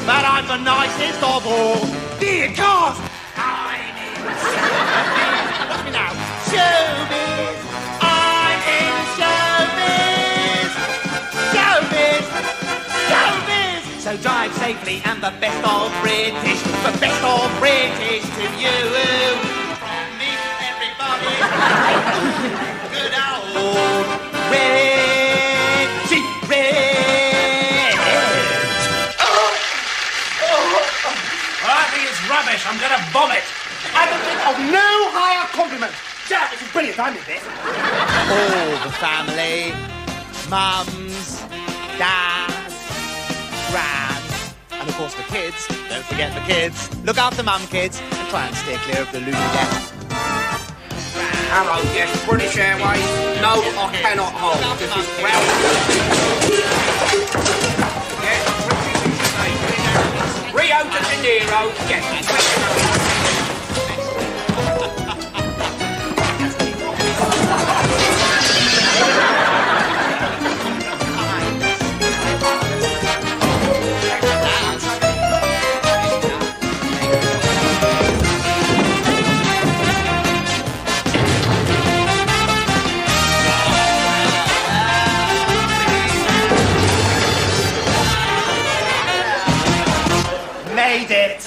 But I'm the nicest of all. Dear God! I'm in showbiz. Watch me now. Showbiz. I'm in showbiz. Showbiz. Showbiz. So drive safely and the best of British. The best of British to you. From me, everybody. Good old Richie Rich. I think it's rubbish. I'm going to vomit. I can think of no higher compliment. Jack, this is brilliant. I did this. All the family, mums, dads, grands, and of course the kids. Don't forget the kids. Look after mum, kids, and try and steer clear of the loony death. Hello, yes, British Airways. No, I cannot hold. This is Rio de Janeiro, yes. Made it.